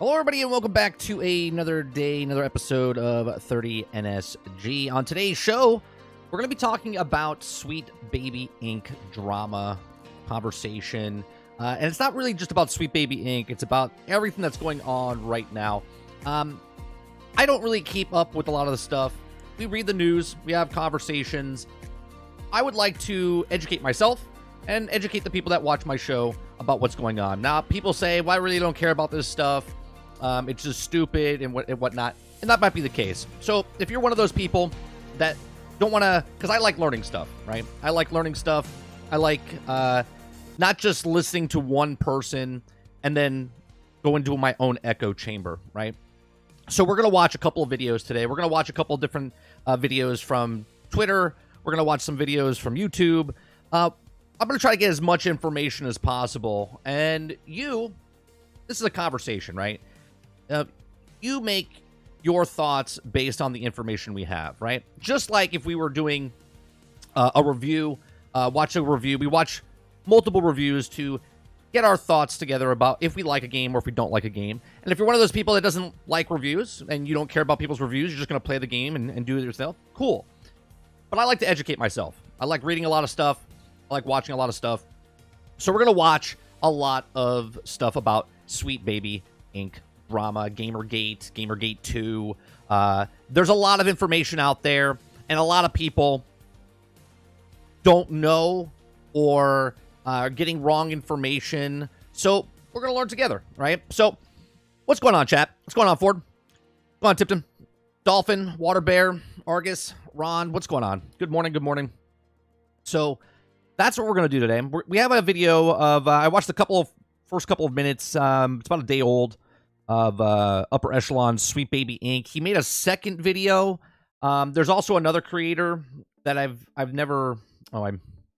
Hello, everybody, and welcome back to another day, another episode of 30 NSG. On today's show, we're going to be talking about Sweet Baby Inc. drama conversation. And it's not really just about Sweet Baby Inc. It's about everything that's going on right now. I don't really keep up with a lot of the stuff. We read the news. We have conversations. I would like to educate myself and educate the people that watch my show about what's going on. Now, people say, well, I really don't care about this stuff. It's just stupid and whatnot. And that might be the case. So if you're one of those people that don't want to, because I like learning stuff, right? I like learning stuff. I like not just listening to one person and then go into my own echo chamber, right? So we're going to watch a couple of videos today. We're going to watch a couple of different videos from Twitter. We're going to watch some videos from YouTube. I'm going to try to get as much information as possible. And this is a conversation, right? You make your thoughts based on the information we have, right? Just like if we were doing a review, watch a review. We watch multiple reviews to get our thoughts together about if we like a game or if we don't like a game. And if you're one of those people that doesn't like reviews and you don't care about people's reviews, you're just going to play the game and do it yourself, cool. But I like to educate myself. I like reading a lot of stuff. I like watching a lot of stuff. So we're going to watch a lot of stuff about Sweet Baby Inc. drama, Gamergate 2. There's a lot of information out there, and a lot of people don't know or are getting wrong information. So we're going to learn together, right? So what's going on, chat? What's going on, Ford? What's going on, Tipton? Dolphin, Water Bear, Argus, Ron, what's going on? Good morning, good morning. So that's what we're going to do today. We have a video of, I watched first couple of minutes. It's about a day old of Upper Echelon Sweet Baby Inc. He made a second video. There's also another creator that I've never... Oh, I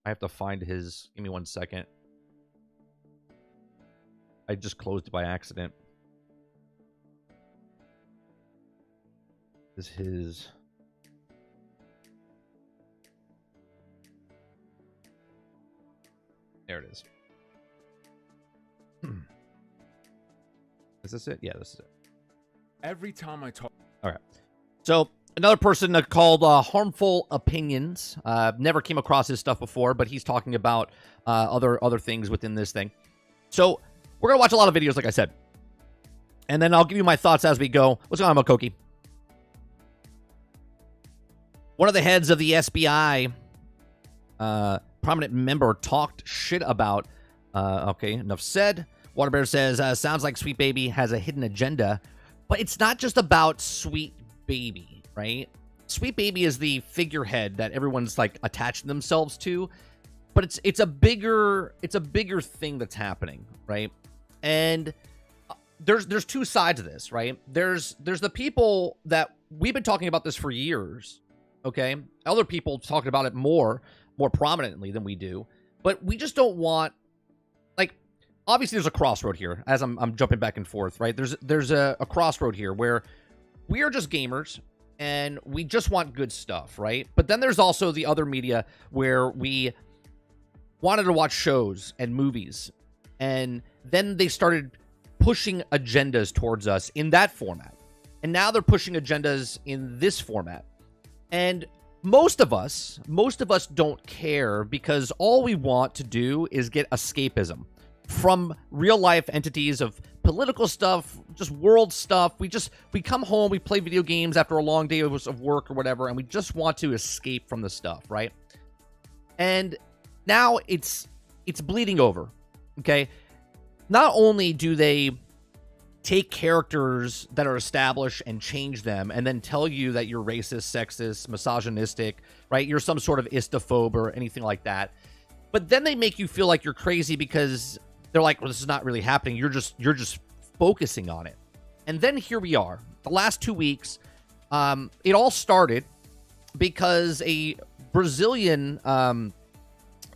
have to find his... Give me 1 second. I just closed it by accident. This is his... There it is. Is this it? Yeah, this is it. Every time I talk... All right. So, another person called Harmful Opinions. Never came across his stuff before, but he's talking about other things within this thing. So, we're going to watch a lot of videos, like I said. And then I'll give you my thoughts as we go. What's going on, Mokoki? One of the heads of the SBI, prominent member, talked shit about... okay, enough said. Waterbear says, sounds like Sweet Baby has a hidden agenda, but it's not just about Sweet Baby, right? Sweet Baby is the figurehead that everyone's like attaching themselves to, but it's a bigger thing that's happening, right? And there's two sides of this, right? There's the people that we've been talking about this for years, okay? Other people talking about it more prominently than we do, but we just don't want, like, obviously there's a crossroad here as I'm jumping back and forth, right? There's a crossroad here where we are just gamers and we just want good stuff, right? But then there's also the other media where we wanted to watch shows and movies, and then they started pushing agendas towards us in that format. And now they're pushing agendas in this format. And most of us don't care because all we want to do is get escapism from real life entities of political stuff, just world stuff. We come home, we play video games after a long day of work or whatever, and we just want to escape from the stuff, right? And now it's bleeding over, okay? Not only do they take characters that are established and change them and then tell you that you're racist, sexist, misogynistic, right? You're some sort of istophobe or anything like that. But then they make you feel like you're crazy because they're like, well, this is not really happening. You're just focusing on it. And then here we are. The last 2 weeks, it all started because a Brazilian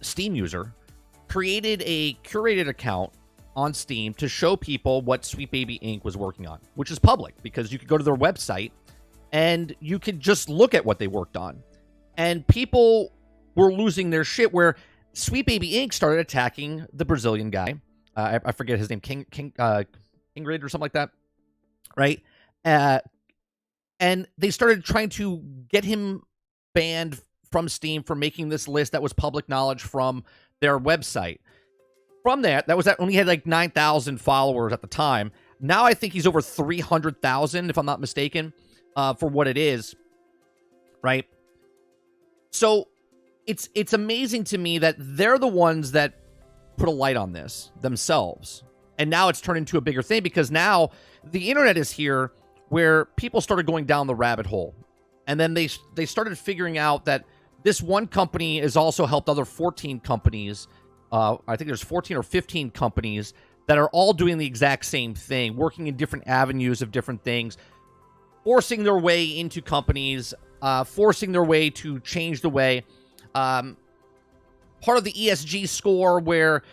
Steam user created a curated account on Steam to show people what Sweet Baby Inc. was working on, which is public because you could go to their website and you could just look at what they worked on. And people were losing their shit where Sweet Baby Inc. started attacking the Brazilian guy. I forget his name, Ingrid or something like that. right? And they started trying to get him banned from Steam for making this list that was public knowledge from their website. From that was that only had like 9,000 followers at the time. Now I think he's over 300,000, if I'm not mistaken, for what it is, right? So it's amazing to me that they're the ones that put a light on this themselves. And now it's turned into a bigger thing because now the internet is here where people started going down the rabbit hole. And then they started figuring out that this one company has also helped other 14 companies. I think there's 14 or 15 companies that are all doing the exact same thing, working in different avenues of different things, forcing their way into companies, forcing their way to change the way. Part of the ESG score where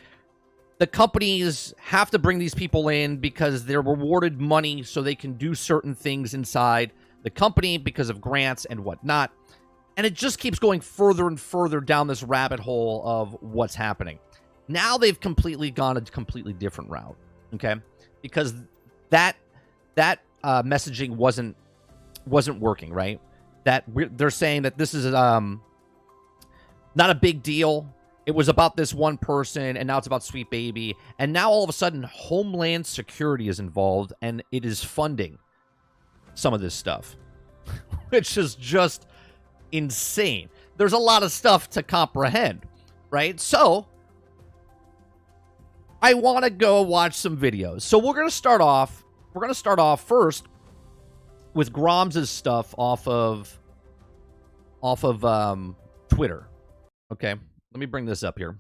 the companies have to bring these people in because they're rewarded money so they can do certain things inside the company because of grants and whatnot. And it just keeps going further and further down this rabbit hole of what's happening. Now they've completely gone a completely different route, okay? Because that messaging wasn't working, right? They're saying that this is not a big deal. It was about this one person, and now it's about Sweet Baby. And now all of a sudden, Homeland Security is involved, and it is funding some of this stuff, which is just insane. There's a lot of stuff to comprehend, right? So I want to go watch some videos. So we're going to start off first with Grom's stuff off of Twitter. Okay. Let me bring this up here.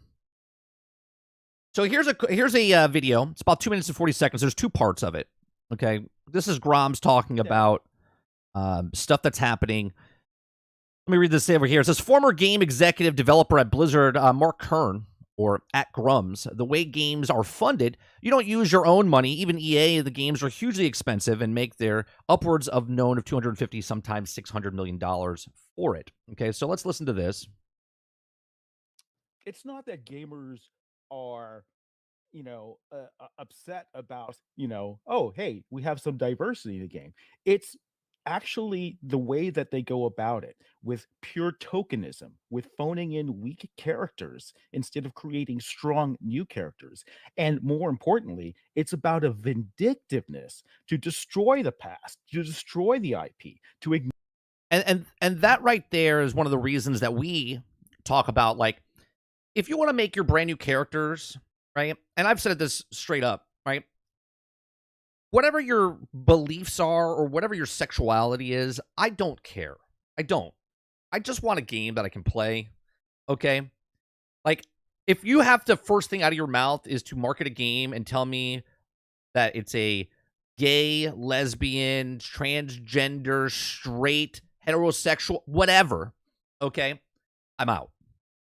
So here's a video. It's about 2 minutes and 40 seconds. There's two parts of it. Okay. This is Grom's talking about stuff that's happening. Let me read this over here. It says, former game executive developer at Blizzard, Mark Kern, or at Grums, the way games are funded, you don't use your own money. Even EA, the games are hugely expensive and make their upwards of known of $250, sometimes $600 million for it. Okay, so let's listen to this. It's not that gamers are, upset about, oh, hey, we have some diversity in the game. It's actually the way that they go about it with pure tokenism, with phoning in weak characters instead of creating strong new characters. And more importantly, it's about a vindictiveness to destroy the past, to destroy the IP, to ignore. And that right there is one of the reasons that we talk about, like, if you want to make your brand new characters, right? And I've said this straight up, right? Whatever your beliefs are or whatever your sexuality is, I don't care. I don't. I just want a game that I can play. Okay? Like, if you have to, first thing out of your mouth is to market a game and tell me that it's a gay, lesbian, transgender, straight, heterosexual, whatever, okay? I'm out.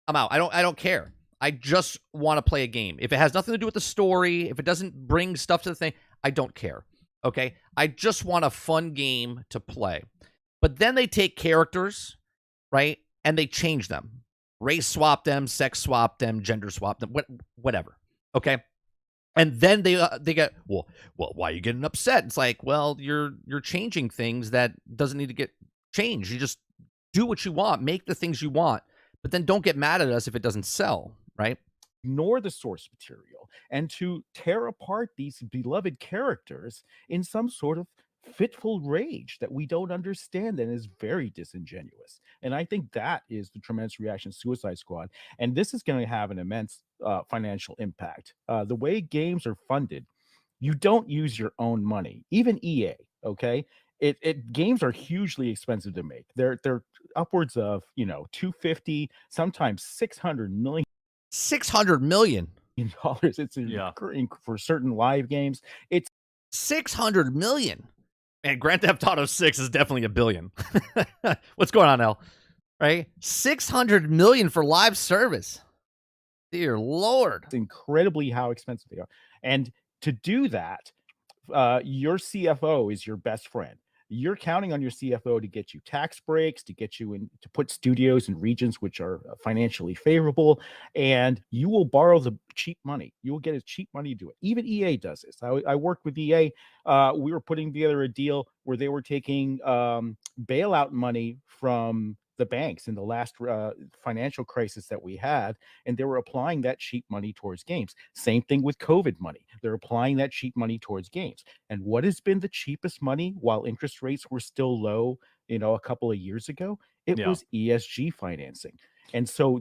I don't care. I just want to play a game. If it has nothing to do with the story, if it doesn't bring stuff to the thing, I don't care. Okay? I just want a fun game to play. But then they take characters, right? And they change them. Race swap them, sex swap them, gender swap them, whatever. Okay? And then they get, well, why are you getting upset? It's like, well, you're changing things that doesn't need to get changed. You just do what you want, make the things you want. But then don't get mad at us if it doesn't sell, right? Ignore the source material and to tear apart these beloved characters in some sort of fitful rage that we don't understand and is very disingenuous. And I think that is the tremendous reaction to Suicide Squad. And this is going to have an immense financial impact. The way games are funded, you don't use your own money, even EA, okay? Games are hugely expensive to make. They're upwards of 250, sometimes 600 million. 600 million Dollars. It's for certain live games. It's 600 million. Man, Grand Theft Auto 6 is definitely $1 billion. What's going on, El? Right? 600 million for live service. Dear Lord. It's incredibly how expensive they are. And to do that, your CFO is your best friend. you're counting on your CFO to get you tax breaks, to get you in, to put studios in regions which are financially favorable, and you will borrow the cheap money. You will get as cheap money to do it. Even EA does this. I worked with EA. We were putting together a deal where they were taking bailout money from the banks in the last financial crisis that we had, and they were applying that cheap money towards games. Same thing with COVID money. They're applying that cheap money towards games. And what has been the cheapest money while interest rates were still low, a couple of years ago? It was ESG financing. And so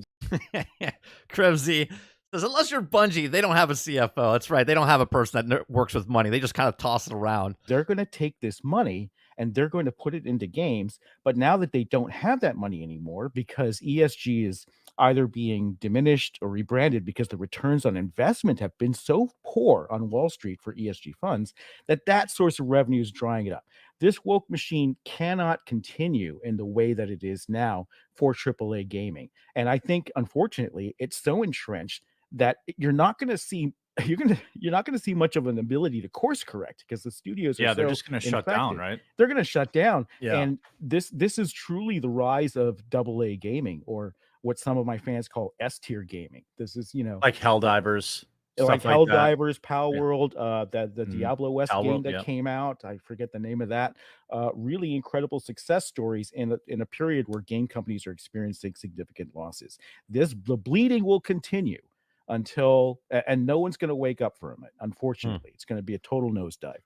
Krevzy says, unless you're Bungie, they don't have a CFO. That's right. They don't have a person that works with money. They just kind of toss it around. They're going to take this money and they're going to put it into games. But now that they don't have that money anymore, because ESG is either being diminished or rebranded because the returns on investment have been so poor on Wall Street for ESG funds, that source of revenue is drying it up. This woke machine cannot continue in the way that it is now for AAA gaming. And I think, unfortunately, it's so entrenched that you're not going to see much of an ability to course correct, because the studios are they're just going to shut down, right? They're going to shut down. Yeah. And this is truly the rise of AA gaming, or what some of my fans call S tier gaming. This is, like Helldivers, like Helldivers, Pal Yeah. World, the Diablo West Pal game World, that came out. I forget the name of that. Really incredible success stories in a period where game companies are experiencing significant losses. The bleeding will continue until, and no one's going to wake up from it. Unfortunately, it's going to be a total nosedive.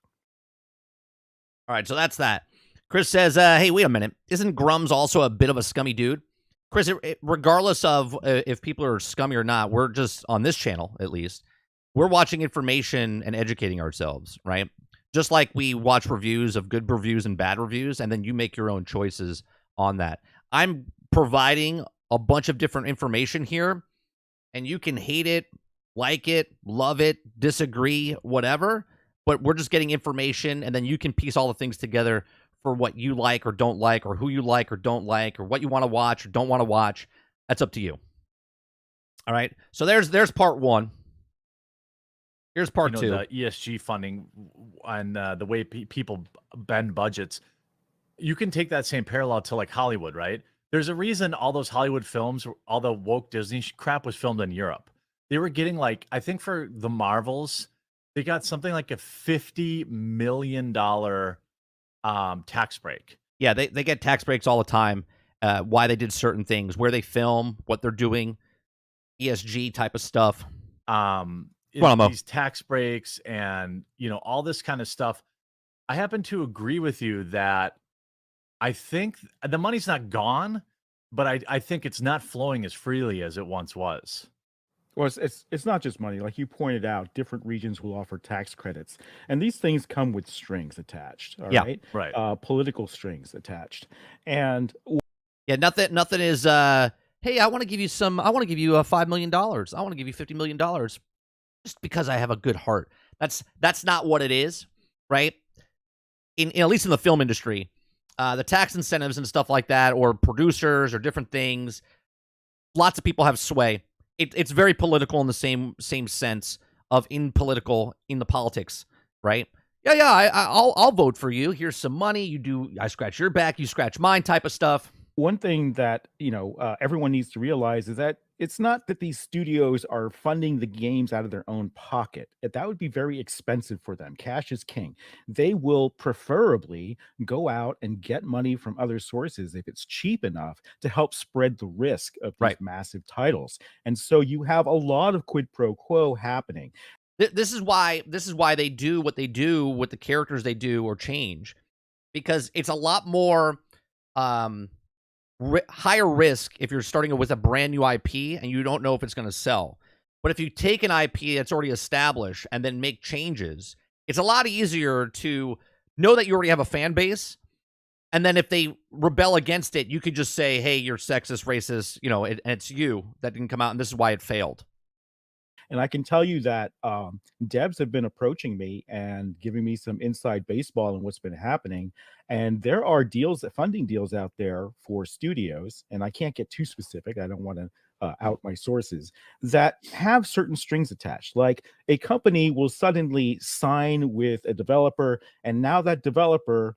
All right, so that's that. Chris says, hey, wait a minute. Isn't Grums also a bit of a scummy dude? Chris, regardless of if people are scummy or not, we're just, on this channel at least, we're watching information and educating ourselves, right? Just like we watch reviews of good reviews and bad reviews, and then you make your own choices on that. I'm providing a bunch of different information here, and you can hate it, like it, love it, disagree, whatever, but we're just getting information, and then you can piece all the things together for what you like or don't like, or who you like or don't like, or what you want to watch or don't want to watch. That's up to you. All right, so there's part one. Here's part two. The ESG funding and the way people bend budgets. You can take that same parallel to like Hollywood, right? There's a reason all those Hollywood films, all the woke Disney crap was filmed in Europe. They were getting like, I think for the Marvels, they got something like a $50 million tax break. Yeah, they get tax breaks all the time. Why they did certain things, where they film, what they're doing, ESG type of stuff. These tax breaks and all this kind of stuff. I happen to agree with you that I think the money's not gone, but I think it's not flowing as freely as it once was. Well, it's not just money. Like you pointed out, different regions will offer tax credits, and these things come with strings attached. All right, right. Political strings attached, and nothing is. Hey, I want to give you $5 million. I want to give you $50 million, just because I have a good heart. That's not what it is, right? In at least in the film industry, the tax incentives and stuff like that, or producers or different things. Lots of people have sway. It's very political in the same sense of in the politics, right? I'll vote for you. Here's some money. I scratch your back, you scratch mine, type of stuff. One thing that everyone needs to realize is that it's not that these studios are funding the games out of their own pocket. That would be very expensive for them. Cash is king. They will preferably go out and get money from other sources if it's cheap enough to help spread the risk of these massive titles. And so you have a lot of quid pro quo happening. This is why they do what they do with the characters they do or change, because it's a lot more higher risk if you're starting with a brand new IP and you don't know if it's going to sell. But if you take an IP that's already established and then make changes, it's a lot easier to know that you already have a fan base. And then if they rebel against it, you could just say, hey, you're sexist, racist, and it's you that didn't come out, and this is why it failed. And I can tell you that devs have been approaching me and giving me some inside baseball on what's been happening. And there are funding deals out there for studios, and I can't get too specific. I don't want to out my sources, that have certain strings attached. Like a company will suddenly sign with a developer, and now that developer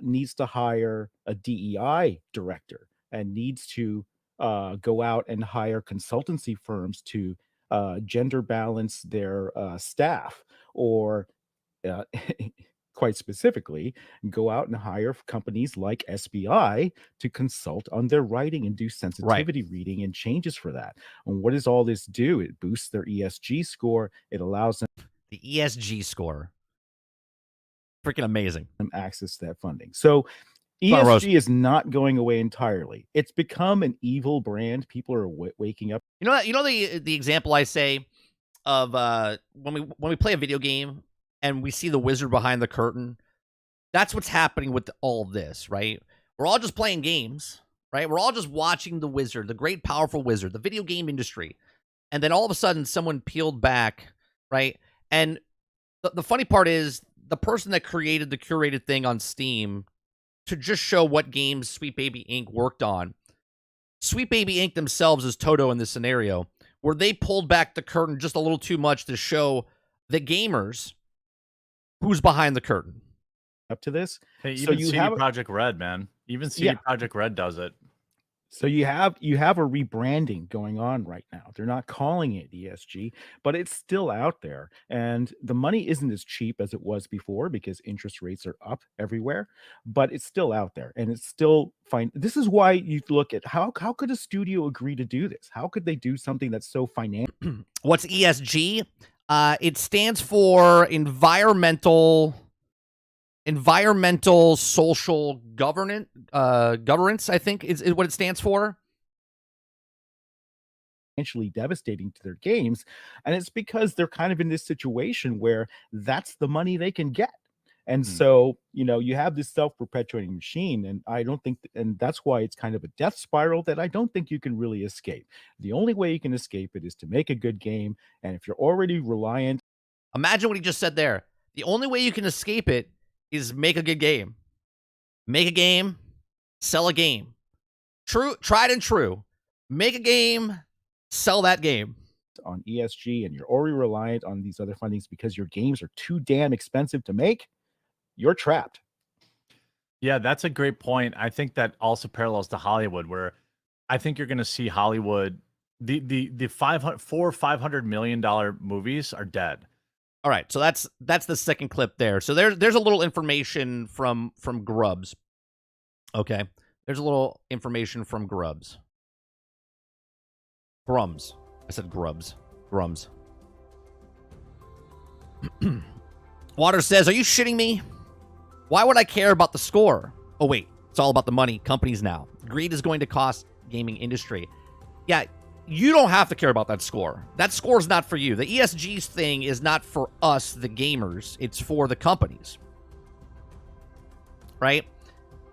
needs to hire a DEI director and needs to go out and hire consultancy firms to gender balance their staff, or uh, quite specifically, go out and hire companies like SBI to consult on their writing and do Right. sensitivity reading and changes for that. And what does all this do? It boosts their ESG score. It allows them The ESG score. Freaking amazing. access to that funding. So Come on, Rose. ESG is not going away entirely. It's become an evil brand. People are waking up. You know the example I say of when we play a video game and we see the wizard behind the curtain. That's what's happening with all of this, right? We're all just playing games, right? We're all just watching the wizard, the great powerful wizard, the video game industry. And then all of a sudden someone peeled back, right? And the funny part is the person that created the curated thing on Steam to just show what games Sweet Baby Inc. worked on. Sweet Baby Inc. themselves is Toto in this scenario, where they pulled back the curtain just a little too much to show the gamers who's behind the curtain. Up to this. Hey, So even you CD have Projekt Red, man. Even CD Yeah. Projekt Red does it. So you have a rebranding going on right now. They're not calling it ESG, but it's still out there. And the money isn't as cheap as it was before because interest rates are up everywhere, but it's still out there and it's still fine. This is why you look at how could a studio agree to do this? How could they do something that's so financial? What's ESG? It stands for environmental social governance, I think is what it stands for. Financially devastating to their games, and it's because they're kind of in this situation where that's the money they can get. And so, you have this self-perpetuating machine, and I don't think, and that's why it's kind of a death spiral that I don't think you can really escape. The only way you can escape it is to make a good game, and if you're already reliant. Imagine what he just said there. The only way you can escape it is make a good game. Make a game, sell a game. True, tried and true. Make a game, sell that game. On ESG, and you're already reliant on these other fundings because your games are too damn expensive to make, you're trapped. Yeah, that's a great point. I think that also parallels to Hollywood, where I think you're going to see Hollywood, the $500 million movies are dead. All right, so that's the second clip there. So there's a little information from Grubs. Okay, there's a little information from Grubs. Grums. I said Grubs. Grums. Water says, "Are you shitting me? Why would I care about the score? Oh wait, it's all about the money. Companies now. Greed is going to cost gaming industry. Yeah." You don't have to care about that score. That score is not for you. The ESG thing is not for us, the gamers. It's for the companies. Right?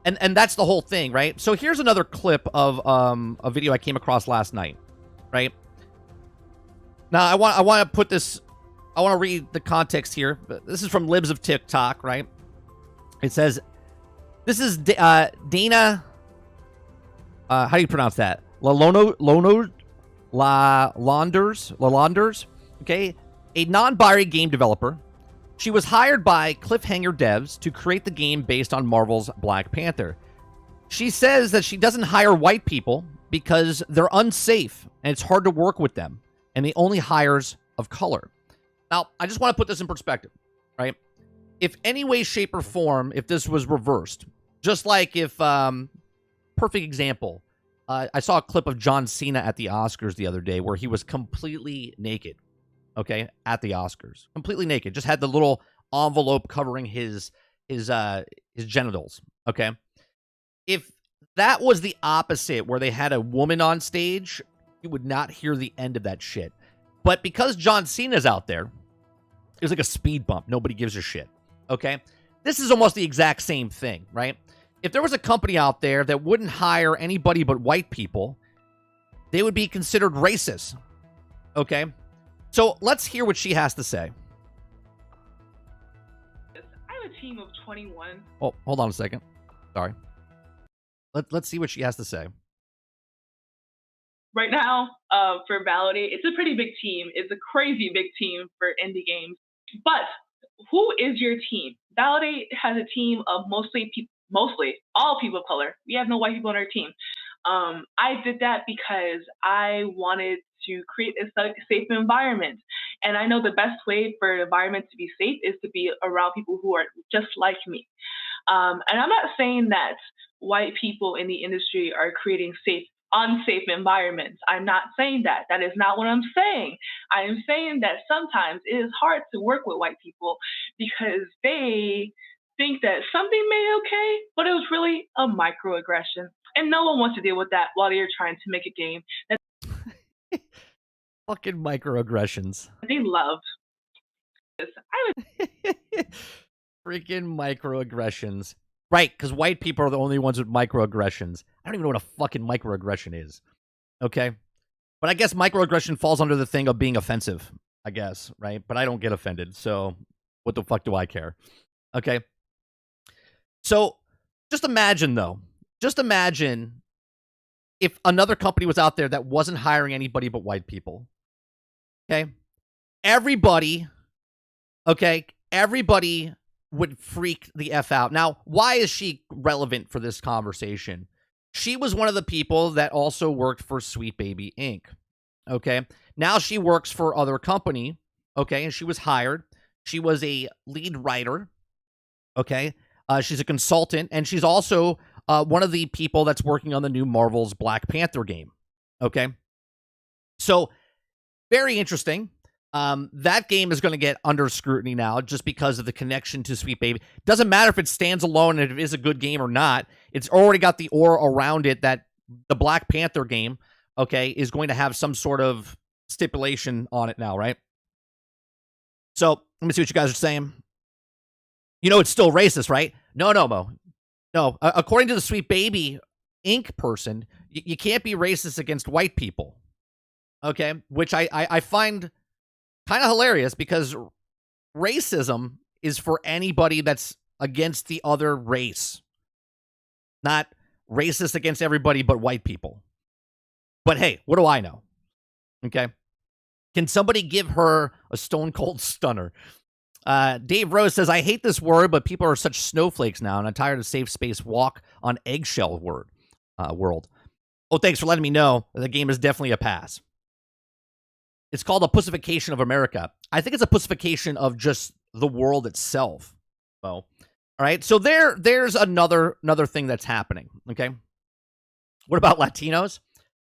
And that's the whole thing, right? So here's another clip of a video I came across last night. Right? Now I want to put this, I want to read the context here. This is from Libs of TikTok, right? It says, this is Dana, how do you pronounce that? Lalanders, okay, a non-binary game developer. She was hired by Cliffhanger Devs to create the game based on Marvel's Black Panther. She says that she doesn't hire white people because they're unsafe and it's hard to work with them, and the only hires of color. Now, I just want to put this in perspective, right? If any way, shape, or form, if this was reversed, just like if, perfect example, I saw a clip of John Cena at the Oscars the other day where he was completely naked, okay, at the Oscars. Completely naked. Just had the little envelope covering his genitals, okay? If that was the opposite, where they had a woman on stage, you would not hear the end of that shit. But because John Cena's out there, it's like a speed bump. Nobody gives a shit, okay? This is almost the exact same thing, right? If there was a company out there that wouldn't hire anybody but white people, they would be considered racist. Okay? So let's hear what she has to say. I have a team of 21. Oh, hold on a second. Sorry. Let's see what she has to say. Right now, for Validate, it's a pretty big team. It's a crazy big team for indie games. But who is your team? Validate has a team of mostly all people of color. We have no white people on our team. I did that because I wanted to create a safe environment. And I know the best way for an environment to be safe is to be around people who are just like me. And I'm not saying that white people in the industry are creating unsafe environments. I'm not saying that. That is not what I'm saying. I am saying that sometimes it is hard to work with white people because they think that something made okay, but it was really a microaggression. And no one wants to deal with that while they're trying to make a game that Fucking microaggressions. they love. Freaking microaggressions. Right, because white people are the only ones with microaggressions. I don't even know what a fucking microaggression is. Okay? But I guess microaggression falls under the thing of being offensive, I guess, right? But I don't get offended, so what the fuck do I care? Okay? So, just imagine, though. Just imagine if another company was out there that wasn't hiring anybody but white people. Okay? Everybody would freak the F out. Now, why is she relevant for this conversation? She was one of the people that also worked for Sweet Baby Inc. Okay? Now she works for other company, okay? And she was hired. She was a lead writer, okay? She's a consultant, and she's also one of the people that's working on the new Marvel's Black Panther game, okay? So, very interesting. That game is going to get under scrutiny now just because of the connection to Sweet Baby. Doesn't matter if it stands alone and if it is a good game or not. It's already got the aura around it that the Black Panther game, okay, is going to have some sort of stipulation on it now, right? So, let me see what you guys are saying. You know it's still racist, right? No, Mo. No, according to the Sweet Baby Inc. person, you can't be racist against white people, okay? Which I find kind of hilarious because racism is for anybody that's against the other race. Not racist against everybody but white people. But hey, what do I know? Okay. Can somebody give her a stone cold stunner? Dave Rose says, I hate this word, but people are such snowflakes now, and I'm tired of safe space walk on eggshell world. Oh, thanks for letting me know. The game is definitely a pass. It's called a pussification of America. I think it's a pussification of just the world itself. So, all right. So there's another thing that's happening. Okay. What about Latinos?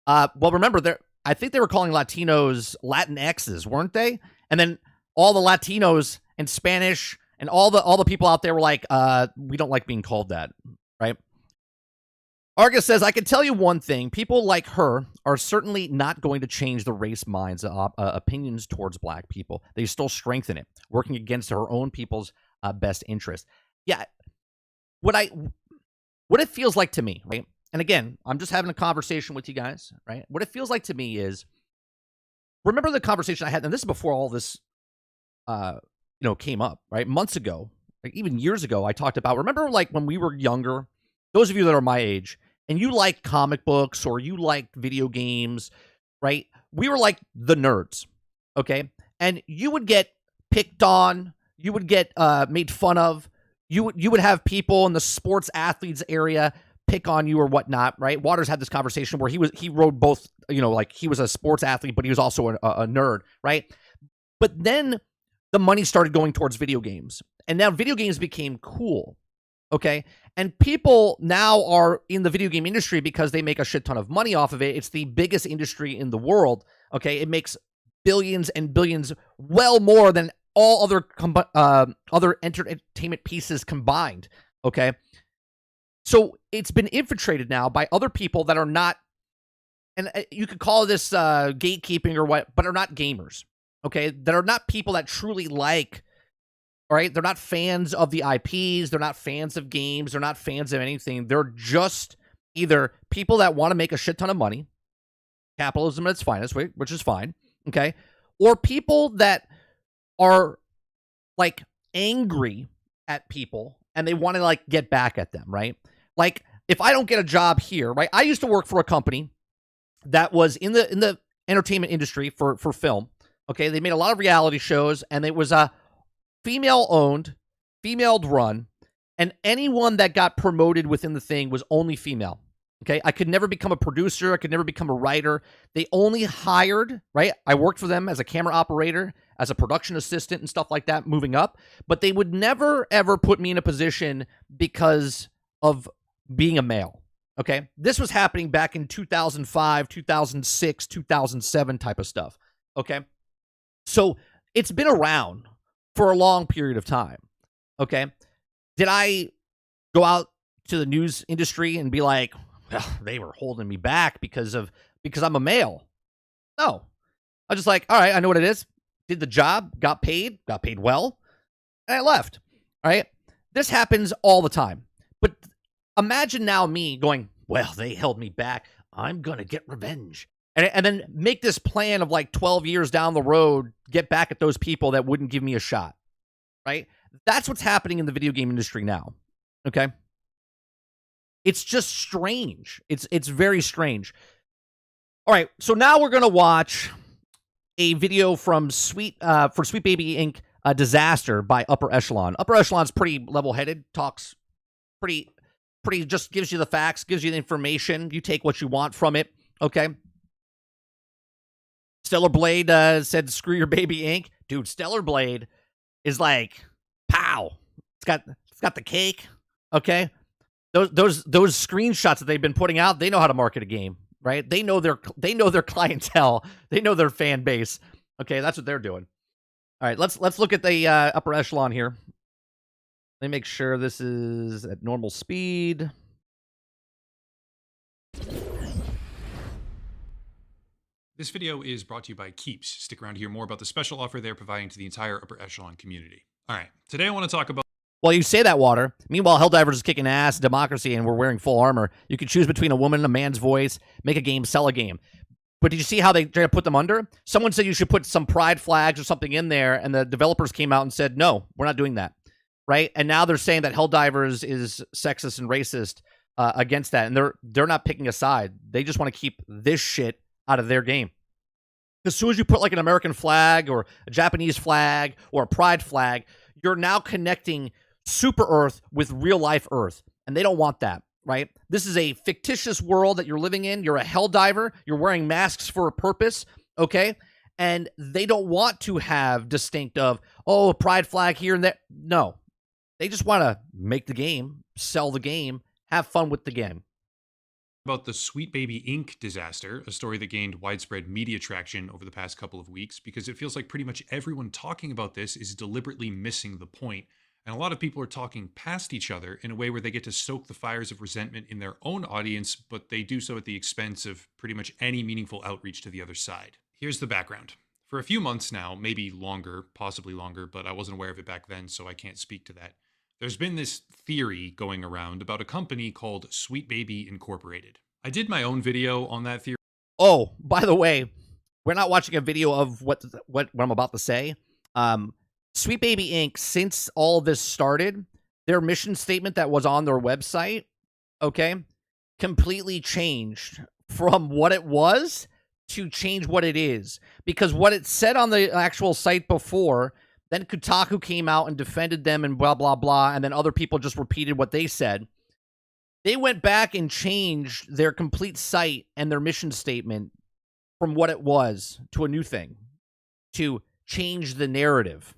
Well, remember, I think they were calling Latinos Latinxs, weren't they? And then all the Latinos and Spanish and all the people out there were like, we don't like being called that, right? Argus says, I can tell you one thing. People like her are certainly not going to change the race minds' opinions towards black people. They still strengthen it, working against her own people's best interest. Yeah, what it feels like to me, right? And again, I'm just having a conversation with you guys, right? What it feels like to me is, remember the conversation I had, and this is before all this, came up, right? Months ago, like even years ago, I talked about, remember like when we were younger, those of you that are my age, and you liked comic books or you liked video games, right? We were like the nerds, okay? And you would get picked on, you would get made fun of, you would have people in the sports athletes area pick on you or whatnot, right? Waters had this conversation where he rode both, like he was a sports athlete, but he was also a nerd, right? But then the money started going towards video games, and now video games became cool, okay? And people now are in the video game industry because they make a shit ton of money off of it. It's the biggest industry in the world, okay? It makes billions and billions, well more than all other entertainment pieces combined, okay? So it's been infiltrated now by other people that are not, and you could call this gatekeeping or what, but are not gamers, okay? That are not people that truly like, all right? They're not fans of the IPs. They're not fans of games. They're not fans of anything. They're just either people that want to make a shit ton of money, capitalism at its finest, which is fine, okay? Or people that are like angry at people and they want to like get back at them, right? Like if I don't get a job here, right? I used to work for a company that was in the entertainment industry for film. Okay, they made a lot of reality shows, and it was female owned, female run, and anyone that got promoted within the thing was only female. Okay, I could never become a producer. I could never become a writer. They only hired, right? I worked for them as a camera operator, as a production assistant and stuff like that, moving up. But they would never, ever put me in a position because of being a male. Okay, this was happening back in 2005, 2006, 2007 type of stuff. Okay, so it's been around for a long period of time. Okay, did I go out to the news industry and be like, well, they were holding me back because I'm a male? No, I was just like, all right, I know what it is. Did the job, got paid well, and I left. All right, this happens all the time. But imagine now me going, well, they held me back. I'm going to get revenge. And then make this plan of like 12 years down the road, get back at those people that wouldn't give me a shot, right? That's what's happening in the video game industry now, okay? It's just strange. It's very strange. All right, so now we're going to watch a video from Sweet Baby Inc. Disaster by Upper Echelon. Upper Echelon's pretty level-headed, talks pretty just gives you the facts, gives you the information. You take what you want from it, okay? Stellar Blade said, screw your Baby Inc. Dude, Stellar Blade is like, pow. It's got the cake, okay? Those screenshots that they've been putting out, they know how to market a game, right? They know their clientele. They know their fan base. Okay, that's what they're doing. All right, let's look at the Upper Echelon here. Let me make sure this is at normal speed. This video is brought to you by Keeps. Stick around to hear more about the special offer they're providing to the entire Upper Echelon community. All right, today I want to talk about... Well, you say that, Water. Meanwhile, Helldivers is kicking ass, democracy, and we're wearing full armor. You can choose between a woman and a man's voice, make a game, sell a game. But did you see how they try to put them under? Someone said you should put some pride flags or something in there, and the developers came out and said, no, we're not doing that. Right? And now they're saying that Helldivers is sexist and racist against that, and they're not picking a side. They just want to keep this shit out of their game. As soon as you put like an American flag or a Japanese flag or a pride flag, you're now connecting Super Earth with real life Earth, and they don't want that, right? This is a fictitious world that you're living in. You're a Helldiver. You're wearing masks for a purpose, okay? And they don't want to have distinct of, oh, a pride flag here and there. No. They just want to make the game, sell the game, have fun with the game. About the Sweet Baby Inc. disaster, a story that gained widespread media traction over the past couple of weeks because it feels like pretty much everyone talking about this is deliberately missing the point, and a lot of people are talking past each other in a way where they get to stoke the fires of resentment in their own audience, but they do so at the expense of pretty much any meaningful outreach to the other side. Here's the background. For a few months now, maybe longer, possibly longer, but I wasn't aware of it back then, so I can't speak to that. There's been this theory going around about a company called Sweet Baby Incorporated. I did my own video on that theory. Oh, by the way, we're not watching a video of what I'm about to say. Sweet Baby Inc., since all this started, their mission statement that was on their website, okay, completely changed from what it was to change what it is. Because what it said on the actual site before, then Kotaku came out and defended them and blah, blah, blah, and then other people just repeated what they said. They went back and changed their complete site and their mission statement from what it was to a new thing, to change the narrative.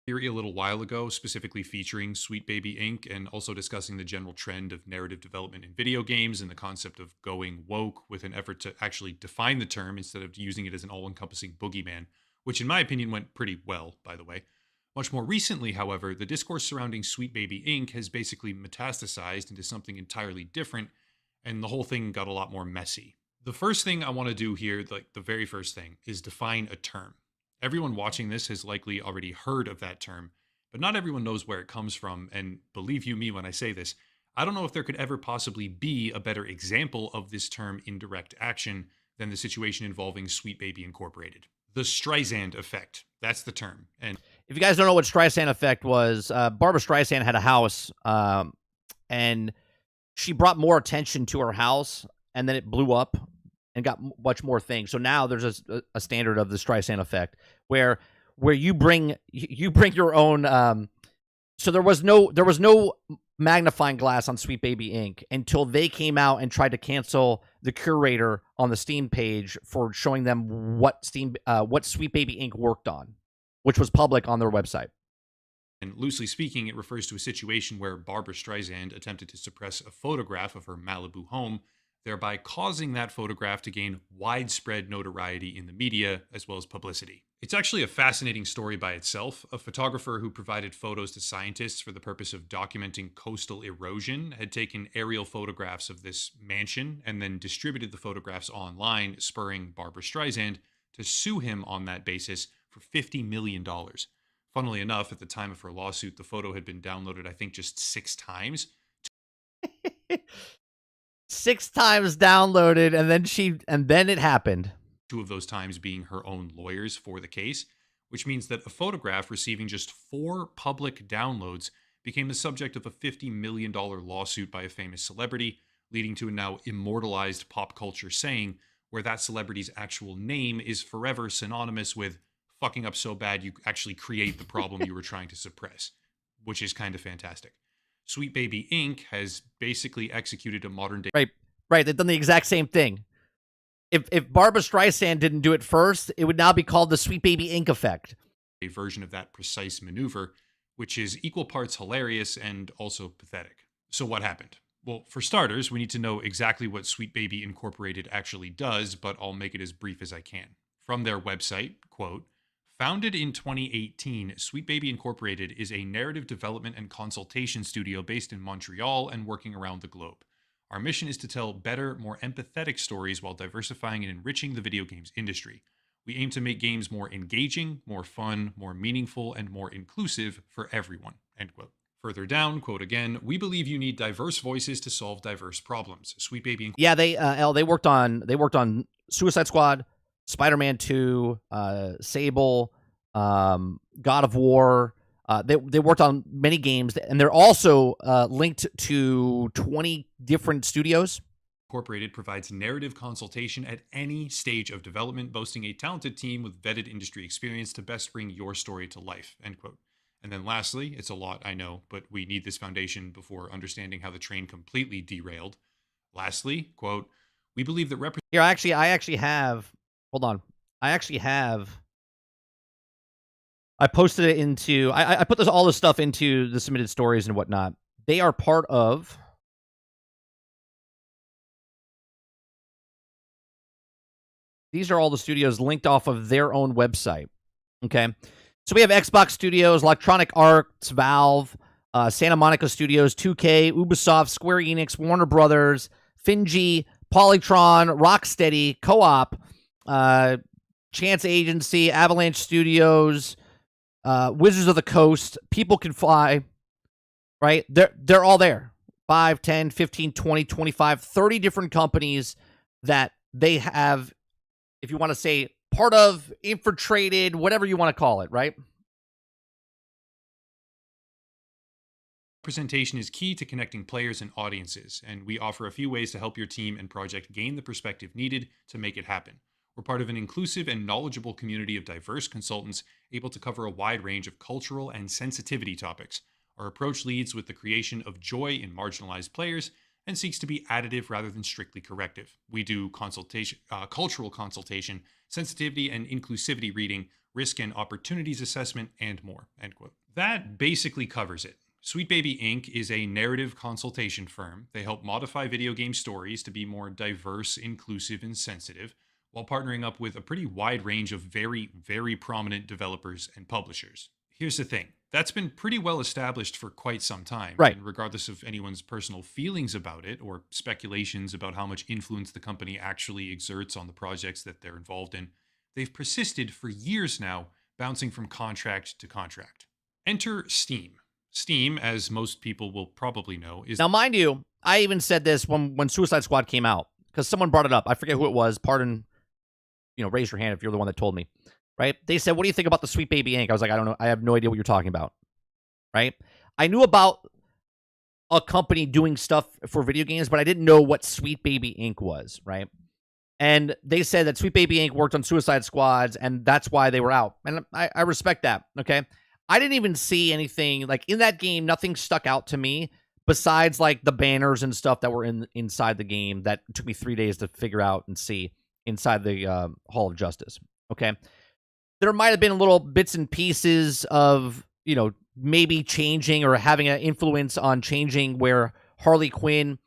Theory a little while ago, specifically featuring Sweet Baby Inc. and also discussing the general trend of narrative development in video games and the concept of going woke with an effort to actually define the term instead of using it as an all-encompassing boogeyman, which in my opinion went pretty well, by the way. Much more recently, however, the discourse surrounding Sweet Baby Inc. has basically metastasized into something entirely different, and the whole thing got a lot more messy. The first thing I want to do here, like the very first thing, is define a term. Everyone watching this has likely already heard of that term, but not everyone knows where it comes from, and believe you me when I say this, I don't know if there could ever possibly be a better example of this term indirect action than the situation involving Sweet Baby Incorporated. The Streisand effect, that's the term. And if you guys don't know what Streisand effect was, Barbara Streisand had a house, and she brought more attention to her house, and then it blew up and got much more things. So now there's a standard of the Streisand effect, where where you bring your own. So there was no magnifying glass on Sweet Baby Inc. until they came out and tried to cancel the curator on the Steam page for showing them what Sweet Baby Inc. worked on, which was public on their website. And loosely speaking, it refers to a situation where Barbara Streisand attempted to suppress a photograph of her Malibu home, thereby causing that photograph to gain widespread notoriety in the media as well as publicity. It's actually a fascinating story by itself. A photographer who provided photos to scientists for the purpose of documenting coastal erosion had taken aerial photographs of this mansion and then distributed the photographs online, spurring Barbara Streisand to sue him on that basis for $50 million. Funnily enough, at the time of her lawsuit, the photo had been downloaded, I think, just 6 times. 6 times downloaded, and then it happened. 2 of those times being her own lawyers for the case, which means that a photograph receiving just 4 public downloads became the subject of a $50 million lawsuit by a famous celebrity, leading to a now immortalized pop culture saying where that celebrity's actual name is forever synonymous with fucking up so bad you actually create the problem you were trying to suppress, which is kind of fantastic. Sweet Baby Inc. has basically executed a modern day... Right. They've done the exact same thing. If Barbara Streisand didn't do it first, it would now be called the Sweet Baby Inc. effect. A version of that precise maneuver, which is equal parts hilarious and also pathetic. So what happened? Well, for starters, we need to know exactly what Sweet Baby Incorporated actually does, but I'll make it as brief as I can. From their website, quote, "Founded in 2018, Sweet Baby Incorporated is a narrative development and consultation studio based in Montreal and working around the globe. Our mission is to tell better, more empathetic stories while diversifying and enriching the video games industry. We aim to make games more engaging, more fun, more meaningful, and more inclusive for everyone." End quote. Further down, quote again, "We believe you need diverse voices to solve diverse problems. Sweet Baby..." Yeah, they worked on Suicide Squad, Spider-Man 2, Sable, God of War. They worked on many games, and they're also linked to 20 different studios. Incorporated provides narrative consultation at any stage of development, boasting a talented team with vetted industry experience to best bring your story to life. End quote. And then lastly, it's a lot, I know, but we need this foundation before understanding how the train completely derailed. Lastly, quote, "We believe that Here, I actually have. Hold on. I posted it into. I put all this stuff into the submitted stories and whatnot. They are part of. These are all the studios linked off of their own website. Okay. So we have Xbox Studios, Electronic Arts, Valve, Santa Monica Studios, 2K, Ubisoft, Square Enix, Warner Brothers, Finji, Polytron, Rocksteady, Co-op, Chance Agency, Avalanche Studios, Wizards of the Coast, People Can Fly, right? They're all there. 5, 10, 15, 20, 25, 30 different companies that they have, if you want to say, part of, infiltrated, whatever you want to call it, right? representation is key to connecting players and audiences, and we offer a few ways to help your team and project gain the perspective needed to make it happen. We're part of an inclusive and knowledgeable community of diverse consultants able to cover a wide range of cultural and sensitivity topics. Our approach leads with the creation of joy in marginalized players and seeks to be additive rather than strictly corrective. We do cultural consultation, sensitivity and inclusivity reading, risk and opportunities assessment, and more. End quote. That basically covers it. Sweet Baby Inc. is a narrative consultation firm. They help modify video game stories to be more diverse, inclusive, and sensitive, while partnering up with a pretty wide range of very, very prominent developers and publishers. Here's the thing. That's been pretty well established for quite some time. Right. And regardless of anyone's personal feelings about it or speculations about how much influence the company actually exerts on the projects that they're involved in, they've persisted for years now, bouncing from contract to contract. Enter Steam. Steam, as most people will probably know, is... Now, mind you, I even said this when Suicide Squad came out, because someone brought it up. I forget who it was. Pardon, raise your hand if you're the one that told me. Right? They said, what do you think about the Sweet Baby Inc.? I was like, I don't know. I have no idea what you're talking about. Right? I knew about a company doing stuff for video games, but I didn't know what Sweet Baby Inc. was. Right? And they said that Sweet Baby Inc. worked on Suicide Squads, and that's why they were out. And I respect that, okay? I didn't even see anything, like, in that game, nothing stuck out to me besides, like, the banners and stuff that were inside the game that took me 3 days to figure out and see inside the Hall of Justice, okay? There might have been little bits and pieces of, maybe changing or having an influence on changing where Harley Quinn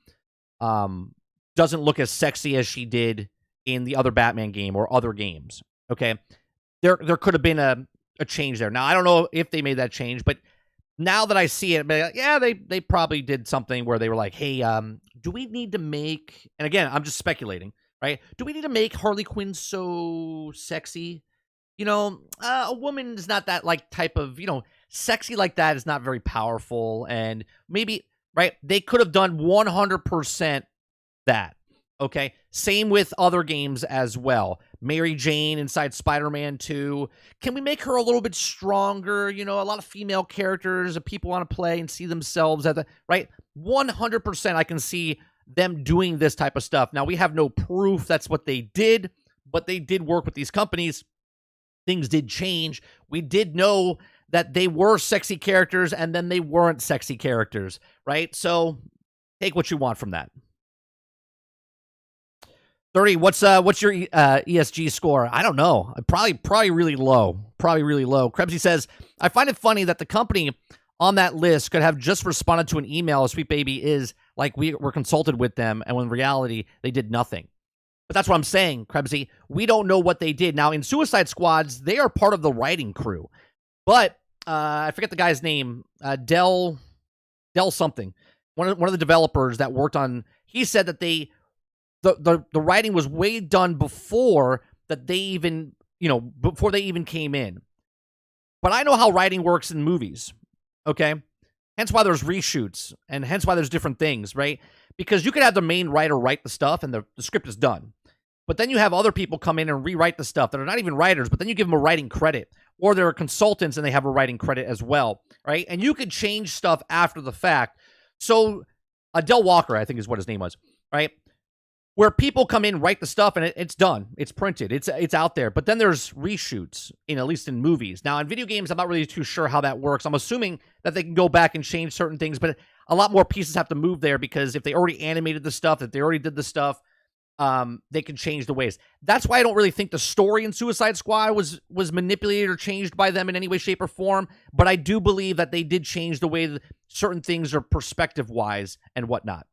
doesn't look as sexy as she did in the other Batman game or other games, okay? There could have been a change there. Now, I don't know if they made that change, but now that I see it, like, yeah, they probably did something where they were like, hey, do we need to make, and again, I'm just speculating, right? Do we need to make Harley Quinn so sexy? A woman is not that, like, type of, sexy like that is not very powerful, and maybe, right, they could have done 100% that. Okay, same with other games as well. Mary Jane inside Spider-Man 2. Can we make her a little bit stronger? A lot of female characters that people want to play and see themselves at the right. 100% I can see them doing this type of stuff. Now, we have no proof that's what they did, but they did work with these companies. Things did change. We did know that they were sexy characters and then they weren't sexy characters, right? So take what you want from that. 30, what's your ESG score? I don't know. Probably really low. Probably really low. Krebsy says, I find it funny that the company on that list could have just responded to an email as Sweet Baby is, like we were consulted with them, and when in reality, they did nothing. But that's what I'm saying, Krebsy. We don't know what they did. Now, in Suicide Squads, they are part of the writing crew. But I forget the guy's name. Dell something. One of the developers that worked on, he said that the writing was way done before that they even, before they even came in. But I know how writing works in movies, okay? Hence why there's reshoots, and hence why there's different things, right? Because you could have the main writer write the stuff, and the script is done. But then you have other people come in and rewrite the stuff that are not even writers, but then you give them a writing credit. Or they're consultants, and they have a writing credit as well, right? And you could change stuff after the fact. So, Del Walker, I think is what his name was, right? Where people come in, write the stuff, and it's done. It's printed. It's out there. But then there's reshoots, at least in movies. Now, in video games, I'm not really too sure how that works. I'm assuming that they can go back and change certain things, but a lot more pieces have to move there because if they already animated the stuff, if they already did the stuff, they can change the ways. That's why I don't really think the story in Suicide Squad was manipulated or changed by them in any way, shape, or form. But I do believe that they did change the way that certain things are perspective-wise and whatnot.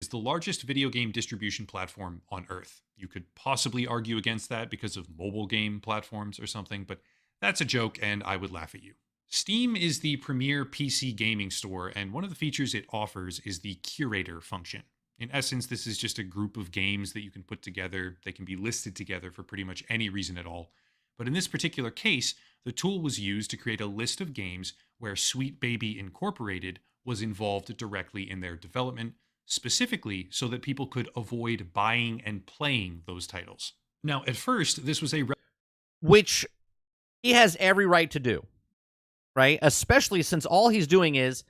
Is the largest video game distribution platform on Earth. You could possibly argue against that because of mobile game platforms or something, but that's a joke and I would laugh at you. Steam is the premier PC gaming store, and one of the features it offers is the curator function. In essence, this is just a group of games that you can put together. They can be listed together for pretty much any reason at all. But in this particular case, the tool was used to create a list of games where Sweet Baby Incorporated was involved directly in their development, specifically so that people could avoid buying and playing those titles. Now, at first, this was which he has every right to do, right? Especially since all he's doing is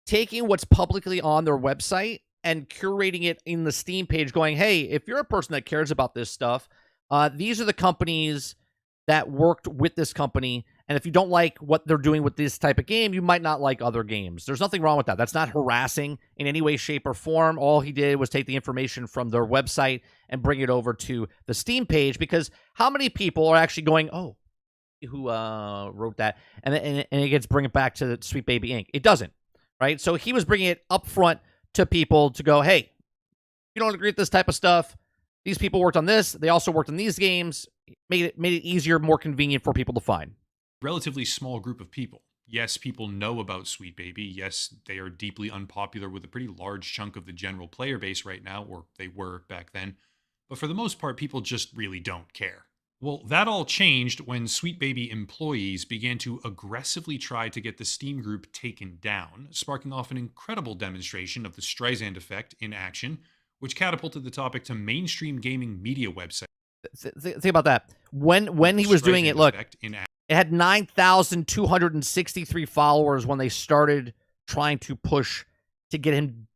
taking what's publicly on their website and curating it in the Steam page going, hey, if you're a person that cares about this stuff, these are the companies that worked with this company. And if you don't like what they're doing with this type of game, you might not like other games. There's nothing wrong with that. That's not harassing in any way, shape, or form. All he did was take the information from their website and bring it over to the Steam page, because how many people are actually going, oh, who wrote that? And it gets bring it back to Sweet Baby Inc. It doesn't, right? So he was bringing it up front to people to go, hey, you don't agree with this type of stuff. These people worked on this. They also worked on these games. Made it easier, more convenient for people to find. Relatively small group of people. Yes, people know about Sweet Baby. Yes, they are deeply unpopular with a pretty large chunk of the general player base right now, or they were back then. But for the most part, people just really don't care. Well, that all changed when Sweet Baby employees began to aggressively try to get the Steam group taken down, sparking off an incredible demonstration of the Streisand effect in action, which catapulted the topic to mainstream gaming media websites. Think about that. When he was doing it, look, it had 9,263 followers when they started trying to push to get him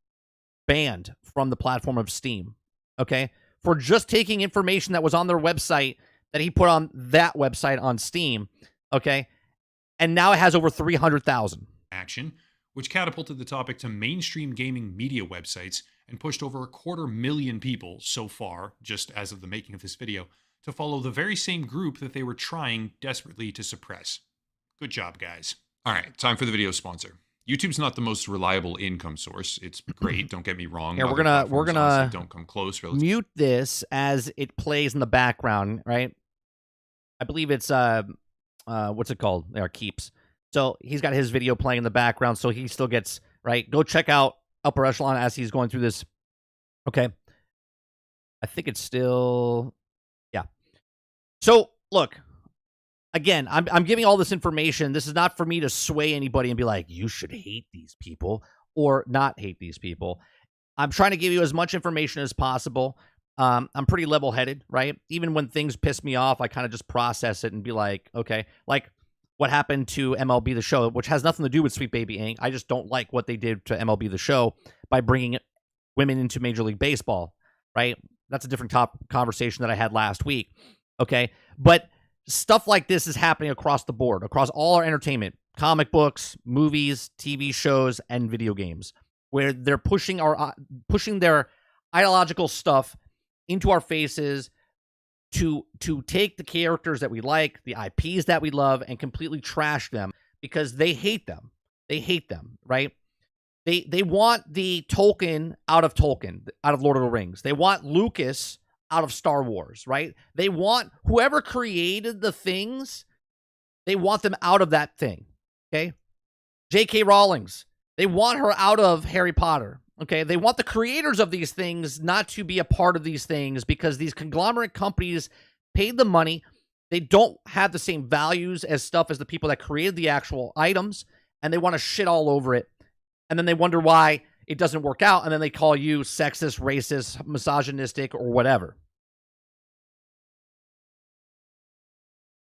banned from the platform of Steam. Okay? for just taking information that was on their website that he put on that website on Steam, okay? And now it has over 300,000. Action, which catapulted the topic to mainstream gaming media websites and pushed over 250,000 people so far, just as of the making of this video, to follow the very same group that they were trying desperately to suppress. Good job, guys. All right, time for the video sponsor. YouTube's not the most reliable income source. It's great, don't get me wrong. Yeah, we're Other gonna platforms honestly don't come close. mute this as it plays in the background, right? I believe it's what's it called? Our keeps. So he's got his video playing in the background, so he still gets, right? Go check out Upper Echelon as he's going through this. Okay. I think it's still, yeah. So look, again, I'm giving all this information. This is not for me to sway anybody and be like, you should hate these people or not hate these people. I'm trying to give you as much information as possible. I'm pretty level-headed, right? Even when things piss me off, I kind of just process it and be like, okay, like what happened to MLB The Show, which has nothing to do with Sweet Baby Inc. I just don't like what they did to MLB The Show by bringing women into Major League Baseball, right? That's a different conversation that I had last week, okay? But stuff like this is happening across the board, across all our entertainment, comic books, movies, TV shows, and video games, where they're pushing their ideological stuff into our faces to take the characters that we like, the IPs that we love, and completely trash them because they hate them. They hate them, right? They want the Tolkien, out of Lord of the Rings. They want Lucas out of Star Wars, right? They want whoever created the things, they want them out of that thing, okay? J.K. Rowling's, they want her out of Harry Potter, okay? They want the creators of these things not to be a part of these things because these conglomerate companies paid the money. They don't have the same values as stuff as the people that created the actual items, and they want to shit all over it. And then they wonder why it doesn't work out, and then they call you sexist, racist, misogynistic, or whatever.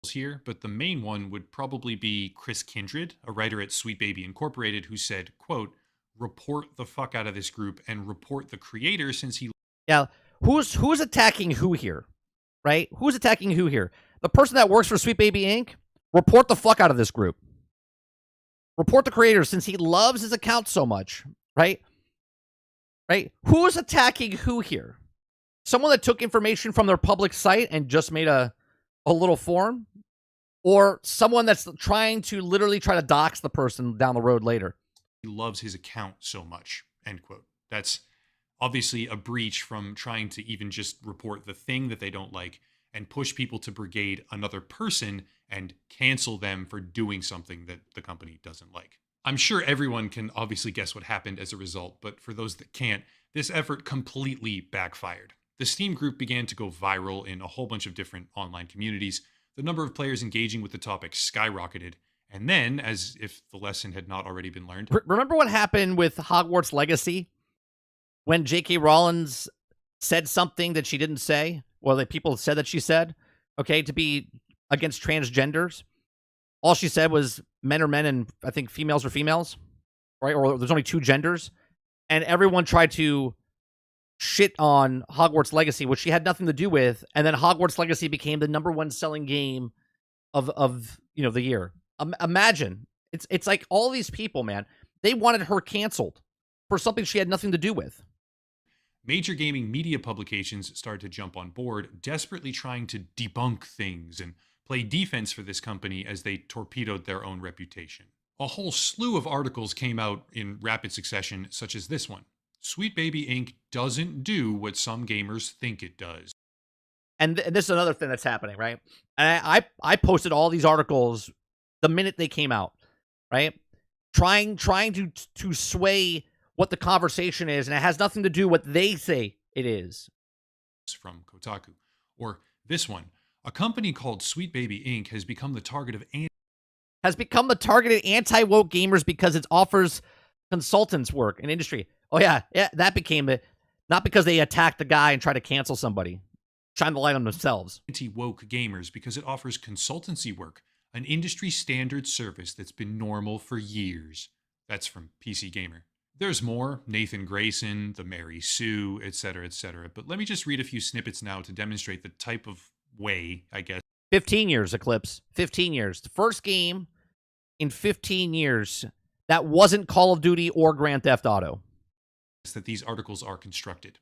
Here, but the main one would probably be Chris Kindred, a writer at Sweet Baby Incorporated, who said, quote, report the fuck out of this group and report the creator since he... Yeah, who's attacking who here, right? Who's attacking who here? The person that works for Sweet Baby Inc., report the fuck out of this group. Report the creator since he loves his account so much, right? Right? Who's attacking who here? Someone that took information from their public site and just made a little forum? Or someone that's trying to literally try to dox the person down the road later? He loves his account so much, end quote. That's obviously a breach from trying to even just report the thing that they don't like and push people to brigade another person and cancel them for doing something that the company doesn't like. I'm sure everyone can obviously guess what happened as a result, but for those that can't, this effort completely backfired. The Steam group began to go viral in a whole bunch of different online communities. The number of players engaging with the topic skyrocketed. And then, as if the lesson had not already been learned... Remember what happened with Hogwarts Legacy? When J.K. Rowling said something that she didn't say? Well, that people said that she said, okay, to be against transgenders. All she said was men are men and I think females are females, right? Or there's only two genders. And everyone tried to shit on Hogwarts Legacy, which she had nothing to do with. And then Hogwarts Legacy became the #1 selling game of the year. Imagine. It's like all these people, man, they wanted her canceled for something she had nothing to do with. Major gaming media publications started to jump on board, desperately trying to debunk things and play defense for this company as they torpedoed their own reputation. A whole slew of articles came out in rapid succession, such as this one. Sweet Baby Inc. doesn't do what some gamers think it does. And this is another thing that's happening, right? And I posted all these articles the minute they came out, right? Trying to sway what the conversation is, and it has nothing to do what they say it is. From Kotaku. Or this one. A company called Sweet Baby Inc. has become the target of anti-woke gamers because it offers consultants work in industry. Oh yeah, that became it. Not because they attacked the guy and tried to cancel somebody. Shine the light on themselves. Anti-woke gamers because it offers consultancy work, an industry standard service that's been normal for years. That's from PC Gamer. There's more, Nathan Grayson, the Mary Sue, etc., etc. But let me just read a few snippets now to demonstrate the type of way, I guess, 15 years, Eclipse. 15 years. The first game in 15 years that wasn't Call of Duty or Grand Theft Auto. that these articles are constructed.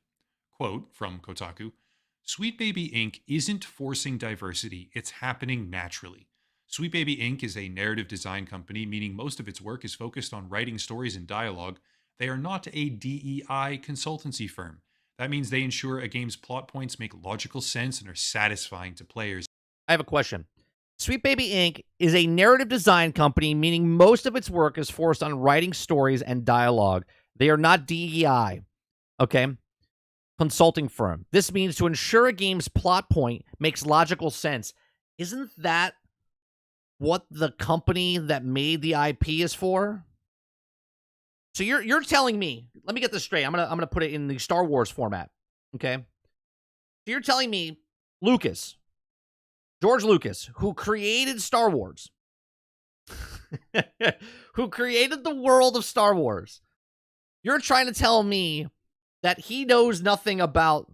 Quote from Kotaku, Sweet Baby Inc. isn't forcing diversity, it's happening naturally. Sweet Baby Inc. is a narrative design company, meaning most of its work is focused on writing stories and dialogue. They are not a DEI consultancy firm. That means they ensure a game's plot points make logical sense and are satisfying to players. I have a question. Sweet Baby Inc. is a narrative design company, meaning most of its work is focused on writing stories and dialogue. They are not DEI, okay? Consulting firm. This means to ensure a game's plot point makes logical sense. Isn't that what the company that made the IP is for? So you're telling me, let me get this straight. I'm gonna put it in the Star Wars format, okay? So you're telling me George Lucas, who created Star Wars, who created the world of Star Wars, you're trying to tell me that he knows nothing about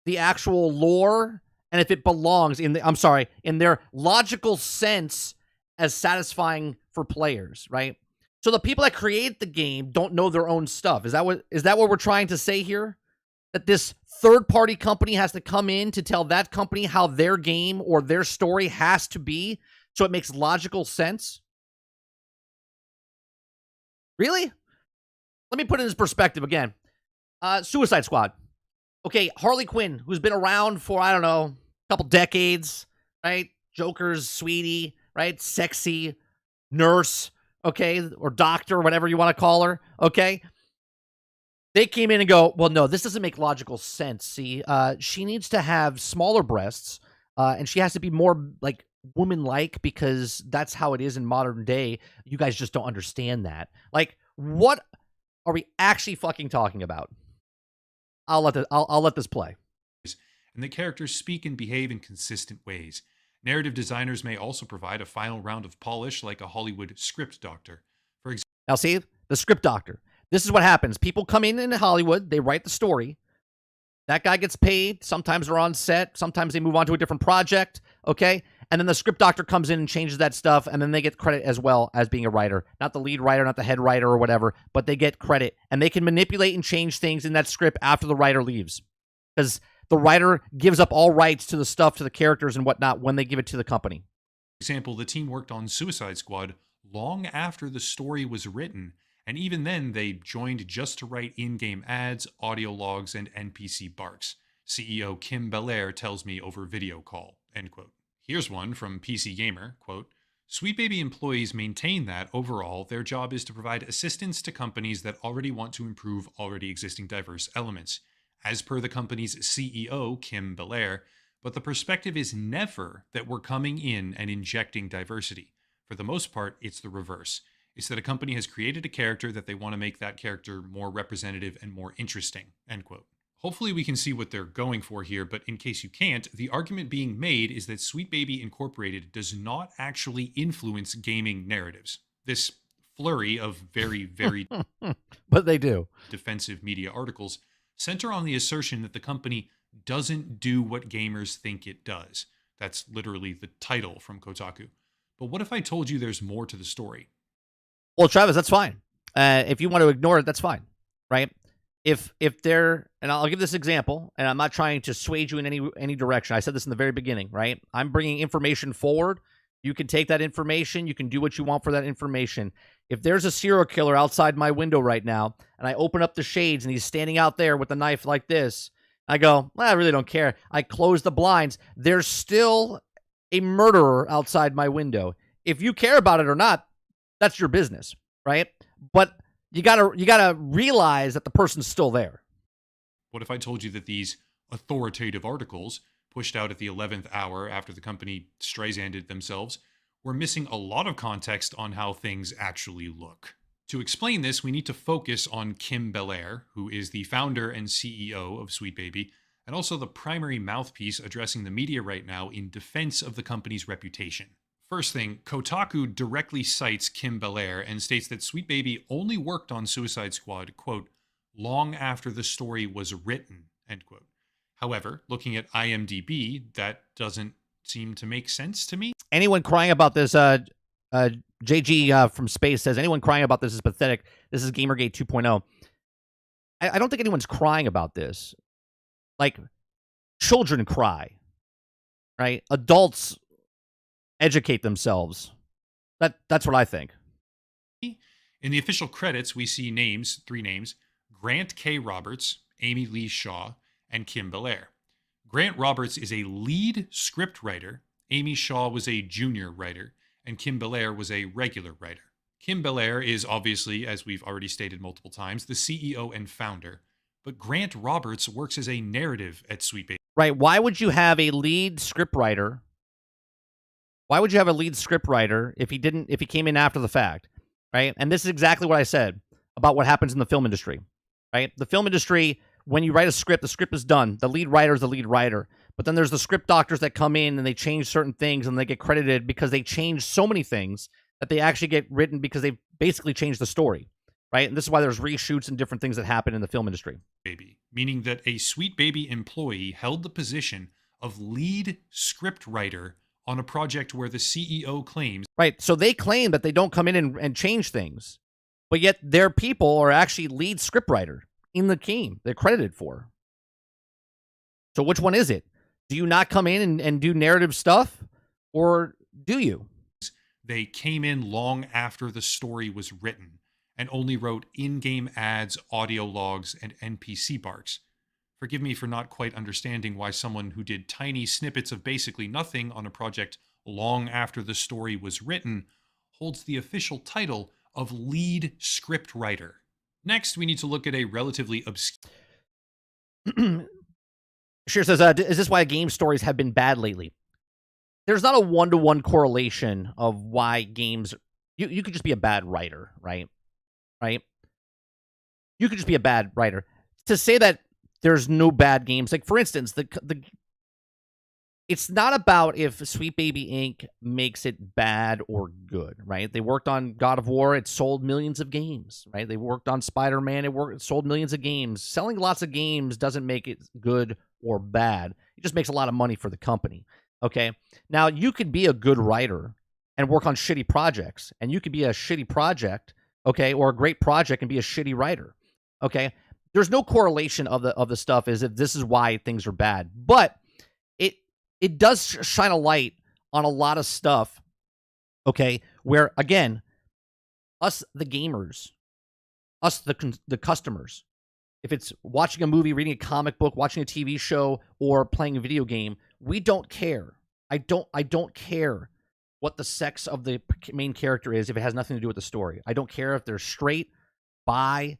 the actual lore and if it belongs in their logical sense as satisfying for players, right? So the people that create the game don't know their own stuff. Is that what we're trying to say here? That this third-party company has to come in to tell that company how their game or their story has to be so it makes logical sense? Really? Let me put it in this perspective again. Suicide Squad. Okay, Harley Quinn, who's been around for, I don't know, a couple decades, right? Joker's sweetie, right? Sexy nurse, okay? Or doctor, whatever you want to call her, okay? They came in and go, well, no, this doesn't make logical sense. See, she needs to have smaller breasts, and she has to be more, like, woman-like because that's how it is in modern day. You guys just don't understand that. Like, what are we actually fucking talking about? I'll let this play. And the characters speak and behave in consistent ways. Narrative designers may also provide a final round of polish like a Hollywood script doctor. For example, Now, see, the script doctor. This is what happens. People come in Hollywood, they write the story. That guy gets paid. Sometimes they're on set. Sometimes they move on to a different project, okay? And then the script doctor comes in and changes that stuff, and then they get credit as well as being a writer. Not the lead writer, not the head writer or whatever, but they get credit. And they can manipulate and change things in that script after the writer leaves. Because the writer gives up all rights to the stuff, to the characters and whatnot when they give it to the company. For example, the team worked on Suicide Squad long after the story was written, and even then they joined just to write in-game ads, audio logs, and NPC barks. CEO Kim Belair tells me over video call, end quote. Here's one from PC Gamer, quote, Sweet Baby employees maintain that, overall, their job is to provide assistance to companies that already want to improve already existing diverse elements. As per the company's CEO, Kim Belair, but the perspective is never that we're coming in and injecting diversity. For the most part, it's the reverse. It's that a company has created a character that they want to make that character more representative and more interesting, end quote. Hopefully we can see what they're going for here, but in case you can't, the argument being made is that Sweet Baby Incorporated does not actually influence gaming narratives. This flurry of very, very but they do. defensive media articles center on the assertion that the company doesn't do what gamers think it does. That's literally the title from Kotaku. But what if I told you there's more to the story? Well, Travis, that's fine. If you want to ignore it, that's fine, right? If they're, and I'll give this example, and I'm not trying to sway you in any direction. I said this in the very beginning, right? I'm bringing information forward. You can take that information. You can do what you want for that information. If there's a serial killer outside my window right now, and I open up the shades, and he's standing out there with a knife like this, I go, well, I really don't care. I close the blinds. There's still a murderer outside my window. If you care about it or not, that's your business, right? But you gotta realize that the person's still there. What if I told you that these authoritative articles, pushed out at the 11th hour after the company Streisanded themselves, were missing a lot of context on how things actually look? To explain this, we need to focus on Kim Belair, who is the founder and CEO of Sweet Baby, and also the primary mouthpiece addressing the media right now in defense of the company's reputation. First thing, Kotaku directly cites Kim Belair and states that Sweet Baby only worked on Suicide Squad, quote, long after the story was written, end quote. However, looking at IMDb, that doesn't seem to make sense to me. Anyone crying about this, JG from Space says, anyone crying about this is pathetic. This is Gamergate 2.0. I don't think anyone's crying about this. Like, children cry, right? Adults educate themselves. That's what I think. In the official credits, we see names, 3 names, Grant K. Roberts, Amy Lee Shaw, and Kim Belair. Grant Roberts is a lead script writer, Amy Shaw was a junior writer, and Kim Belair was a regular writer. Kim Belair is obviously, as we've already stated multiple times, the CEO and founder, but Grant Roberts works as a narrative at Sweet Baby. Right. Why would you have a lead scriptwriter? Why would you have a lead scriptwriter if he came in after the fact? Right. And this is exactly what I said about what happens in the film industry. Right. The film industry, when you write a script, the script is done. The lead writer is the lead writer. But then there's the script doctors that come in and they change certain things and they get credited because they change so many things that they actually get written because they basically changed the story. Right. And this is why there's reshoots and different things that happen in the film industry. Baby, meaning that a Sweet Baby employee held the position of lead script writer on a project where the CEO claims. Right. So they claim that they don't come in and change things, but yet their people are actually lead scriptwriter in the game they're credited for. So which one is it? Do you not come in and do narrative stuff, or do you? They came in long after the story was written and only wrote in-game ads, audio logs, and NPC barks. Forgive me for not quite understanding why someone who did tiny snippets of basically nothing on a project long after the story was written holds the official title of lead script writer. Next, we need to look at a relatively obscure... Sure says, is this why game stories have been bad lately? There's not a one-to-one correlation of why games... You could just be a bad writer, right? Right? You could just be a bad writer. To say that there's no bad games, like for instance, it's not about if Sweet Baby Inc. makes it bad or good, right? They worked on God of War, it sold millions of games, right? They worked on Spider-Man, it sold millions of games. Selling lots of games doesn't make it good or bad. It just makes a lot of money for the company, okay? Now, you could be a good writer and work on shitty projects, and you could be a shitty project, okay, or a great project and be a shitty writer, okay? There's no correlation of the stuff as if this is why things are bad, but it does shine a light on a lot of stuff, okay, where, again, us, the gamers, us, the customers, if it's watching a movie, reading a comic book, watching a TV show, or playing a video game, we don't care. I don't care what the sex of the main character is if it has nothing to do with the story. I don't care if they're straight, bi,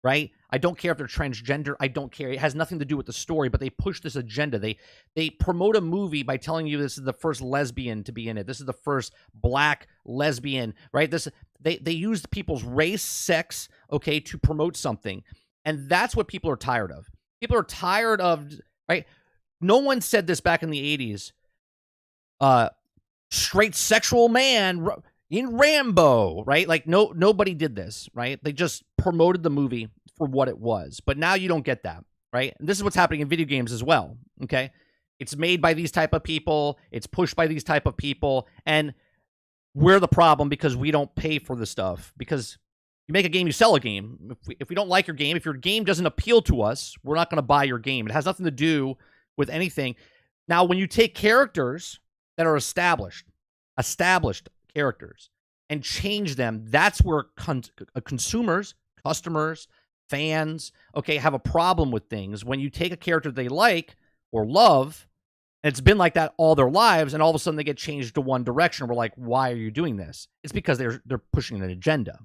right? I don't care if they're transgender. I don't care. It has nothing to do with the story, but they push this agenda. They promote a movie by telling you this is the first lesbian to be in it. This is the first black lesbian, right? They use people's race, sex, okay, to promote something. And that's what people are tired of. People are tired of, right? No one said this back in the 80s. Straight sexual man in Rambo, right? Like nobody did this, right? They just promoted the movie for what it was. But now you don't get that, right? And this is what's happening in video games as well, okay? It's made by these type of people. It's pushed by these type of people. And we're the problem because we don't pay for the stuff. Because you make a game, you sell a game. If we don't like your game, if your game doesn't appeal to us, we're not going to buy your game. It has nothing to do with anything. Now, when you take characters that are established characters, and change them, that's where consumers, customers, fans, okay, have a problem with things. When you take a character they like or love, and it's been like that all their lives, and all of a sudden they get changed to one direction, we're like, why are you doing this? It's because they're pushing an agenda.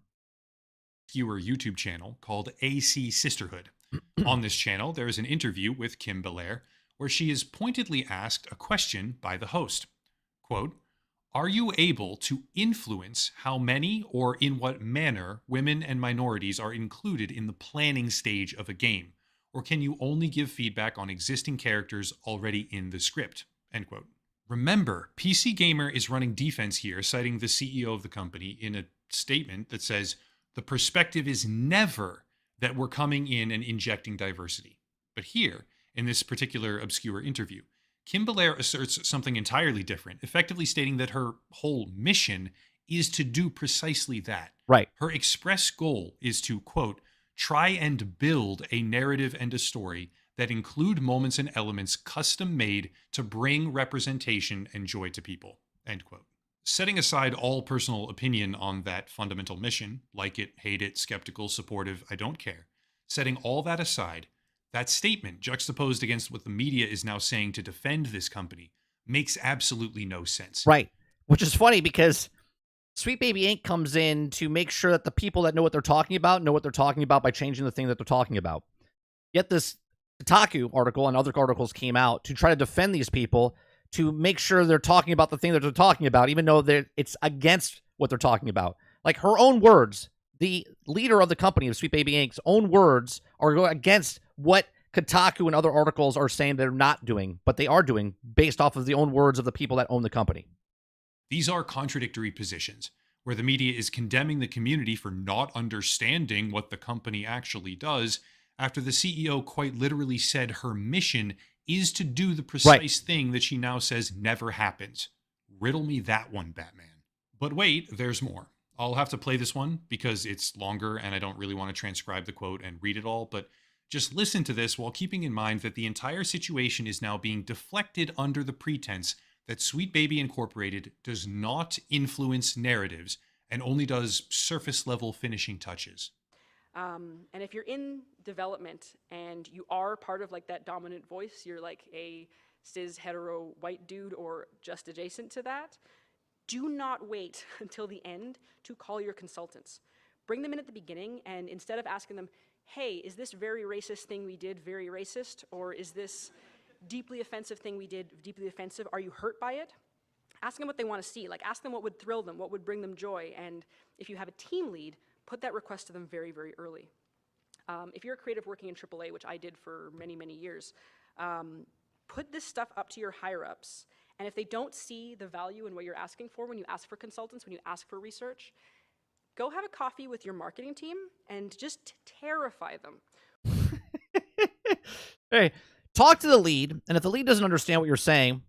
Viewer YouTube channel called AC Sisterhood. On this channel, there is an interview with Kim Belair where she is pointedly asked a question by the host. Quote, "Are you able to influence how many or in what manner women and minorities are included in the planning stage of a game? Or can you only give feedback on existing characters already in the script?" End quote. Remember, PC Gamer is running defense here, citing the CEO of the company in a statement that says the perspective is never that we're coming in and injecting diversity. But here, in this particular obscure interview, Kim Belair asserts something entirely different, effectively stating that her whole mission is to do precisely that. Right. Her express goal is to, quote, try and build a narrative and a story that include moments and elements custom made to bring representation and joy to people, end quote. Setting aside all personal opinion on that fundamental mission, like it, hate it, skeptical, supportive, I don't care, setting all that aside, that statement juxtaposed against what the media is now saying to defend this company makes absolutely no sense. Right. Which is funny because Sweet Baby Inc. comes in to make sure that the people that know what they're talking about know what they're talking about by changing the thing that they're talking about. Yet this Kotaku article and other articles came out to try to defend these people, to make sure they're talking about the thing that they're talking about, even though it's against what they're talking about. Like her own words, the leader of the company of Sweet Baby Inc.'s own words are going against what Kotaku and other articles are saying they're not doing, but they are doing based off of the own words of the people that own the company. These are contradictory positions, where the media is condemning the community for not understanding what the company actually does, after the CEO quite literally said her mission is to do the precise thing that she now says never happens. Riddle me that one, Batman. But wait, there's more. I'll have to play this one because it's longer and I don't really want to transcribe the quote and read it all, but just listen to this while keeping in mind that the entire situation is now being deflected under the pretense that Sweet Baby Incorporated does not influence narratives and only does surface level finishing touches. And if you're in development and you are part of like that dominant voice, you're like a cis hetero white dude or just adjacent to that, do not wait until the end to call your consultants. Bring them in at the beginning, and instead of asking them, hey, is this very racist thing we did very racist? Or is this deeply offensive thing we did deeply offensive? Are you hurt by it? Ask them what they want to see. Like, ask them what would thrill them, what would bring them joy. And if you have a team lead, put that request to them very, very early. If you're a creative working in AAA, which I did for many, many years, put this stuff up to your higher-ups. And if they don't see the value in what you're asking for when you ask for consultants, when you ask for research, go have a coffee with your marketing team and just terrify them. Hey, talk to the lead, and if the lead doesn't understand what you're saying,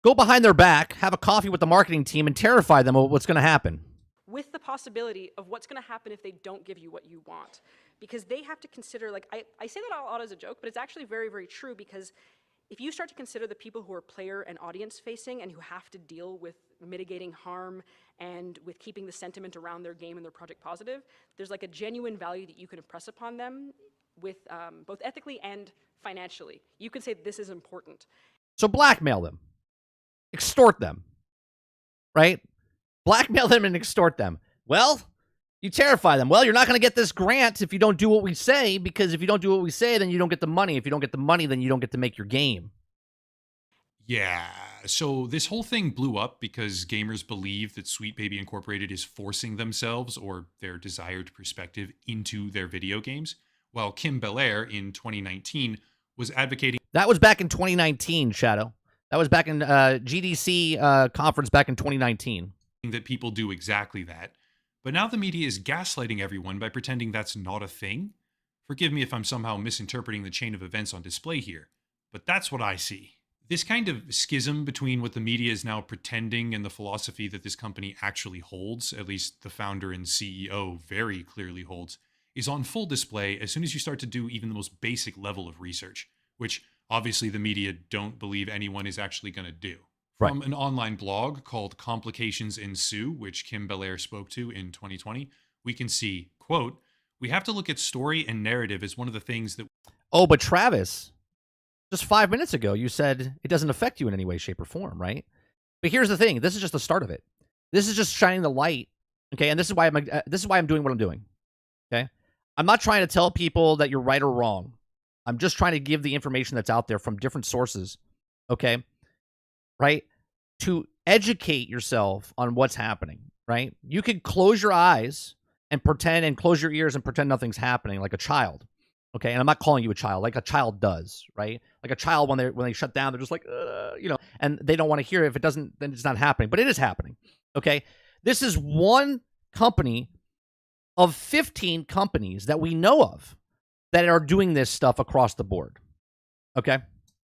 go behind their back, have a coffee with the marketing team, and terrify them of what's going to happen. With the possibility of what's going to happen if they don't give you what you want. Because they have to consider, like, I say that out as a joke, but it's actually very, very true, because if you start to consider the people who are player and audience facing and who have to deal with mitigating harm and with keeping the sentiment around their game and their project positive, there's like a genuine value that you can impress upon them with both ethically and financially. You can say this is important. So blackmail them. Extort them. Right? Blackmail them and extort them. Well, you terrify them. Well, you're not going to get this grant if you don't do what we say, because if you don't do what we say, then you don't get the money. If you don't get the money, then you don't get to make your game. Yeah, so this whole thing blew up because gamers believe that Sweet Baby Incorporated is forcing themselves or their desired perspective into their video games, while Kim Belair in 2019 was advocating. That was back in 2019, Shadow. That was back in GDC conference back in 2019. That people do exactly that. But now the media is gaslighting everyone by pretending that's not a thing. Forgive me if I'm somehow misinterpreting the chain of events on display here, but that's what I see. This kind of schism between what the media is now pretending and the philosophy that this company actually holds, at least the founder and CEO very clearly holds, is on full display as soon as you start to do even the most basic level of research, which obviously the media don't believe anyone is actually going to do. From an online blog called Complications Ensue, which Kim Belair spoke to in 2020, we can see, quote, we have to look at story and narrative as one of the things that... Oh, but Travis, just 5 minutes ago, you said it doesn't affect you in any way, shape, or form, right? But here's the thing. This is just the start of it. This is just shining the light, okay? And this is why I'm doing what I'm doing, okay? I'm not trying to tell people that you're right or wrong. I'm just trying to give the information that's out there from different sources, okay? Right? To educate yourself on what's happening, right? You can close your eyes and pretend and close your ears and pretend nothing's happening like a child. Okay, and I'm not calling you a child, like a child does, right? Like a child when they shut down, they're just like, and they don't want to hear it. If it doesn't, then it's not happening. But it is happening. Okay, this is one company of 15 companies that we know of that are doing this stuff across the board. Okay,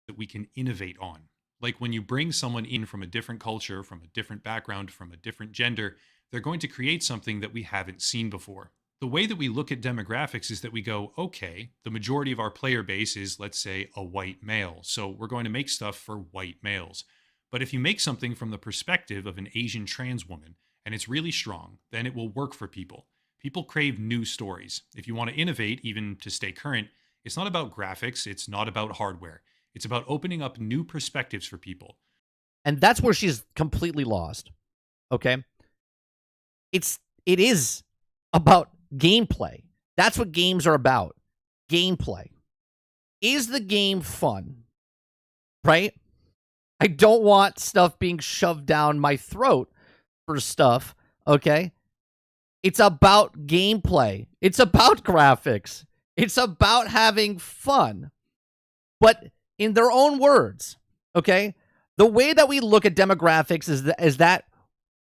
that we can innovate on. Like when you bring someone in from a different culture, from a different background, from a different gender, they're going to create something that we haven't seen before. The way that we look at demographics is that we go, okay, the majority of our player base is, let's say, a white male. So we're going to make stuff for white males. But if you make something from the perspective of an Asian trans woman and it's really strong, then it will work for people. People crave new stories. If you want to innovate, even to stay current, it's not about graphics, it's not about hardware. It's about opening up new perspectives for people. and that's where she's completely lost. Okay, it is about gameplay. That's what games are about. Gameplay. Is the game fun? Right? I don't want stuff being shoved down my throat for stuff, okay? It's about gameplay. It's about graphics. It's about having fun. But in their own words, okay? The way that we look at demographics is that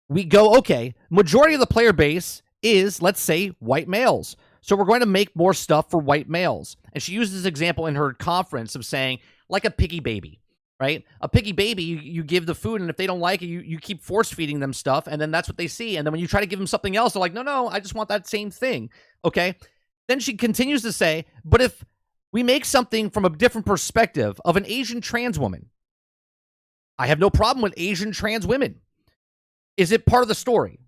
we go, okay, majority of the player base is, let's say, white males. So we're going to make more stuff for white males. And she used this example in her conference of saying, like a piggy baby, right? A piggy baby, you give the food, and if they don't like it, you keep force feeding them stuff, and then that's what they see. And then when you try to give them something else, they're like, no, I just want that same thing, okay? Then she continues to say, but if we make something from a different perspective of an Asian trans woman, I have no problem with Asian trans women. Is it part of the story?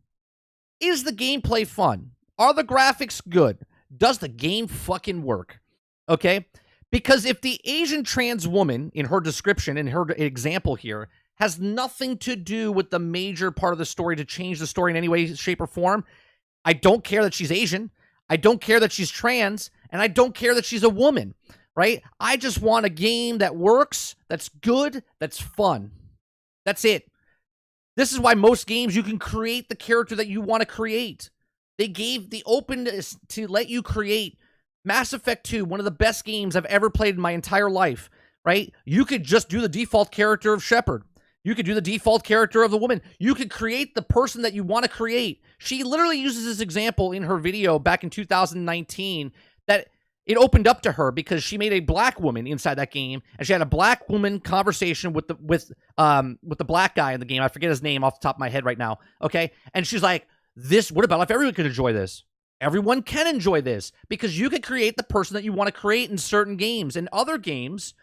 Is the gameplay fun? Are the graphics good? Does the game fucking work? Okay? Because if the Asian trans woman, in her description, in her example here, has nothing to do with the major part of the story to change the story in any way, shape, or form, I don't care that she's Asian. I don't care that she's trans. And I don't care that she's a woman, right? I just want a game that works, that's good, that's fun. That's it. This is why most games you can create the character that you want to create. They gave the openness to let you create. Mass Effect 2, one of the best games I've ever played in my entire life, right? You could just do the default character of Shepard. You could do the default character of the woman. You could create the person that you want to create. She literally uses this example in her video back in 2019 that it opened up to her because she made a black woman inside that game, and she had a black woman conversation with the black guy in the game. I forget his name off the top of my head right now. Okay, and she's like, "This. What about if everyone could enjoy this? Everyone can enjoy this because you could create the person that you want to create in certain games and other games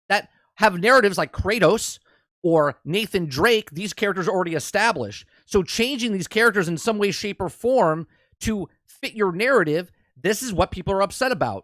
that have narratives like Kratos or Nathan Drake. These characters are already established. So changing these characters in some way, shape, or form to fit your narrative." This is what people are upset about.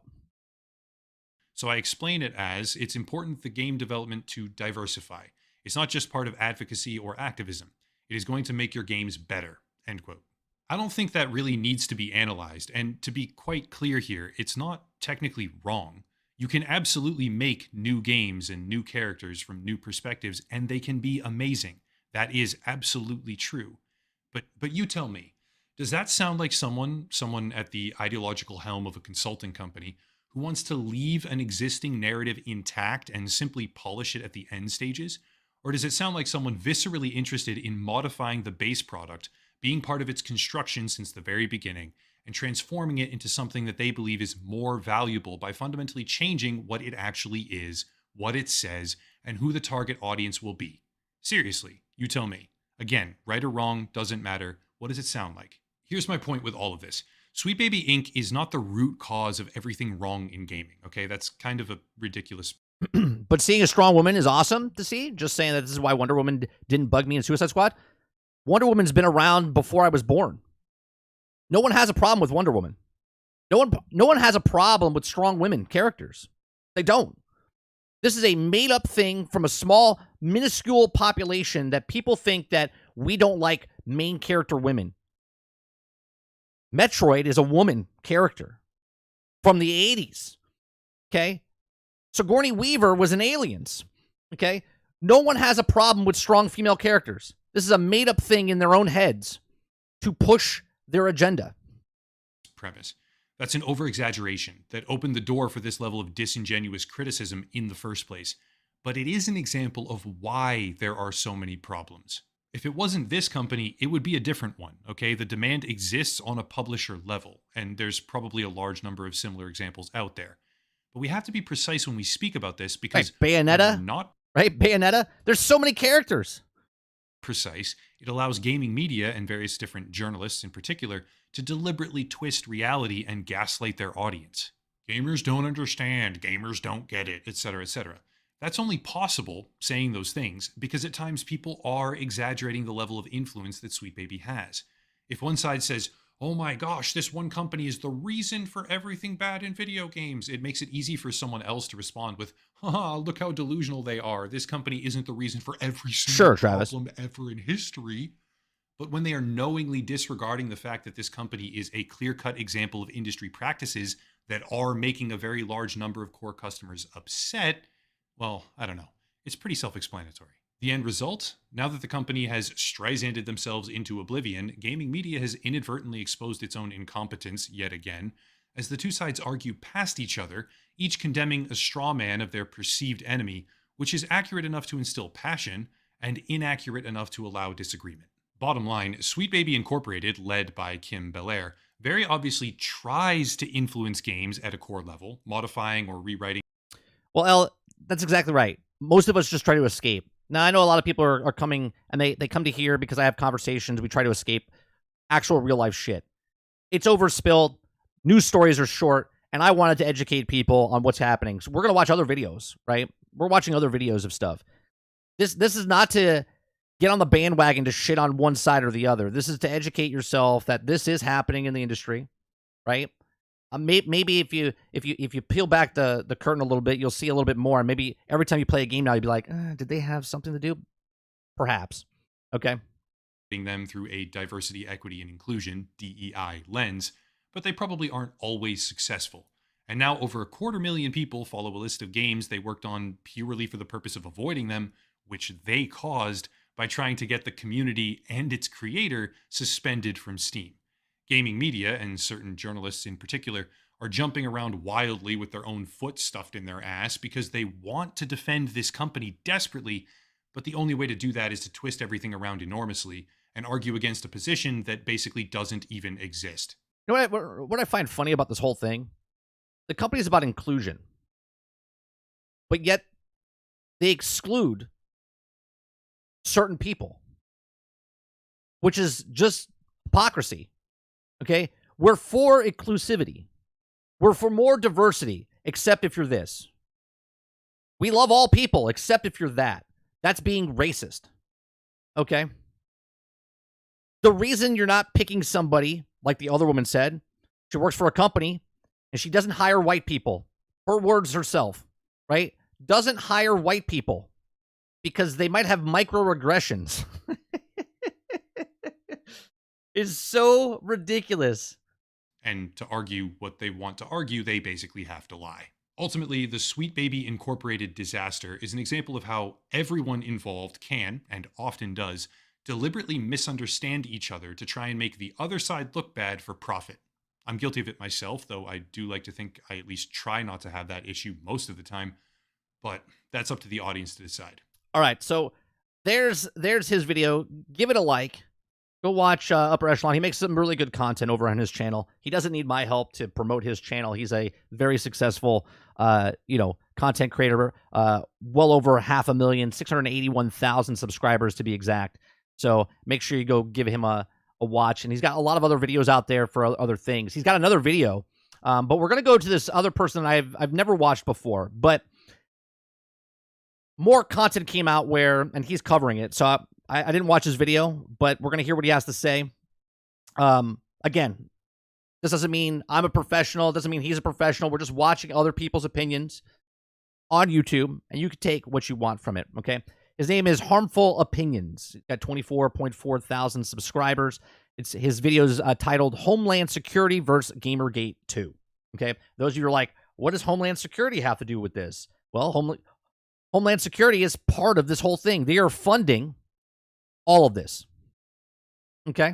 So I explain it as it's important for game development to diversify. It's not just part of advocacy or activism. It is going to make your games better, end quote. I don't think that really needs to be analyzed. And to be quite clear here, it's not technically wrong. You can absolutely make new games and new characters from new perspectives, and they can be amazing. That is absolutely true. But you tell me, does that sound like someone at the ideological helm of a consulting company who wants to leave an existing narrative intact and simply polish it at the end stages? Or does it sound like someone viscerally interested in modifying the base product, being part of its construction since the very beginning, and transforming it into something that they believe is more valuable by fundamentally changing what it actually is, what it says, and who the target audience will be? Seriously, you tell me. Again, right or wrong, doesn't matter. What does it sound like? Here's my point with all of this. Sweet Baby Inc. is not the root cause of everything wrong in gaming, okay? That's kind of a ridiculous... But seeing a strong woman is awesome to see. Just saying that this is why Wonder Woman didn't bug me in Suicide Squad. Wonder Woman's been around before I was born. No one has a problem with Wonder Woman. No one has a problem with strong women characters. They don't. This is a made-up thing from a small, minuscule population that people think that we don't like main character women. Metroid is a woman character from the 80s. Okay? Sigourney Weaver was in Aliens. Okay? No one has a problem with strong female characters. This is a made-up thing in their own heads to push their agenda. Premise. That's an over-exaggeration that opened the door for this level of disingenuous criticism in the first place. But it is an example of why there are so many problems. If it wasn't this company, it would be a different one, okay? The demand exists on a publisher level, and there's probably a large number of similar examples out there. But we have to be precise when we speak about this because Bayonetta, not right? Bayonetta, there's so many characters. Precise, it allows gaming media and various different journalists in particular to deliberately twist reality and gaslight their audience. Gamers don't understand, gamers don't get it, etc., etc. That's only possible, saying those things, because at times people are exaggerating the level of influence that Sweet Baby has. If one side says, oh my gosh, this one company is the reason for everything bad in video games, it makes it easy for someone else to respond with, haha, look how delusional they are. This company isn't the reason for every single problem ever in history. But when they are knowingly disregarding the fact that this company is a clear-cut example of industry practices that are making a very large number of core customers upset, well, I don't know. It's pretty self-explanatory. The end result? Now that the company has Streisanded themselves into oblivion, gaming media has inadvertently exposed its own incompetence yet again, as the two sides argue past each other, each condemning a straw man of their perceived enemy, which is accurate enough to instill passion and inaccurate enough to allow disagreement. Bottom line, Sweet Baby Incorporated, led by Kim Belair, very obviously tries to influence games at a core level, modifying or rewriting. Well, El, that's exactly right. Most of us just try to escape. Now, I know a lot of people are coming, and they come to here because I have conversations. We try to escape actual real-life shit. It's overspilled. News stories are short, and I wanted to educate people on what's happening. So we're going to watch other videos, right? We're watching other videos of stuff. This is not to get on the bandwagon to shit on one side or the other. This is to educate yourself that this is happening in the industry, right? Maybe if you peel back the curtain a little bit, you'll see a little bit more. And maybe every time you play a game now, you'd be like, did they have something to do? Perhaps. Okay. Them through a diversity, equity, and inclusion (DEI) lens, but they probably aren't always successful. And now over 250,000 people follow a list of games they worked on purely for the purpose of avoiding them, which they caused by trying to get the community and its creator suspended from Steam. Gaming media, and certain journalists in particular, are jumping around wildly with their own foot stuffed in their ass because they want to defend this company desperately, but the only way to do that is to twist everything around enormously and argue against a position that basically doesn't even exist. You know what I find funny about this whole thing? The company is about inclusion, but yet they exclude certain people, which is just hypocrisy. Okay? We're for inclusivity. We're for more diversity, except if you're this. We love all people, except if you're that. That's being racist. Okay? The reason you're not picking somebody, like the other woman said, she works for a company, and she doesn't hire white people. Her words herself, right? Doesn't hire white people because they might have microaggressions. Is so ridiculous. And to argue what they want to argue, they basically have to lie. Ultimately, the Sweet Baby Incorporated disaster is an example of how everyone involved can, and often does, deliberately misunderstand each other to try and make the other side look bad for profit. I'm guilty of it myself, though I do like to think I at least try not to have that issue most of the time, but that's up to the audience to decide. All right, so there's his video. Give it a like. Go watch Upper Echelon. He makes some really good content over on his channel. He doesn't need my help to promote his channel. He's a very successful, content creator. Well over 500,000, 681,000 subscribers to be exact. So make sure you go give him a watch. And he's got a lot of other videos out there for other things. He's got another video, but we're gonna go to this other person I've never watched before, but more content came out and he's covering it. So I didn't watch his video, but we're going to hear what he has to say. Again, this doesn't mean I'm a professional. It doesn't mean he's a professional. We're just watching other people's opinions on YouTube, and you can take what you want from it, okay? His name is Harmful Opinions. He's got 24.4 thousand subscribers. His video is titled Homeland Security versus Gamergate 2, okay? Those of you are like, what does Homeland Security have to do with this? Well, Homeland Security is part of this whole thing. They are funding all of this. Okay?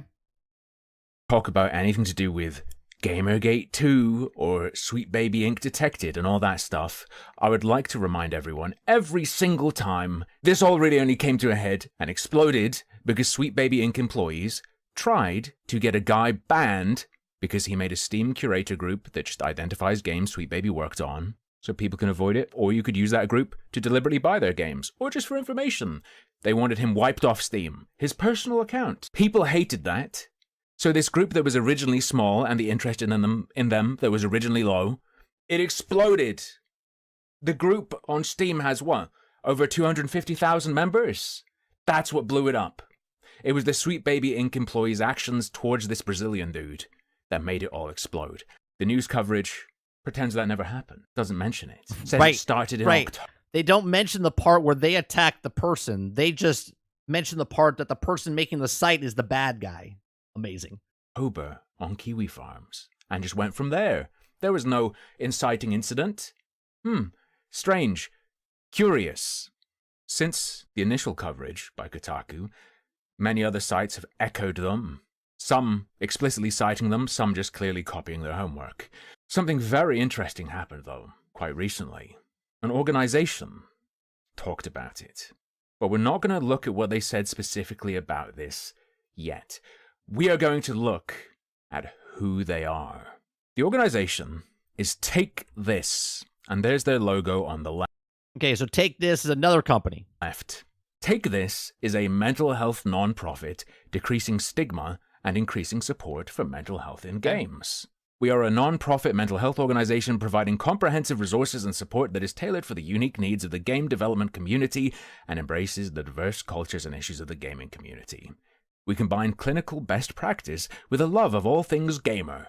Talk about anything to do with Gamergate 2 or Sweet Baby Inc. detected and all that stuff, I would like to remind everyone every single time this all really only came to a head and exploded because Sweet Baby Inc. employees tried to get a guy banned because he made a Steam curator group that just identifies games Sweet Baby worked on so people can avoid it, or you could use that group to deliberately buy their games, or just for information. They wanted him wiped off Steam, his personal account. People hated that. So this group that was originally small and the interest in them that was originally low, it exploded. The group on Steam has what? Over 250,000 members? That's what blew it up. It was the Sweet Baby Inc. employees' actions towards this Brazilian dude that made it all explode. The news coverage pretends that never happened. Doesn't mention it. Says it started in October. They don't mention the part where they attacked the person. They just mention the part that the person making the site is the bad guy. Amazing. October on Kiwi Farms. And just went from there. There was no inciting incident. Strange. Curious. Since the initial coverage by Kotaku, many other sites have echoed them. Some explicitly citing them, some just clearly copying their homework. Something very interesting happened, though, quite recently. An organization talked about it. But we're not going to look at what they said specifically about this yet. We are going to look at who they are. The organization is Take This, and there's their logo on the left. Okay, so Take This is another company. Take This is a mental health nonprofit decreasing stigma and increasing support for mental health in games. We are a non-profit mental health organization providing comprehensive resources and support that is tailored for the unique needs of the game development community and embraces the diverse cultures and issues of the gaming community. We combine clinical best practice with a love of all things gamer,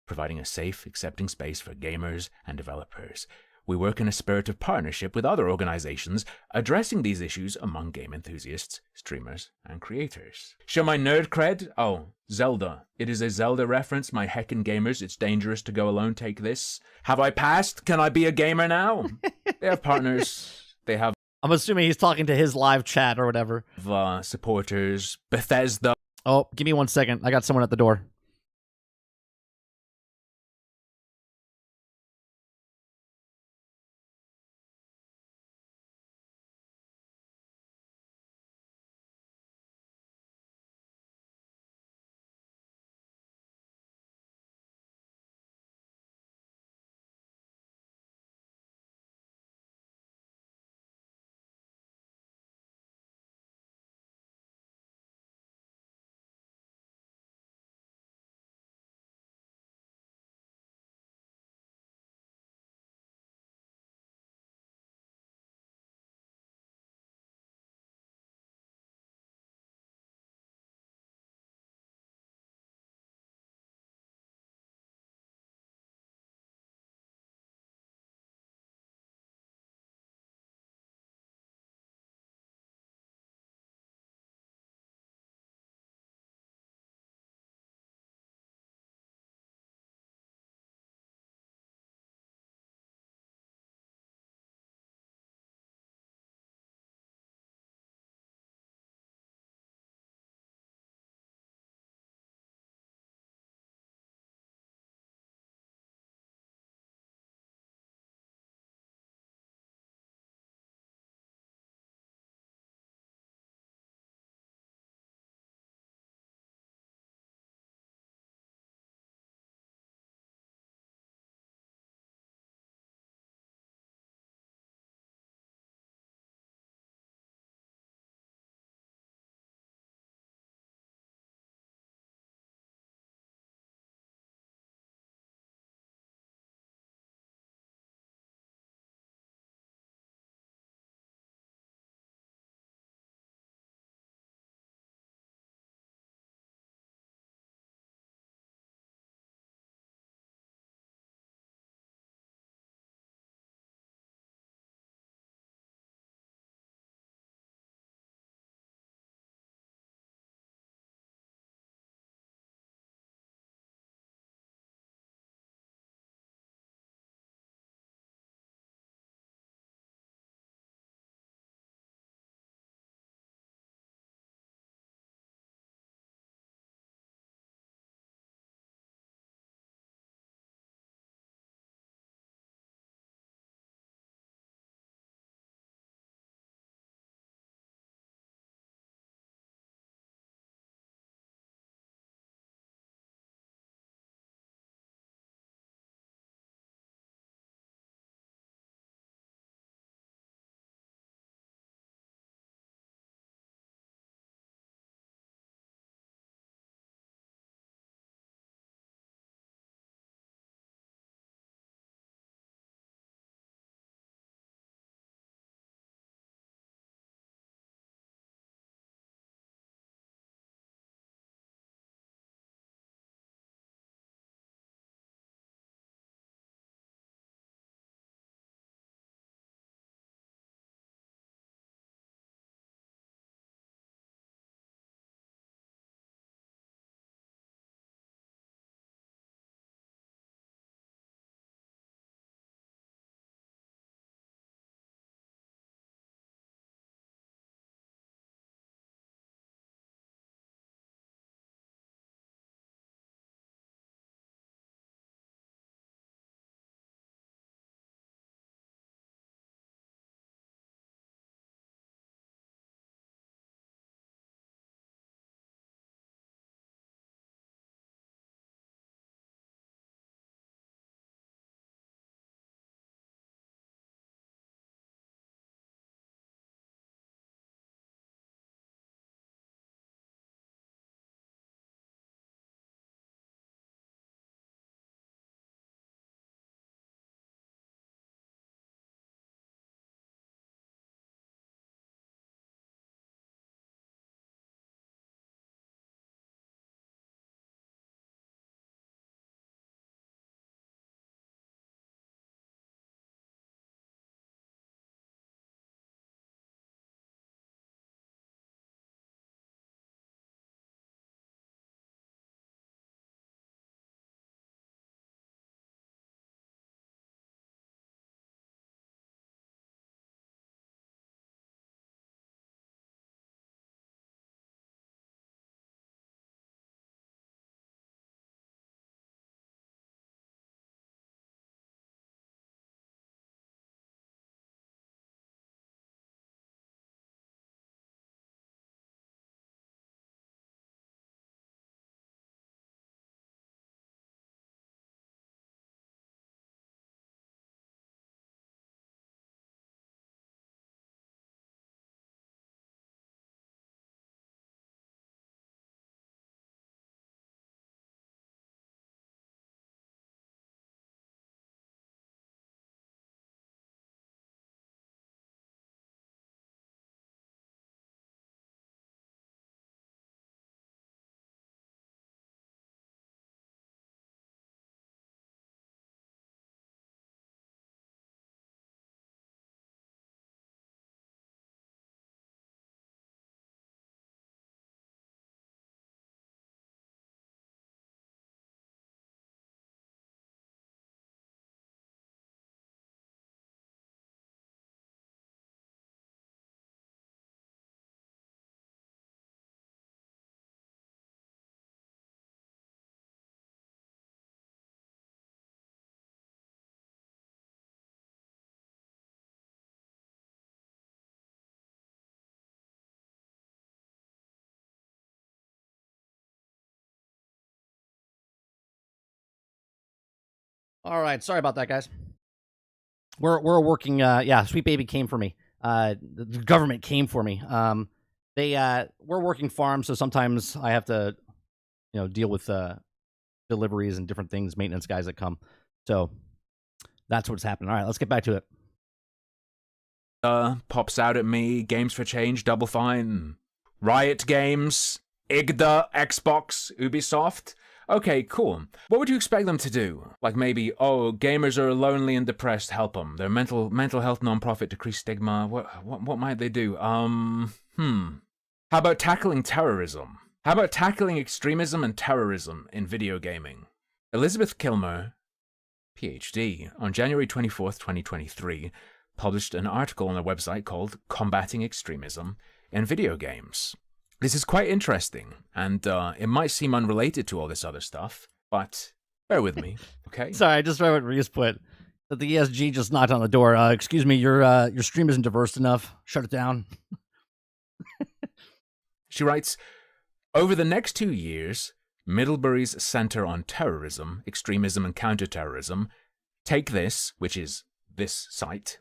providing a safe, accepting space for gamers and developers. We work in a spirit of partnership with other organizations addressing these issues among game enthusiasts, streamers, and creators. Show my nerd cred? Oh, Zelda. It is a Zelda reference, my heckin' gamers. It's dangerous to go alone, Take This. Have I passed? Can I be a gamer now? They have partners. They have I'm assuming he's talking to his live chat or whatever. Supporters. Bethesda. Oh, give me 1 second. I got someone at the door. All right, sorry about that, guys. We're working. Sweet Baby came for me. The government came for me. We're working farms, so sometimes I have to, deal with deliveries and different things, maintenance guys that come. So that's what's happening. All right, let's get back to it. Pops out at me. Games for Change, Double Fine, Riot Games, IGDA, Xbox, Ubisoft. Okay, cool. What would you expect them to do? Like maybe, gamers are lonely and depressed, help them. Their mental health nonprofit, decrease stigma. What might they do? How about tackling terrorism? How about tackling extremism and terrorism in video gaming? Elizabeth Kilmer, PhD, on January 24th, 2023, published an article on their website called Combating Extremism in Video Games. This is quite interesting, and it might seem unrelated to all this other stuff, but bear with me, okay? Sorry, I just read what Reese put. That the ESG just knocked on the door. Excuse me, your stream isn't diverse enough. Shut it down. She writes, over the next 2 years, Middlebury's Center on Terrorism, Extremism and Counterterrorism, Take This, which is this site,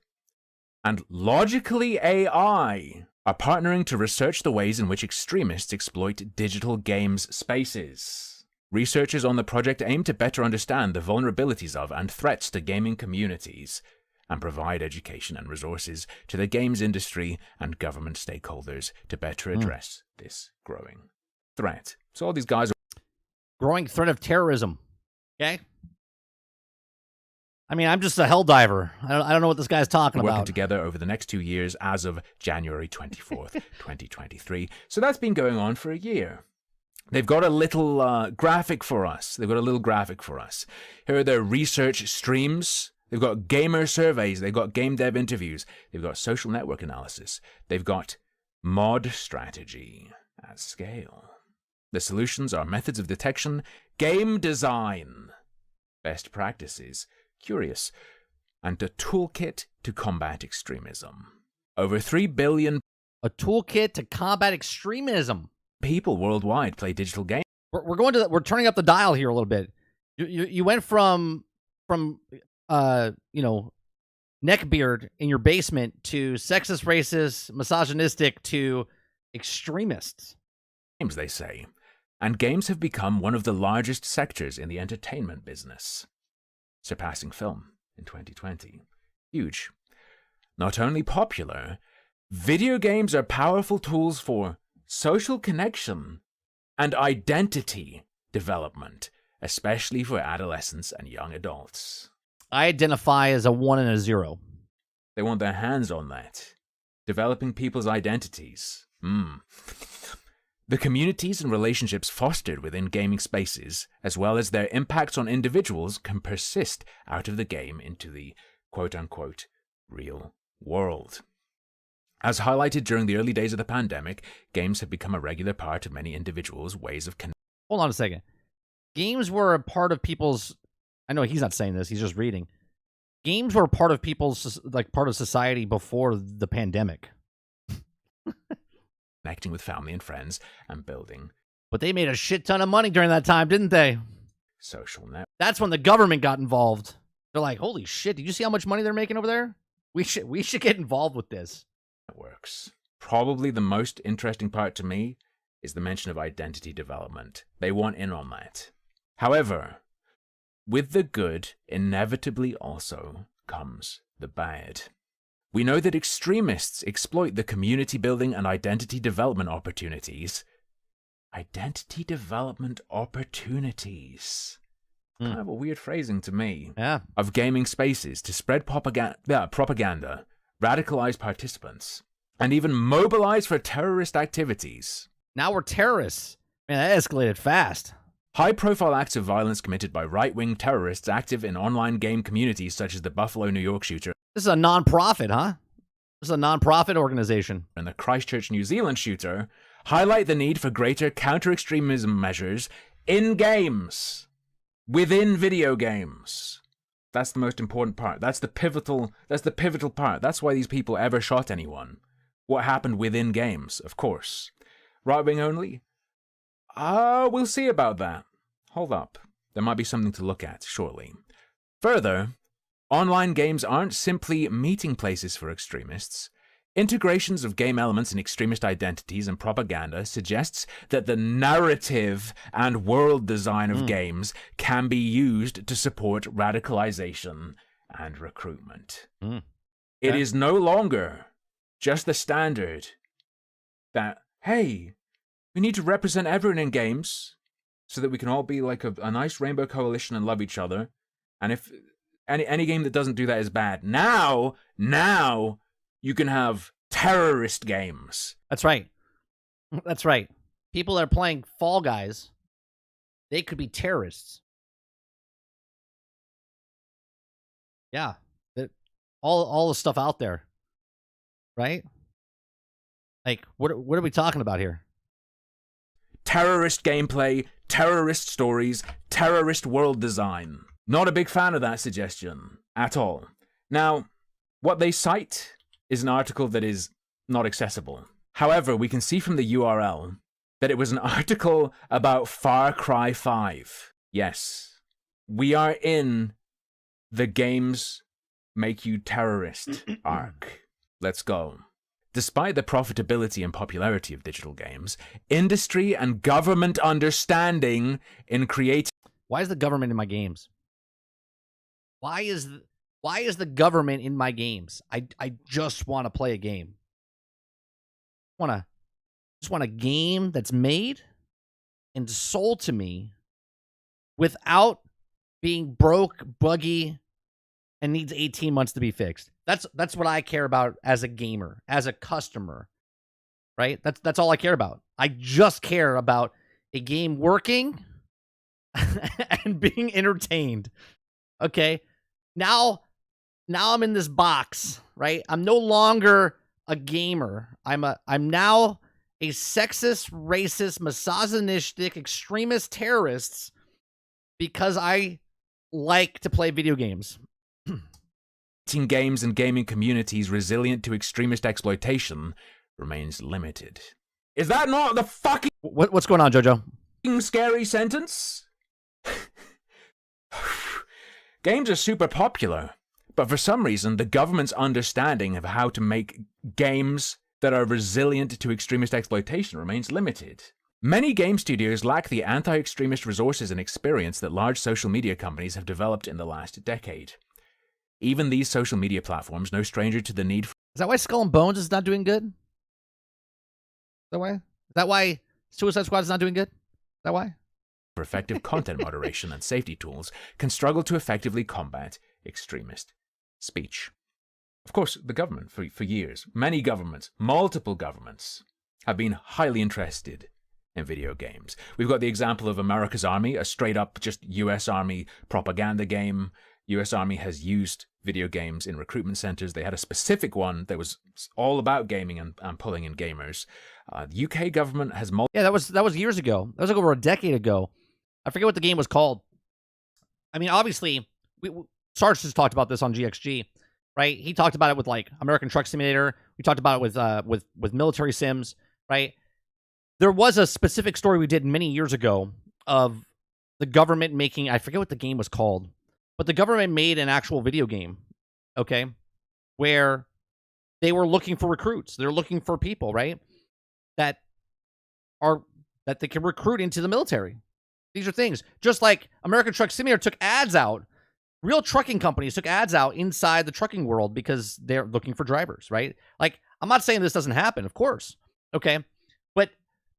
and Logically AI are partnering to research the ways in which extremists exploit digital games spaces. Researchers on the project aim to better understand the vulnerabilities of and threats to gaming communities and provide education and resources to the games industry and government stakeholders to better address this growing threat. So all these guys are growing threat of terrorism. Okay? I mean, I'm just a hell diver. I don't know what this guy's talking working about. Together over the next 2 years as of January 24th, 2023. So that's been going on for a year. They've got a little graphic for us. Here are their research streams. They've got gamer surveys. They've got game dev interviews. They've got social network analysis. They've got mod strategy at scale. The solutions are methods of detection, game design, best practices, curious, and a toolkit to combat extremism. Over 3 billion a toolkit to combat extremism. People worldwide play digital games. We're turning up the dial here a little bit. You went from neckbeard in your basement to sexist, racist, misogynistic to extremists. Games, they say. And games have become one of the largest sectors in the entertainment business, surpassing film in 2020. Huge. Not only popular, video games are powerful tools for social connection and identity development, especially for adolescents and young adults. I identify as a 1 and a 0. They want their hands on that. Developing people's identities. The communities and relationships fostered within gaming spaces, as well as their impacts on individuals, can persist out of the game into the quote-unquote real world. As highlighted during the early days of the pandemic, games have become a regular part of many individuals' ways of connecting. Hold on a second. Games were a part of people's... I know he's not saying this, he's just reading. Games were part of people's, part of society before the pandemic. Connecting with family and friends and building. But they made a shit ton of money during that time, didn't they? Social net. That's when the government got involved. They're like, holy shit, did you see how much money they're making over there? We should get involved with this. Networks. Probably the most interesting part to me is the mention of identity development. They want in on that. However, with the good, inevitably also comes the bad. We know that extremists exploit the community building and identity development opportunities. Identity development opportunities. Kind of a weird phrasing to me. Yeah. Of gaming spaces to spread propaganda, radicalize participants, and even mobilize for terrorist activities. Now we're terrorists. Man, that escalated fast. High-profile acts of violence committed by right-wing terrorists active in online game communities such as the Buffalo, New York shooter. This is a non-profit, huh? This is a non-profit organization. And the Christchurch, New Zealand shooter highlight the need for greater counter-extremism measures in games, within video games. That's the most important part. That's the pivotal part. That's why these people ever shot anyone. What happened within games, of course. Right-wing only? We'll see about that. Hold up. There might be something to look at shortly. Further, online games aren't simply meeting places for extremists. Integrations of game elements in extremist identities and propaganda suggests that the narrative and world design of games can be used to support radicalization and recruitment. It is no longer just the standard that, hey, we need to represent everyone in games so that we can all be like a nice rainbow coalition and love each other. And if any game that doesn't do that is bad. Now you can have terrorist games. That's right. That's right. People that are playing Fall Guys, they could be terrorists. Yeah. All the stuff out there. Right? Like, what are we talking about here? Terrorist gameplay, terrorist stories, terrorist world design. Not a big fan of that suggestion at all. Now, what they cite is an article that is not accessible. However, we can see from the URL that it was an article about Far Cry 5. Yes, we are in the games make you terrorist arc. Let's go. Despite the profitability and popularity of digital games, industry and government understanding in creating... Why is the government in my games? Why is the government in my games? I just want to play a game. Just want a game that's made and sold to me without being broke, buggy, and needs 18 months to be fixed. That's what I care about as a gamer, as a customer. Right? That's all I care about. I just care about a game working and being entertained. Okay? Now I'm in this box, right? I'm no longer a gamer. I'm now a sexist, racist, misogynistic, extremist terrorist because I like to play video games. Games and gaming communities resilient to extremist exploitation remains limited. Is that not the fucking... What's going on, Jojo? Scary sentence? Games are super popular, but for some reason, the government's understanding of how to make games that are resilient to extremist exploitation remains limited. Many game studios lack the anti-extremist resources and experience that large social media companies have developed in the last decade. Even these social media platforms, no stranger to the need for... Is that why Skull and Bones is not doing good? Is that why Suicide Squad is not doing good? Is that why? For effective content moderation and safety tools can struggle to effectively combat extremist speech. Of course, the government, for years, many governments, multiple governments, have been highly interested in video games. We've got the example of America's Army, a straight-up just US Army propaganda game. US Army has used video games in recruitment centers. They had a specific one that was all about gaming and pulling in gamers. The UK government has... Yeah, that was years ago. That was like over a decade ago. I forget what the game was called. I mean, obviously, Sarge just talked about this on GXG, right? He talked about it with like American Truck Simulator. We talked about it with military sims, right? There was a specific story we did many years ago of the government making, I forget what the game was called, but the government made an actual video game, okay, where they were looking for recruits. They're looking for people, right, that they can recruit into the military. These are things just like American Truck Simulator took ads out. Real trucking companies took ads out inside the trucking world because they're looking for drivers, right? Like, I'm not saying this doesn't happen, of course, okay, but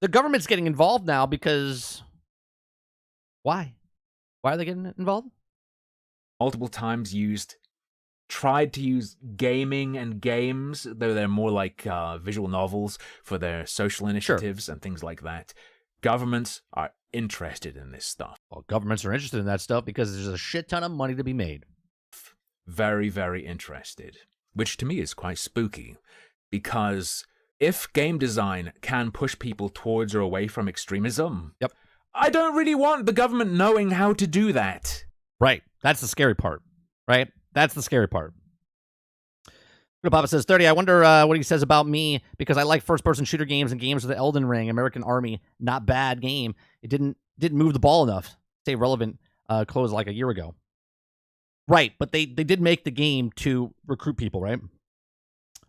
the government's getting involved now because why? Why are they getting involved? Multiple times tried to use gaming and games, though they're more like visual novels for their social initiatives and things like that. Governments are interested in this stuff. Well, governments are interested in that stuff because there's a shit ton of money to be made. Very, very interested, which to me is quite spooky, because if game design can push people towards or away from extremism, yep, I don't really want the government knowing how to do that. Right. That's the scary part, right? That's the scary part. Papa says, 30, I wonder what he says about me because I like first-person shooter games and games with the Elden Ring, American Army. Not bad game. It didn't move the ball enough. Stay relevant close like a year ago. Right, but they did make the game to recruit people, right?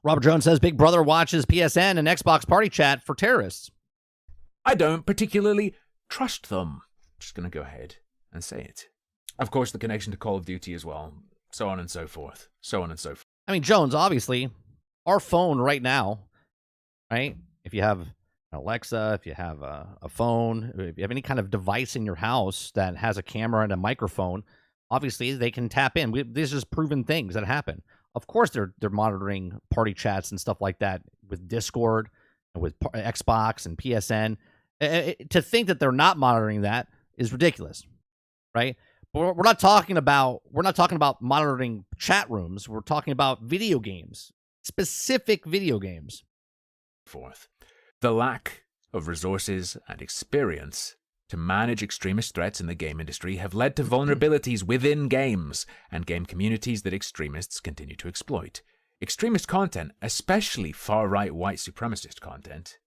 Robert Jones says Big Brother watches PSN and Xbox Party Chat for terrorists. I don't particularly trust them. Just going to go ahead and say it. Of course, the connection to Call of Duty as well. So on and so forth. So on and so forth. I mean, Jones, obviously, our phone right now, right? If you have Alexa, if you have a phone, if you have any kind of device in your house that has a camera and a microphone, obviously they can tap in. These are just proven things that happen. Of course, they're monitoring party chats and stuff like that with Discord and with Xbox and PSN. To think that they're not monitoring that is ridiculous, right? But we're not talking about monitoring chat rooms. We're talking about video games, specific video games. Fourth, the lack of resources and experience to manage extremist threats in the game industry have led to vulnerabilities within games and game communities that extremists continue to exploit. Extremist content, especially far-right white supremacist content,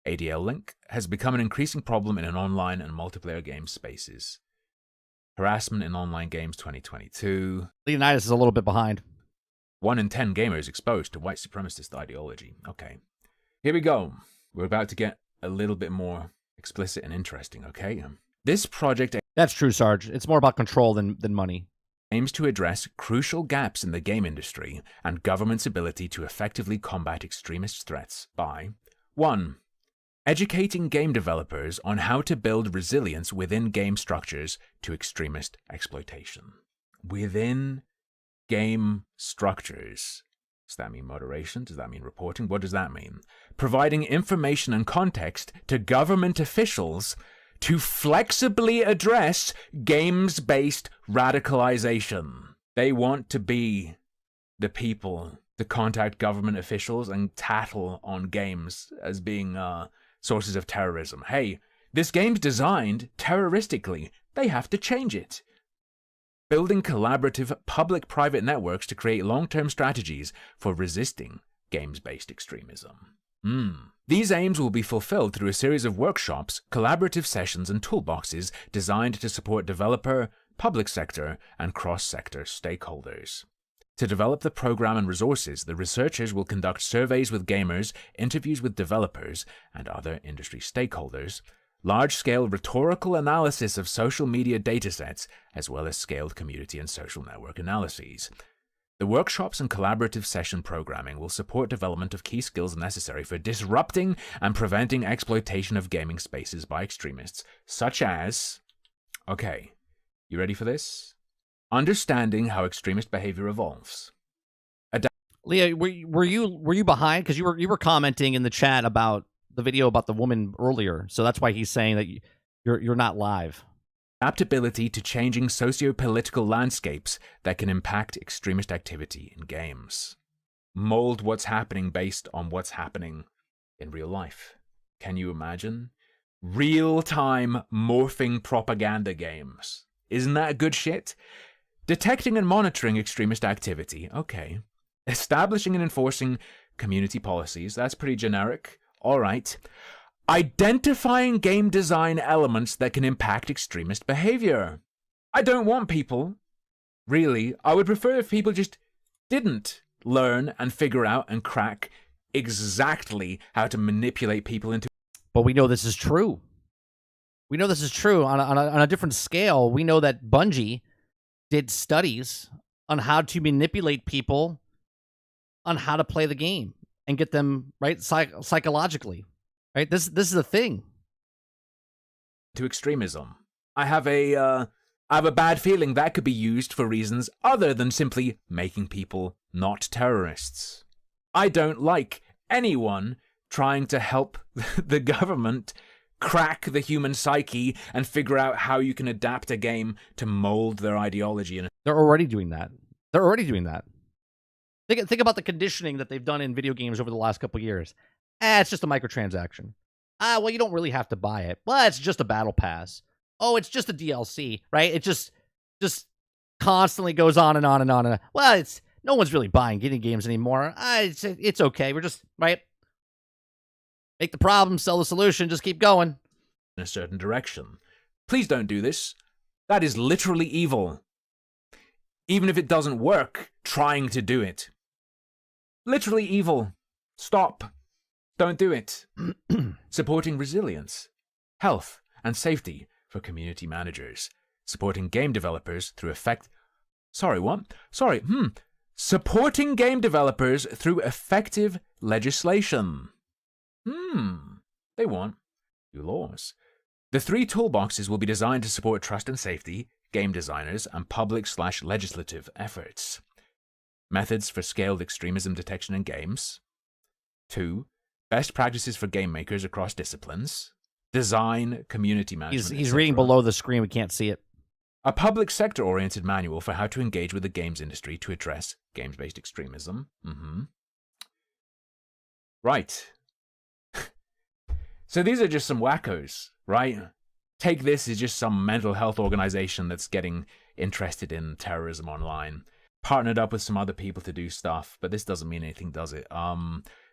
ADL link, has become an increasing problem in an online and multiplayer game spaces. Harassment in online games 2022. Leonidas is a little bit behind. 1 in 10 gamers exposed to white supremacist ideology. Okay. Here we go. We're about to get a little bit more explicit and interesting, okay? This project... That's true, Sarge. It's more about control than money. ...aims to address crucial gaps in the game industry and government's ability to effectively combat extremist threats by 1. Educating game developers on how to build resilience within game structures to extremist exploitation. Within game structures. Does that mean moderation? Does that mean reporting? What does that mean? Providing information and context to government officials to flexibly address games-based radicalization. They want to be the people to contact government officials and tattle on games as being sources of terrorism. Hey, this game's designed terroristically. They have to change it. Building collaborative public-private networks to create long-term strategies for resisting games-based extremism. These aims will be fulfilled through a series of workshops, collaborative sessions, and toolboxes designed to support developer, public sector, and cross-sector stakeholders. To develop the program and resources, the researchers will conduct surveys with gamers, interviews with developers, and other industry stakeholders, large-scale rhetorical analysis of social media datasets, as well as scaled community and social network analyses. The workshops and collaborative session programming will support development of key skills necessary for disrupting and preventing exploitation of gaming spaces by extremists, such as... Okay, you ready for this? Understanding how extremist behavior evolves. Leah, were you behind? Because you were commenting in the chat about the video about the woman earlier, so that's why he's saying that you're not live. Adaptability to changing socio-political landscapes that can impact extremist activity in games. Mold what's happening based on what's happening in real life. Can you imagine? Real-time morphing propaganda games. Isn't that good shit? Detecting and monitoring extremist activity. Okay. Establishing and enforcing community policies. That's pretty generic. All right. Identifying game design elements that can impact extremist behavior. I don't want people. Really, I would prefer if people just didn't learn and figure out and crack exactly how to manipulate people into... But we know this is true. We know this is true on a different scale. We know that Bungie did studies on how to manipulate people on how to play the game and get them right psychologically. Right? This is a thing. To extremism. I have a bad feeling that could be used for reasons other than simply making people not terrorists. I don't like anyone trying to help the government crack the human psyche and figure out how you can adapt a game to mold their ideology. They're already doing that. Think about the conditioning that they've done in video games over the last couple of years. It's just a microtransaction. Well, you don't really have to buy it. Well, it's just a battle pass. Oh, it's just a DLC, right? It just constantly goes on and on and on. And well, no one's really buying getting games anymore. It's okay. We're just, right? Make the problem, sell the solution, just keep going. In a certain direction. Please don't do this. That is literally evil. even if it doesn't work, trying to do it. Literally evil. Stop. Don't do it. Supporting resilience, health, and safety for community managers. Supporting game developers through Supporting game developers through effective legislation. They want new laws. The 3 toolboxes will be designed to support trust and safety, game designers, and public/legislative efforts. Methods for scaled extremism detection in games. 2. Best practices for game makers across disciplines. Design, community management. He's reading below the screen. We can't see it. A public sector-oriented manual for how to engage with the games industry to address games-based extremism. Right. So these are just some wackos, right? Take this as just some mental health organization that's getting interested in terrorism online. Partnered up with some other people to do stuff, but this doesn't mean anything, does it?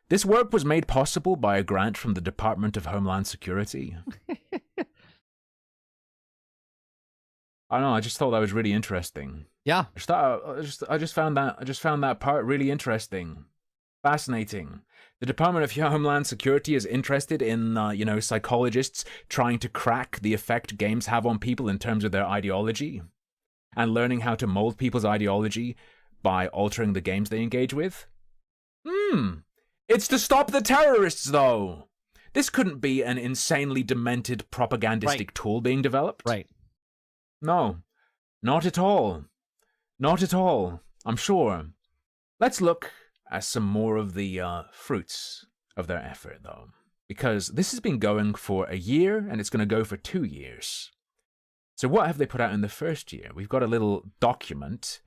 This work was made possible by a grant from the Department of Homeland Security. I don't know, I just thought that was really interesting. Yeah. I just found that part really interesting. Fascinating. The Department of Homeland Security is interested in, psychologists trying to crack the effect games have on people in terms of their ideology, and learning how to mold people's ideology by altering the games they engage with. It's to stop the terrorists, though. This couldn't be an insanely demented propagandistic tool being developed. Right. No, not at all. Not at all, I'm sure. Let's look at some more of the fruits of their effort, though. Because this has been going for a year, and it's going to go for 2 years. So what have they put out in the first year? We've got a little document.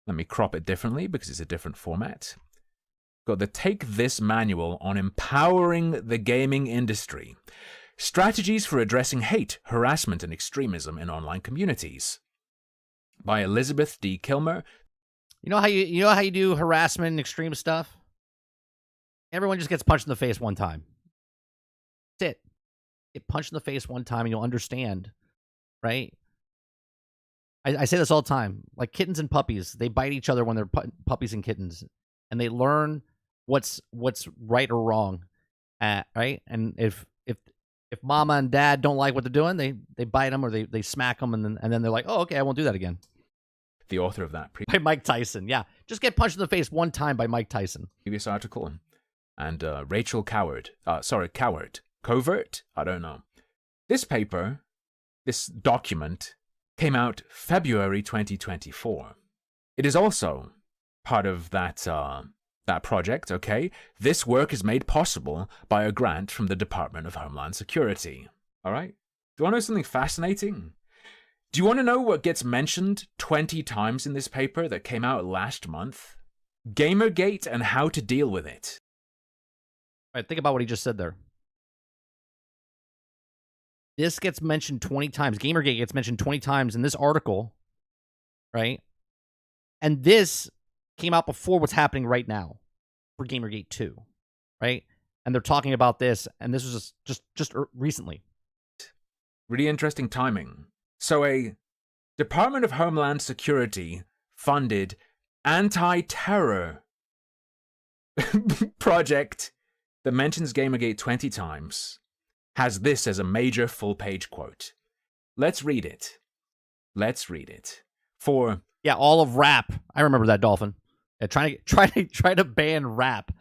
Let me crop it differently, because it's a different format. Got the Take This Manual on Empowering the Gaming Industry. Strategies for Addressing Hate, Harassment, and Extremism in Online Communities. By Elizabeth D. Kilmer. You know how you do harassment and extreme stuff? Everyone just gets punched in the face one time. That's it. Get punched in the face one time and you'll understand, right? I say this all the time. Like kittens and puppies, they bite each other when they're puppies and kittens, and they learn what's right or wrong, right? And if mama and dad don't like what they're doing, they bite them or they smack them, and then they're like, oh, okay, I won't do that again. The author of that by Mike Tyson, yeah. Just get punched in the face one time by Mike Tyson. Previous article. And Rachel Coward. Covert? I don't know. This paper, this document, came out February 2024. It is also part of that project, okay? This work is made possible by a grant from the Department of Homeland Security. All right? Do you want to know something fascinating? Do you want to know what gets mentioned 20 times in this paper that came out last month? Gamergate and how to deal with it. All right, think about what he just said there. This gets mentioned 20 times. Gamergate gets mentioned 20 times in this article, right? And this came out before what's happening right now for Gamergate 2, right? And they're talking about this, and this was just recently. Really interesting timing. So a Department of Homeland Security funded anti-terror project that mentions Gamergate 20 times has this as a major full-page quote. Let's read it. For all of rap. I remember that, Dolphin. Try to ban rap.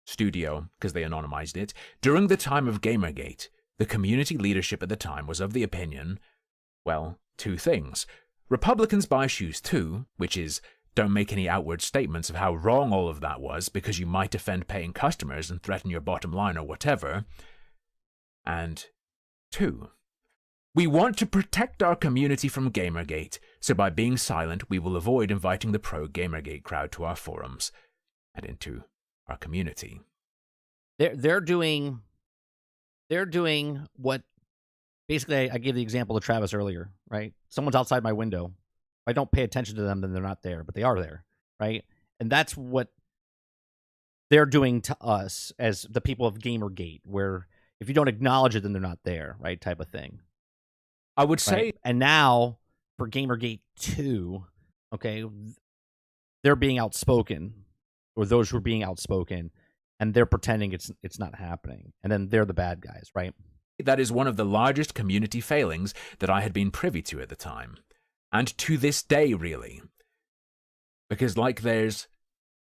Studio, because they anonymized it. During the time of Gamergate, the community leadership at the time was of the opinion, well, 2 things. Republicans buy shoes too, which is, don't make any outward statements of how wrong all of that was because you might offend paying customers and threaten your bottom line or whatever. And 2, we want to protect our community from Gamergate, so by being silent, we will avoid inviting the pro-Gamergate crowd to our forums and into our community. They're doing what, basically, I gave the example to Travis earlier, right? Someone's outside my window. If I don't pay attention to them, then they're not there, but they are there, right? And that's what they're doing to us as the people of Gamergate, where if you don't acknowledge it, then they're not there, right? Type of thing. I would say... Right? And now, for Gamergate 2, okay, they're being outspoken, or those who are being outspoken, and they're pretending it's not happening, and then they're the bad guys, right? That is one of the largest community failings that I had been privy to at the time. And to this day, really. Because, like, there's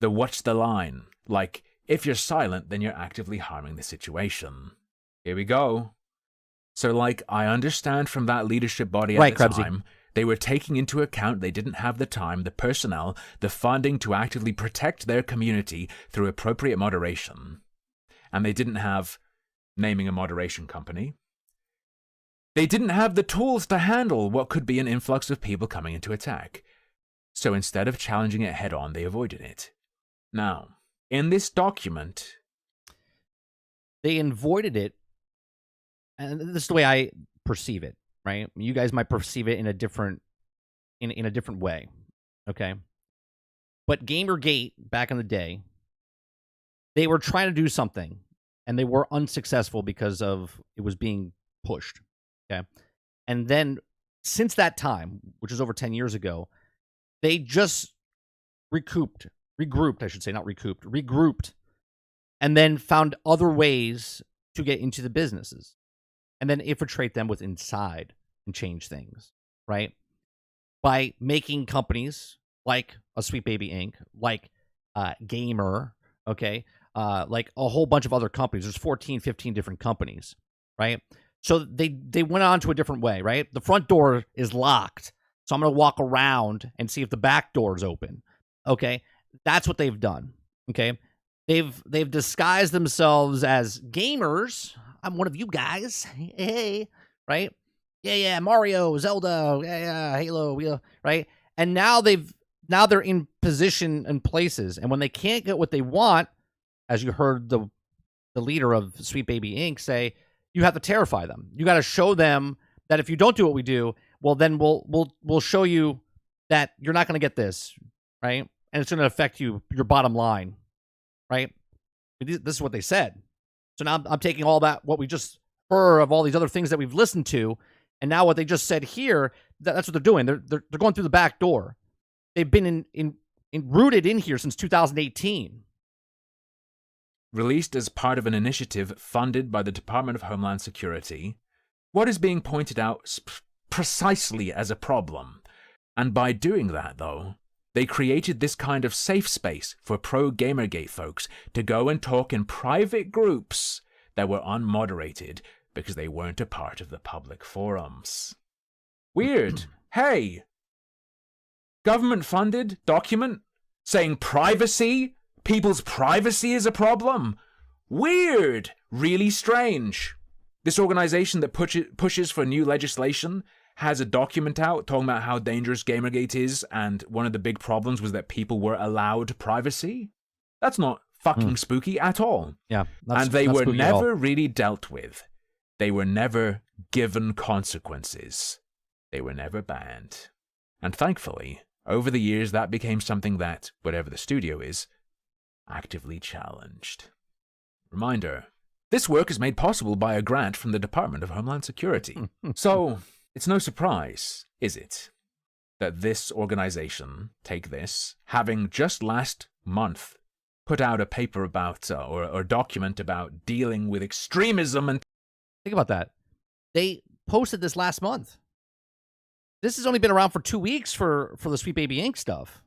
the what's the line? Like, if you're silent, then you're actively harming the situation. Here we go. So, like, I understand from that leadership body at the time, they were taking into account they didn't have the time, the personnel, the funding to actively protect their community through appropriate moderation. And they didn't have naming a moderation company. They didn't have the tools to handle what could be an influx of people coming into attack. So instead of challenging it head on, they avoided it. Now, in this document, they avoided it, and this is the way I perceive it, right? You guys might perceive it in a different way, okay? But Gamergate, back in the day, they were trying to do something, and they were unsuccessful because of it was being pushed, okay? And then, since that time, which is over 10 years ago, they just regrouped, and then found other ways to get into the businesses, and then infiltrate them with inside and change things, right? By making companies like a Sweet Baby Inc., like Gamer, okay, like a whole bunch of other companies. There's 14, 15 different companies, right? So they went on to a different way, right? The front door is locked, so I'm going to walk around and see if the back door is open, okay? That's what they've done, okay? They've disguised themselves as gamers. I'm one of you guys, hey, right? Yeah, Mario, Zelda, yeah, Halo, yeah, right? And now they're in position and places, and when they can't get what they want, as you heard the leader of Sweet Baby Inc. say, you have to terrify them. You got to show them that if you don't do what we do, well, then we'll show you that you're not going to get this, right? And it's going to affect your bottom line, right? This is what they said. So now I'm taking all that, what we just heard of all these other things that we've listened to, and now what they just said here, that's what they're doing. They're going through the back door. They've been rooted in here since 2018. Released as part of an initiative funded by the Department of Homeland Security, what is being pointed out precisely as a problem. And by doing that, though, they created this kind of safe space for pro-Gamergate folks to go and talk in private groups that were unmoderated because they weren't a part of the public forums. Weird. Hey! Government-funded document saying privacy? People's privacy is a problem? Weird! Really strange. This organization that pushes for new legislation has a document out talking about how dangerous Gamergate is, and one of the big problems was that people were allowed privacy. That's not fucking spooky at all. Yeah. And they were never really dealt with. They were never given consequences. They were never banned. And thankfully, over the years, that became something that, whatever the studio is, actively challenged. Reminder, this work is made possible by a grant from the Department of Homeland Security. So, it's no surprise, is it, that this organization, take this, having just last month put out a paper about, or document about dealing with extremism and... Think about that. They posted this last month. This has only been around for 2 weeks for the Sweet Baby Inc. stuff.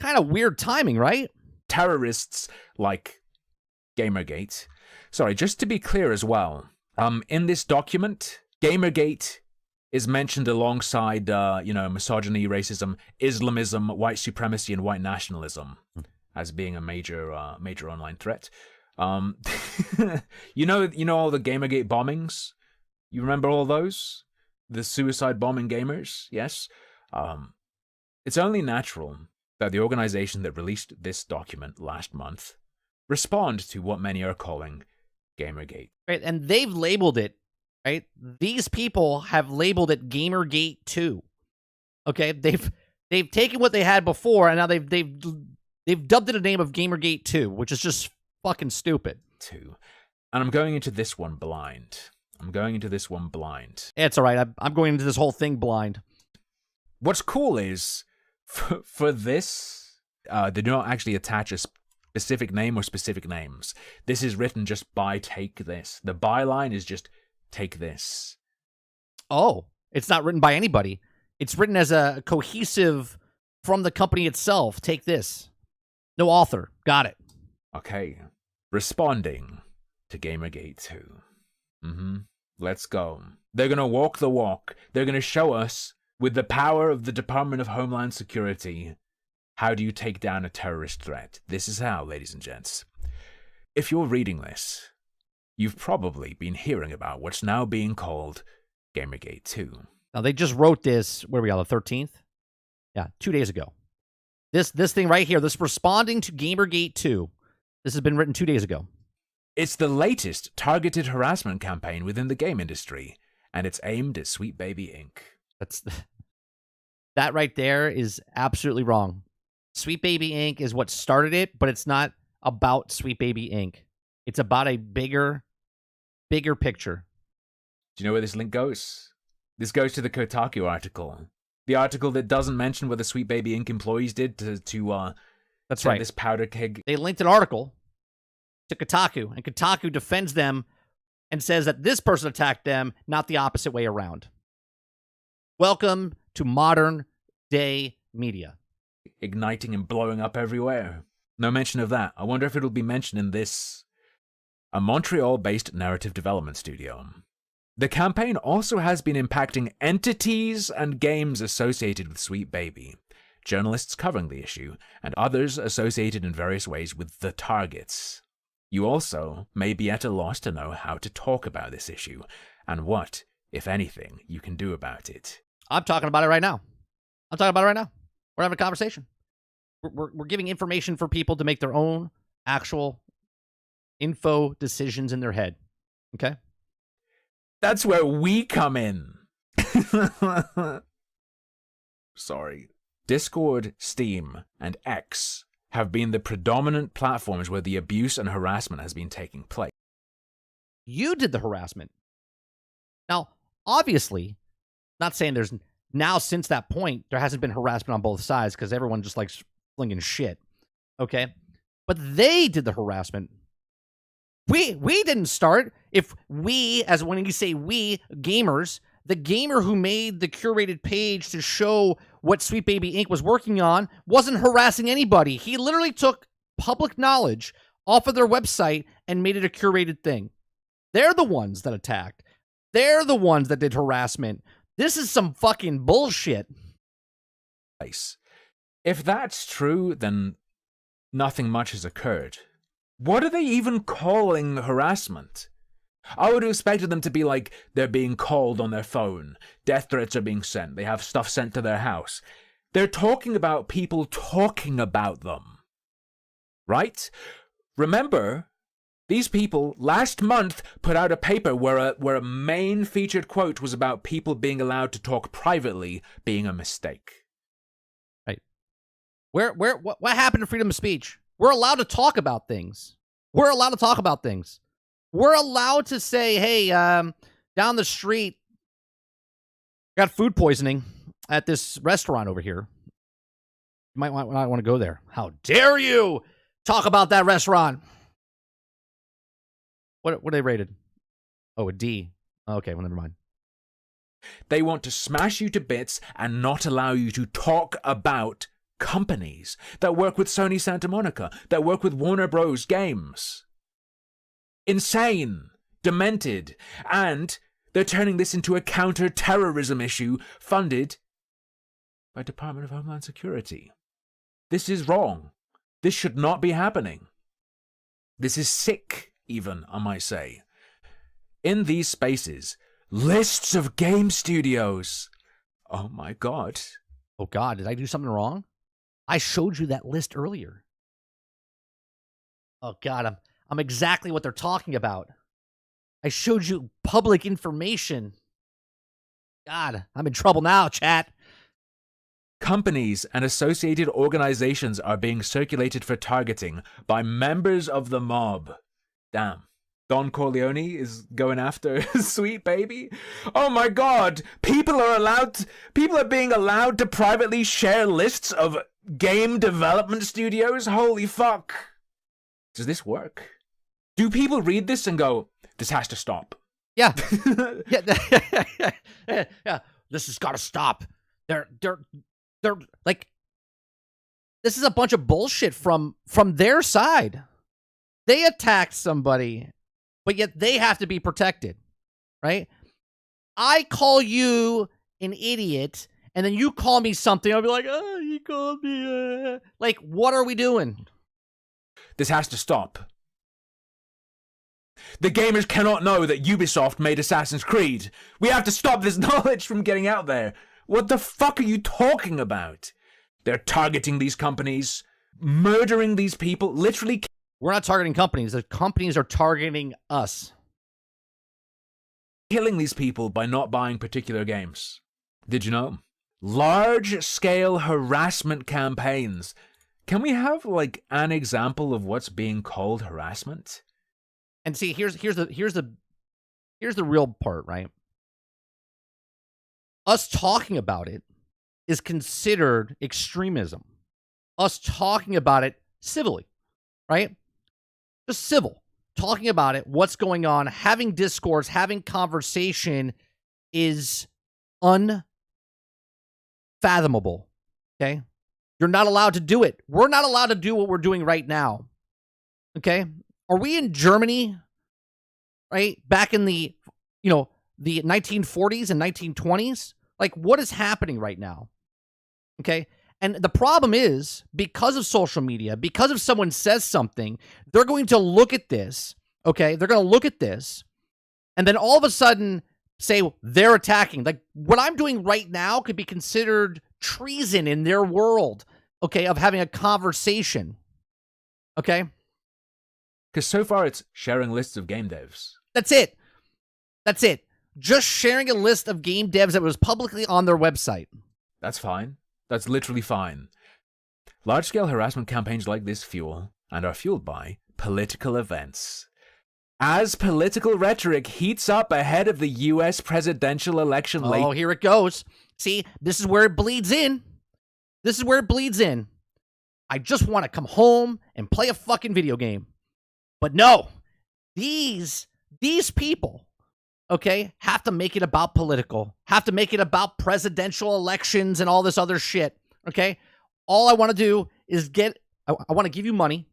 Kind of weird timing, right? Terrorists like Gamergate. Sorry, just to be clear as well, in this document, Gamergate is mentioned alongside, misogyny, racism, Islamism, white supremacy, and white nationalism as being a major online threat. You know all the Gamergate bombings? You remember all those? The suicide bombing gamers? Yes? It's only natural that the organization that released this document last month respond to what many are calling Gamergate. Right, and they've labeled it, right? These people have labeled it Gamergate 2. Okay? They've taken what they had before, and now they've dubbed it a name of Gamergate 2, which is just fucking stupid. And I'm going into this one blind. It's all right. I'm going into this whole thing blind. What's cool is For this, they do not actually attach a specific name or specific names. This is written just by take this. The byline is just take this. Oh, it's not written by anybody. It's written as a cohesive from the company itself. Take this. No author. Got it. Okay. Responding to Gamergate 2. Let's go. They're going to walk the walk. They're going to show us, with the power of the Department of Homeland Security, how do you take down a terrorist threat. This is how, ladies and gents. If you're reading this, you've probably been hearing about what's now being called Gamergate 2. Now, they just wrote this, where are we on, the 13th? Yeah, 2 days ago. This thing right here, this responding to Gamergate 2, this has been written 2 days ago. It's the latest targeted harassment campaign within the game industry, and it's aimed at Sweet Baby Inc. That right there is absolutely wrong. Sweet Baby Inc. is what started it, but it's not about Sweet Baby Inc. It's about a bigger picture. Do you know where this link goes? This goes to the Kotaku article. The article that doesn't mention what the Sweet Baby Inc. employees did to That's send right. this powder keg. They linked an article to Kotaku, and Kotaku defends them and says that this person attacked them, not the opposite way around. Welcome to modern day media. Igniting and blowing up everywhere. No mention of that. I wonder if it'll be mentioned in this. A Montreal-based narrative development studio. The campaign also has been impacting entities and games associated with Sweet Baby, journalists covering the issue, and others associated in various ways with the targets. You also may be at a loss to know how to talk about this issue, and what, if anything, you can do about it. I'm talking about it right now. We're having a conversation. We're giving information for people to make their own actual info decisions in their head. Okay? That's where we come in. Sorry. Discord, Steam, and X have been the predominant platforms where the abuse and harassment has been taking place. You did the harassment. Now, obviously, not saying there's now since that point, there hasn't been harassment on both sides because everyone just likes flinging shit. Okay? But they did the harassment. We didn't start. If we, as when you say we, gamers, the gamer who made the curated page to show what Sweet Baby Inc. was working on wasn't harassing anybody. He literally took public knowledge off of their website and made it a curated thing. They're the ones that attacked. They're the ones that did harassment. This is some fucking bullshit. If that's true, then nothing much has occurred. What are they even calling harassment? I would have expected them to be like, they're being called on their phone. Death threats are being sent. They have stuff sent to their house. They're talking about people talking about them. Right? Remember, these people last month put out a paper where a main featured quote was about people being allowed to talk privately being a mistake. Right. What happened to freedom of speech? We're allowed to talk about things. We're allowed to say, hey, down the street, got food poisoning at this restaurant over here. You might not want to go there. How dare you talk about that restaurant? What are they rated? Oh, a D. Okay, well, never mind. They want to smash you to bits and not allow you to talk about companies that work with Sony Santa Monica, that work with Warner Bros. Games. Insane, demented, and they're turning this into a counter-terrorism issue funded by Department of Homeland Security. This is wrong. This should not be happening. This is sick, even, I might say. In these spaces, lists of game studios. Oh my God. Oh God, did I do something wrong? I showed you that list earlier. Oh God, I'm exactly what they're talking about. I showed you public information. God, I'm in trouble now, chat. Companies and associated organizations are being circulated for targeting by members of the mob. Damn. Don Corleone is going after Sweet Baby. Oh my god, people are being allowed to privately share lists of game development studios? Holy fuck. Does this work? Do people read this and go, this has to stop? Yeah. Yeah. This has got to stop. They're like, this is a bunch of bullshit from their side. They attacked somebody, but yet they have to be protected, right? I call you an idiot, and then you call me something. I'll be like, oh, you called me. Like, what are we doing? This has to stop. The gamers cannot know that Ubisoft made Assassin's Creed. We have to stop this knowledge from getting out there. What the fuck are you talking about? They're targeting these companies, murdering these people, literally. We're not targeting companies. The companies are targeting us. Killing these people by not buying particular games. Did you know? Large-scale harassment campaigns. Can we have, like, an example of what's being called harassment? And see, here's the real part, right? Us talking about it is considered extremism. Us talking about it civilly, right? Just civil. Talking about it, what's going on, having discourse, having conversation is unfathomable, okay? You're not allowed to do it. We're not allowed to do what we're doing right now, okay? Are we in Germany, right? Back in the 1940s and 1920s? Like, what is happening right now? Okay? And the problem is, because of social media, because if someone says something, they're going to look at this, okay? They're going to look at this, and then all of a sudden say they're attacking. Like, what I'm doing right now could be considered treason in their world, okay, of having a conversation, okay? Because so far it's sharing lists of game devs. That's it. That's it. Just sharing a list of game devs that was publicly on their website. That's fine. That's literally fine. Large-scale harassment campaigns like this fuel, and are fueled by, political events. As political rhetoric heats up ahead of the US presidential election Oh, here it goes. See, this is where it bleeds in. This is where it bleeds in. I just want to come home and play a fucking video game. But no, these people, okay, have to make it about political, have to make it about presidential elections and all this other shit, okay? All I want to do is I want to give you money.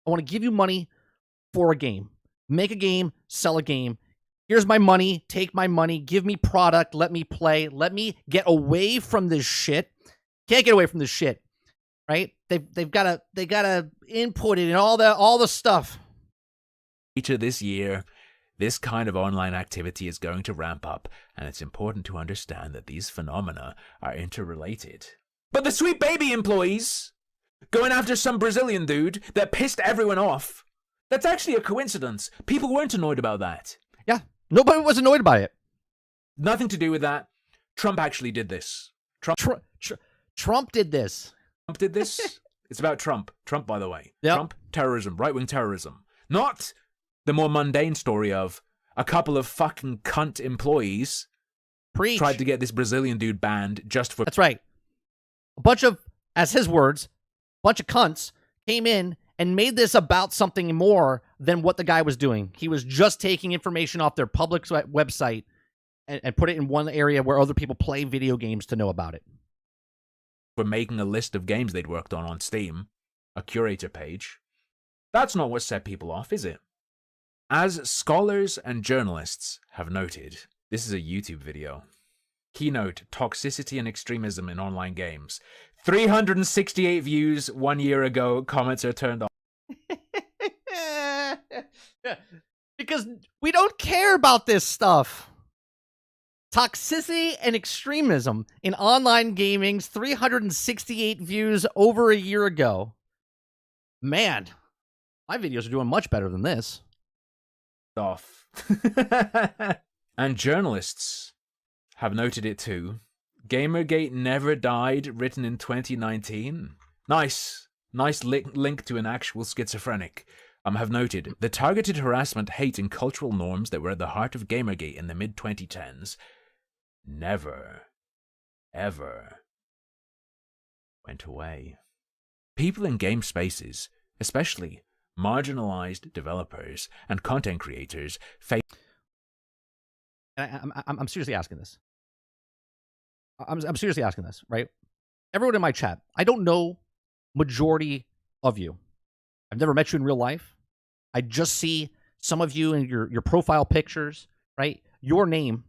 I want to give you money for a game. Make a game, sell a game. Here's my money, take my money, give me product, let me play, let me get away from this shit. Can't get away from this shit, right? They gotta input it and all the stuff. Later this year, this kind of online activity is going to ramp up, and it's important to understand that these phenomena are interrelated. But the Sweet Baby employees going after some Brazilian dude that pissed everyone off, that's actually a coincidence. People weren't annoyed about that. Yeah, nobody was annoyed by it. Nothing to do with that. Trump actually did this. Trump did this. Trump did this? It's about Trump. Trump, by the way. Yep. Trump, terrorism, right-wing terrorism. Not the more mundane story of a couple of fucking cunt employees tried to get this Brazilian dude banned just for... That's right. A bunch of, as his words, bunch of cunts came in and made this about something more than what the guy was doing. He was just taking information off their public website and put it in one area where other people play video games to know about it. For making a list of games they'd worked on Steam, a curator page. That's not what set people off, is it? As scholars and journalists have noted, this is a YouTube video. Keynote, Toxicity and Extremism in Online Games. 368 views 1 year ago. Comments are turned off. Because we don't care about this stuff. Toxicity and extremism in online gaming's 368 views over a year ago. Man, my videos are doing much better than this. Off. And journalists have noted it too. Gamergate never died, written in 2019. Nice link to an actual schizophrenic. have noted the targeted harassment, hate, and cultural norms that were at the heart of Gamergate in the mid-2010s never, ever went away. People in game spaces, especially marginalized developers and content creators, face. I'm seriously asking this. I'm seriously asking this, right? Everyone in my chat, I don't know majority of you. I've never met you in real life. I just see some of you in your profile pictures, right? Your name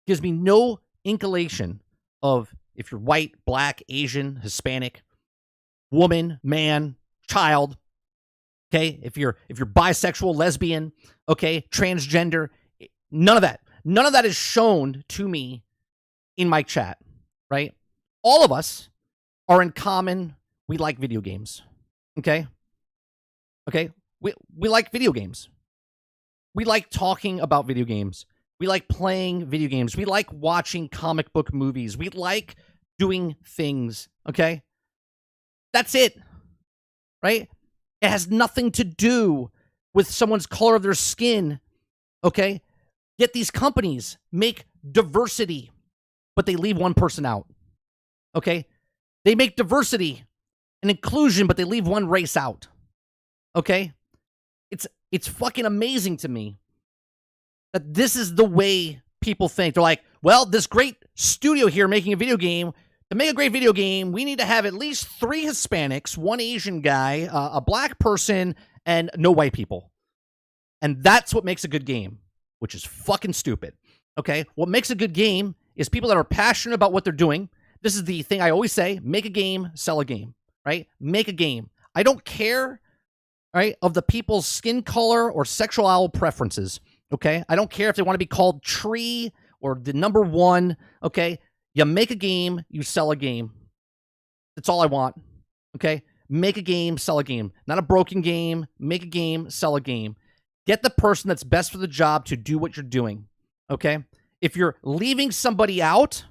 gives me no inclination of if you're white, black, Asian, Hispanic, woman, man, child, okay? If you're bisexual, lesbian, okay, transgender, none of that. None of that is shown to me in my chat, right? All of us are in common. We like video games, okay? Okay? We like video games. We like talking about video games. We like playing video games. We like watching comic book movies. We like doing things, okay? That's it, right? It has nothing to do with someone's color of their skin, okay? Yet these companies make diversity, but they leave one person out, okay? They make diversity and inclusion, but they leave one race out, okay? It's fucking amazing to me that this is the way people think. They're like, well, this great studio here making a video game, to make a great video game, we need to have at least 3 Hispanics, 1 Asian guy, a black person, and no white people. And that's what makes a good game, which is fucking stupid, okay? What makes a good game is people that are passionate about what they're doing. This is the thing I always say, make a game, sell a game, right? Make a game. I don't care, right, of the people's skin color or sexual preferences, okay? I don't care if they want to be called Tree or the number 1, okay? You make a game, you sell a game. That's all I want, okay? Make a game, sell a game. Not a broken game. Make a game, sell a game. Get the person that's best for the job to do what you're doing, okay? If you're leaving somebody out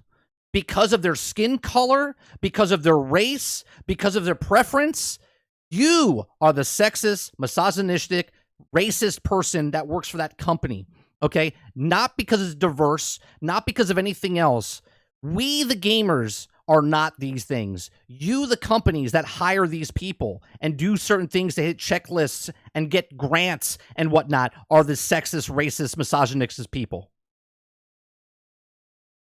because of their skin color, because of their race, because of their preference, you are the sexist, misogynistic, racist person that works for that company, okay? Not because it's diverse, not because of anything else. We, the gamers, are not these things. You, the companies that hire these people and do certain things to hit checklists and get grants and whatnot, are the sexist, racist, misogynistic people.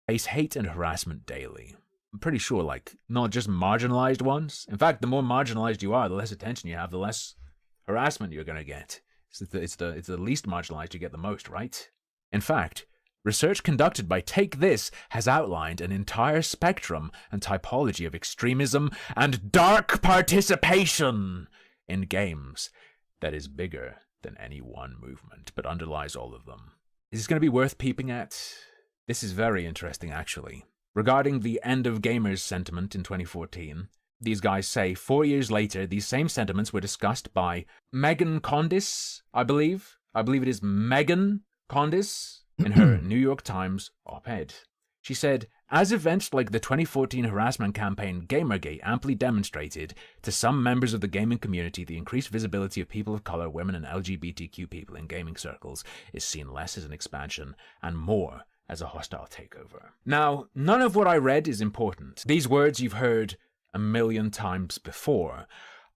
Face hate and harassment daily. I'm pretty sure, like, not just marginalized ones. In fact, the more marginalized you are, the less attention you have, the less harassment you're gonna get. It's the least marginalized you get the most, right? In fact, research conducted by Take This has outlined an entire spectrum and typology of extremism and dark participation in games that is bigger than any one movement, but underlies all of them. Is this going to be worth peeping at? This is very interesting, actually. Regarding the end of gamers sentiment in 2014, these guys say 4 years later, these same sentiments were discussed by Megan Condis, I believe. I believe it is Megan Condis in her New York Times op-ed. She said, as events like the 2014 harassment campaign Gamergate amply demonstrated to some members of the gaming community, the increased visibility of people of color, women, and LGBTQ people in gaming circles is seen less as an expansion and more as a hostile takeover. Now, none of what I read is important. These words you've heard a million times before.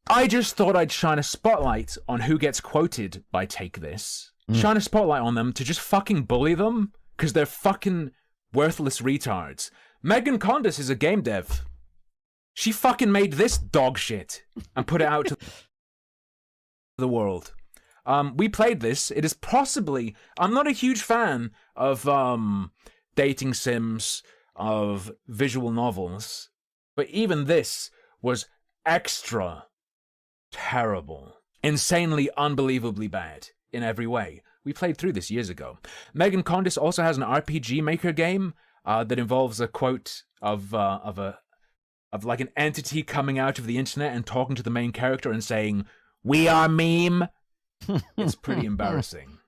I just thought I'd shine a spotlight on who gets quoted by Take This. Shine a spotlight on them to just fucking bully them, because they're fucking worthless retards. Megan Condis is a game dev. She fucking made this dog shit and put it out to the world. We played this. It is possibly... I'm not a huge fan of dating sims, of visual novels, but even this was extra terrible. Insanely, unbelievably bad in every way. We played through this years ago. Megan Condis also has an RPG Maker game that involves a quote of like an entity coming out of the internet and talking to the main character and saying, "We are meme." It's pretty embarrassing.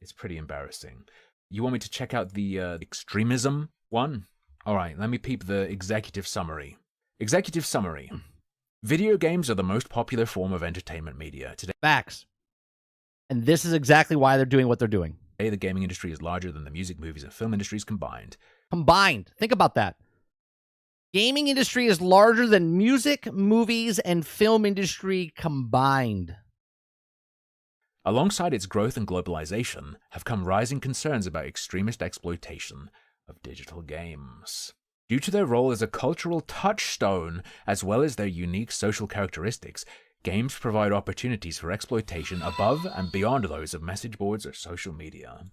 It's pretty embarrassing. You want me to check out the extremism one? All right, let me peep the executive summary. Executive summary. Video games are the most popular form of entertainment media. Today, Facts. And this is exactly why they're doing what they're doing. the gaming industry is larger than the music, movies, and film industries combined. Combined. Think about that. Gaming industry is larger than music, movies, and film industry combined. Alongside its growth and globalization have come rising concerns about extremist exploitation of digital games. Due to their role as a cultural touchstone, as well as their unique social characteristics, games provide opportunities for exploitation above and beyond those of message boards or social media.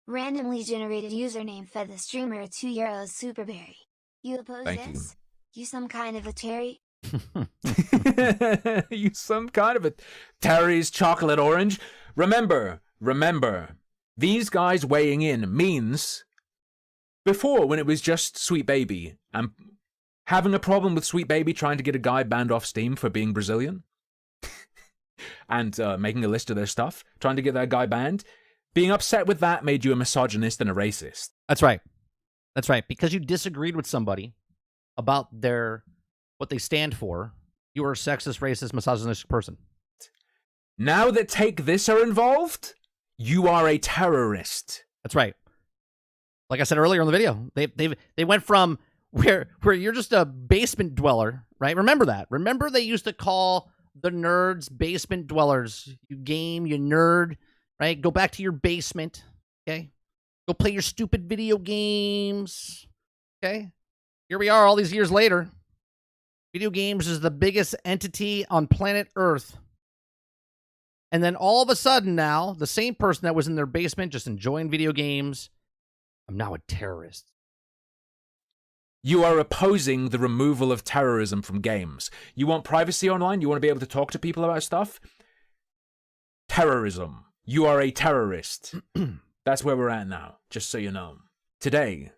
Randomly generated username fed the streamer a €2 superberry. You oppose Thank you. this? You some kind of a Terry? You some kind of a Terry's chocolate orange. Remember, these guys weighing in means before, when it was just Sweet Baby and having a problem with Sweet Baby trying to get a guy banned off Steam for being Brazilian and making a list of their stuff, trying to get that guy banned, being upset with that made you a misogynist and a racist. That's right. That's right. Because you disagreed with somebody about what they stand for, you are a sexist, racist, misogynistic person. Now that Take This are involved, you are a terrorist. That's right. Like I said earlier in the video, they went from where you're just a basement dweller, right? Remember that. Remember they used to call the nerds basement dwellers. You game, you nerd, right? Go back to your basement, okay? Go play your stupid video games, okay? Here we are all these years later. Video games is the biggest entity on planet Earth. And then all of a sudden now, the same person that was in their basement just enjoying video games, I'm now a terrorist. You are opposing the removal of terrorism from games. You want privacy online? You want to be able to talk to people about stuff? Terrorism. You are a terrorist. That's where we're at now, just so you know. Today,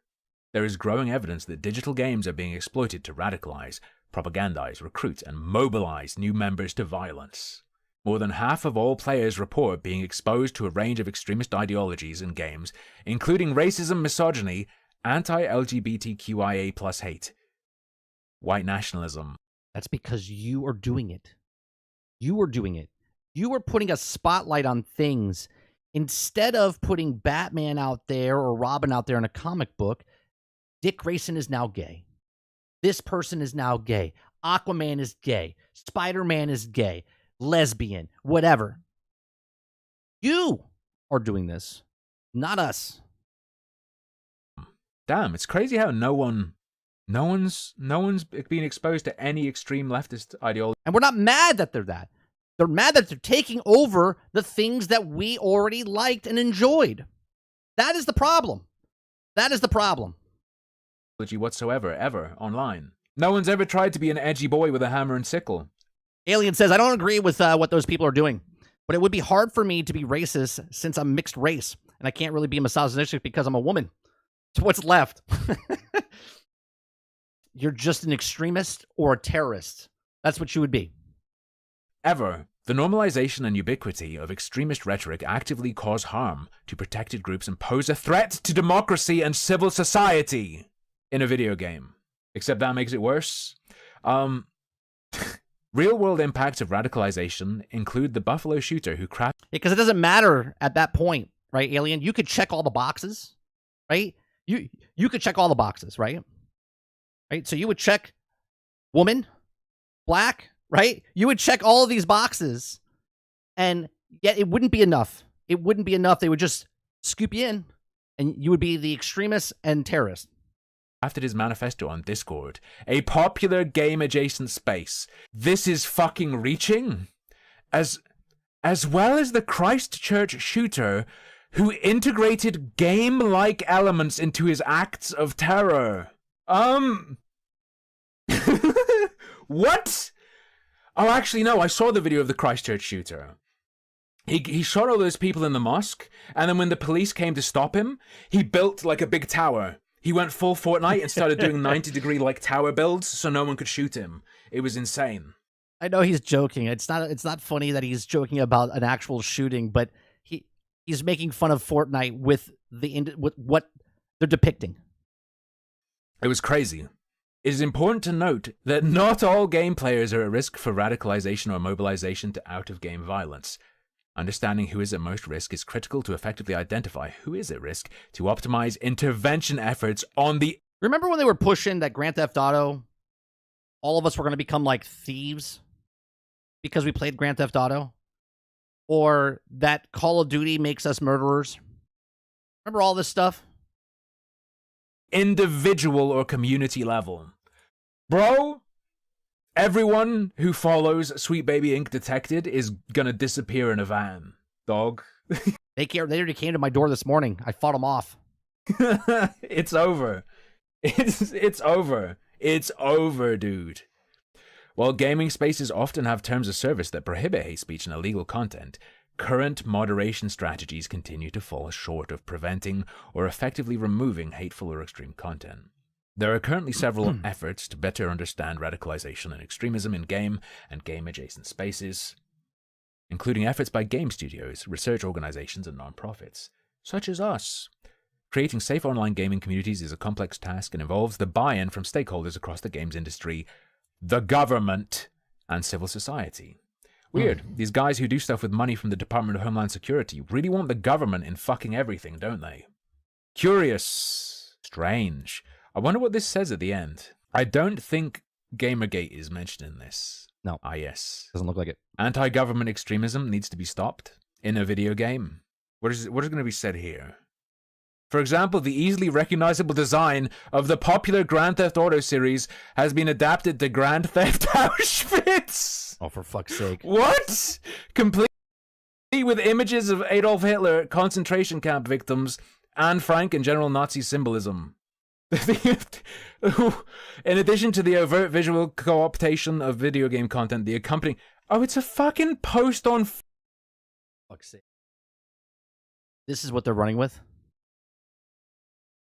there is growing evidence that digital games are being exploited to radicalize, propagandize, recruit, and mobilize new members to violence. More than half of all players report being exposed to a range of extremist ideologies in games, including racism, misogyny, anti-LGBTQIA plus hate, white nationalism. That's because you are doing it. You are doing it. You are putting a spotlight on things. Instead of putting Batman out there or Robin out there in a comic book, Dick Grayson is now gay. This person is now gay. Aquaman is gay. Spider-Man is gay. Lesbian. Whatever. You are doing this, not us. Damn, it's crazy how no one's being exposed to any extreme leftist ideology. And we're not mad that they're that. They're mad that they're taking over the things that we already liked and enjoyed. That is the problem. That is the problem. Whatsoever, ever, online. No one's ever tried to be an edgy boy with a hammer and sickle. Alien says, I don't agree with what those people are doing, but it would be hard for me to be racist since I'm mixed race, and I can't really be misogynistic because I'm a woman. So what's left? You're just an extremist or a terrorist. That's what you would be. Ever, the normalization and ubiquity of extremist rhetoric actively cause harm to protected groups and pose a threat to democracy and civil society in a video game. Except that makes it worse. Real-world impacts of radicalization include the Buffalo shooter who crashed... Because it doesn't matter at that point, right, Alien? You could check all the boxes, right? You could check all the boxes, right? Right? So you would check woman, black, right? You would check all of these boxes, and yet it wouldn't be enough. It wouldn't be enough. They would just scoop you in, and you would be the extremist and terrorist. After his manifesto on Discord, a popular game-adjacent space. This is fucking reaching. As well as the Christchurch shooter who integrated game-like elements into his acts of terror. What? Oh, actually, no, I saw the video of the Christchurch shooter. He shot all those people in the mosque, and then when the police came to stop him, he built like a big tower. He went full Fortnite and started doing 90-degree like tower builds so no one could shoot him. It was insane. I know he's joking. It's not funny that he's joking about an actual shooting, but he's making fun of Fortnite with what they're depicting. It was crazy. It is important to note that not all game players are at risk for radicalization or mobilization to out-of-game violence. Understanding who is at most risk is critical to effectively identify who is at risk to optimize intervention efforts on the... Remember when they were pushing that Grand Theft Auto, all of us were going to become like thieves because we played Grand Theft Auto? Or that Call of Duty makes us murderers? Remember all this stuff? Individual or community level. Bro, everyone who follows Sweet Baby Inc. Detected is gonna disappear in a van. Dog. They already came to my door this morning. I fought them off. It's over. It's over. It's over, dude. While gaming spaces often have terms of service that prohibit hate speech and illegal content, current moderation strategies continue to fall short of preventing or effectively removing hateful or extreme content. There are currently several efforts to better understand radicalization and extremism in game and game-adjacent spaces, including efforts by game studios, research organizations, and nonprofits, such as us. Creating safe online gaming communities is a complex task and involves the buy-in from stakeholders across the games industry, the government, and civil society. Weird. These guys who do stuff with money from the Department of Homeland Security really want the government in fucking everything, don't they? Curious. Strange. I wonder what this says at the end. I don't think Gamergate is mentioned in this. No. Ah, yes. Doesn't look like it. Anti-government extremism needs to be stopped in a video game. What is going to be said here? For example, the easily recognizable design of the popular Grand Theft Auto series has been adapted to Grand Theft Auschwitz. Oh, for fuck's sake. What? Complete with images of Adolf Hitler, concentration camp victims, Anne Frank, and general Nazi symbolism. In addition to the overt visual co-optation of video game content, the accompanying... Oh, it's a fucking post on... Fuck's sake. This is what they're running with?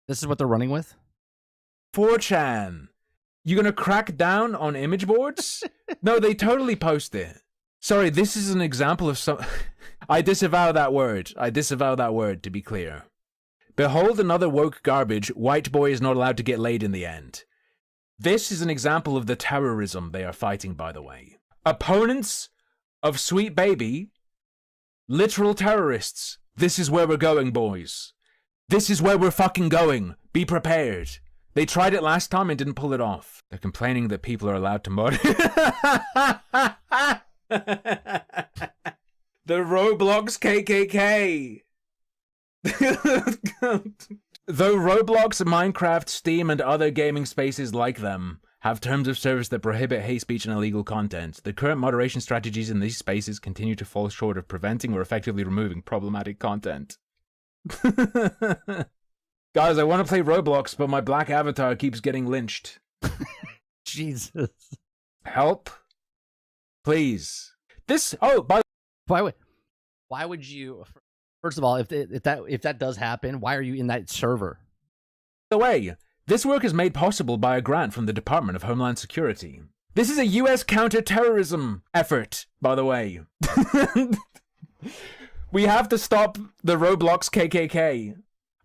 This is what they're running with? 4chan. You gonna crack down on image boards? No, they totally post it. Sorry, this is an example of some... I disavow that word. I disavow that word, to be clear. Behold another woke garbage. White boy is not allowed to get laid in the end. This is an example of the terrorism they are fighting, by the way. Opponents of Sweet Baby, literal terrorists. This is where we're going, boys. This is where we're fucking going. Be prepared. They tried it last time and didn't pull it off. They're complaining that people are allowed to mod. The Roblox KKK. Though Roblox, Minecraft, Steam, and other gaming spaces like them have terms of service that prohibit hate speech and illegal content, the current moderation strategies in these spaces continue to fall short of preventing or effectively removing problematic content. Guys, I want to play Roblox, but my black avatar keeps getting lynched. Jesus. Help. Please. This... Oh, by Why would you... First of all, if that does happen, why are you in that server? the way, this work is made possible by a grant from the Department of Homeland Security. This is a U.S. counterterrorism effort, by the way. We have to stop the Roblox KKK.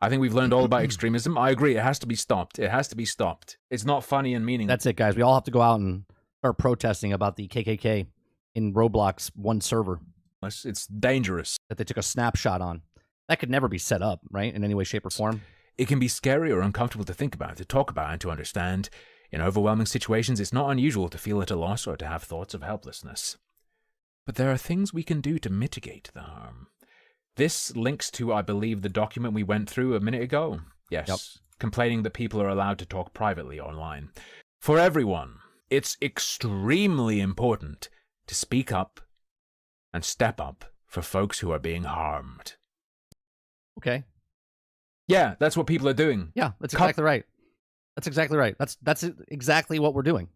I think we've learned all about extremism. I agree, it has to be stopped. It has to be stopped. It's not funny and meaningless. That's it, guys. We all have to go out and start protesting about the KKK in Roblox one server. It's dangerous. That they took a snapshot on. That could never be set up, right? In any way, shape, or form. It can be scary or uncomfortable to think about, to talk about, and to understand. In overwhelming situations, it's not unusual to feel at a loss or to have thoughts of helplessness. But there are things we can do to mitigate the harm. This links to, I believe, the document we went through a minute ago. Yes. Yep. Complaining that people are allowed to talk privately online. For everyone, it's extremely important to speak up and step up for folks who are being harmed. Okay. Yeah, that's what people are doing. Yeah, that's exactly right. That's exactly right. That's exactly what we're doing.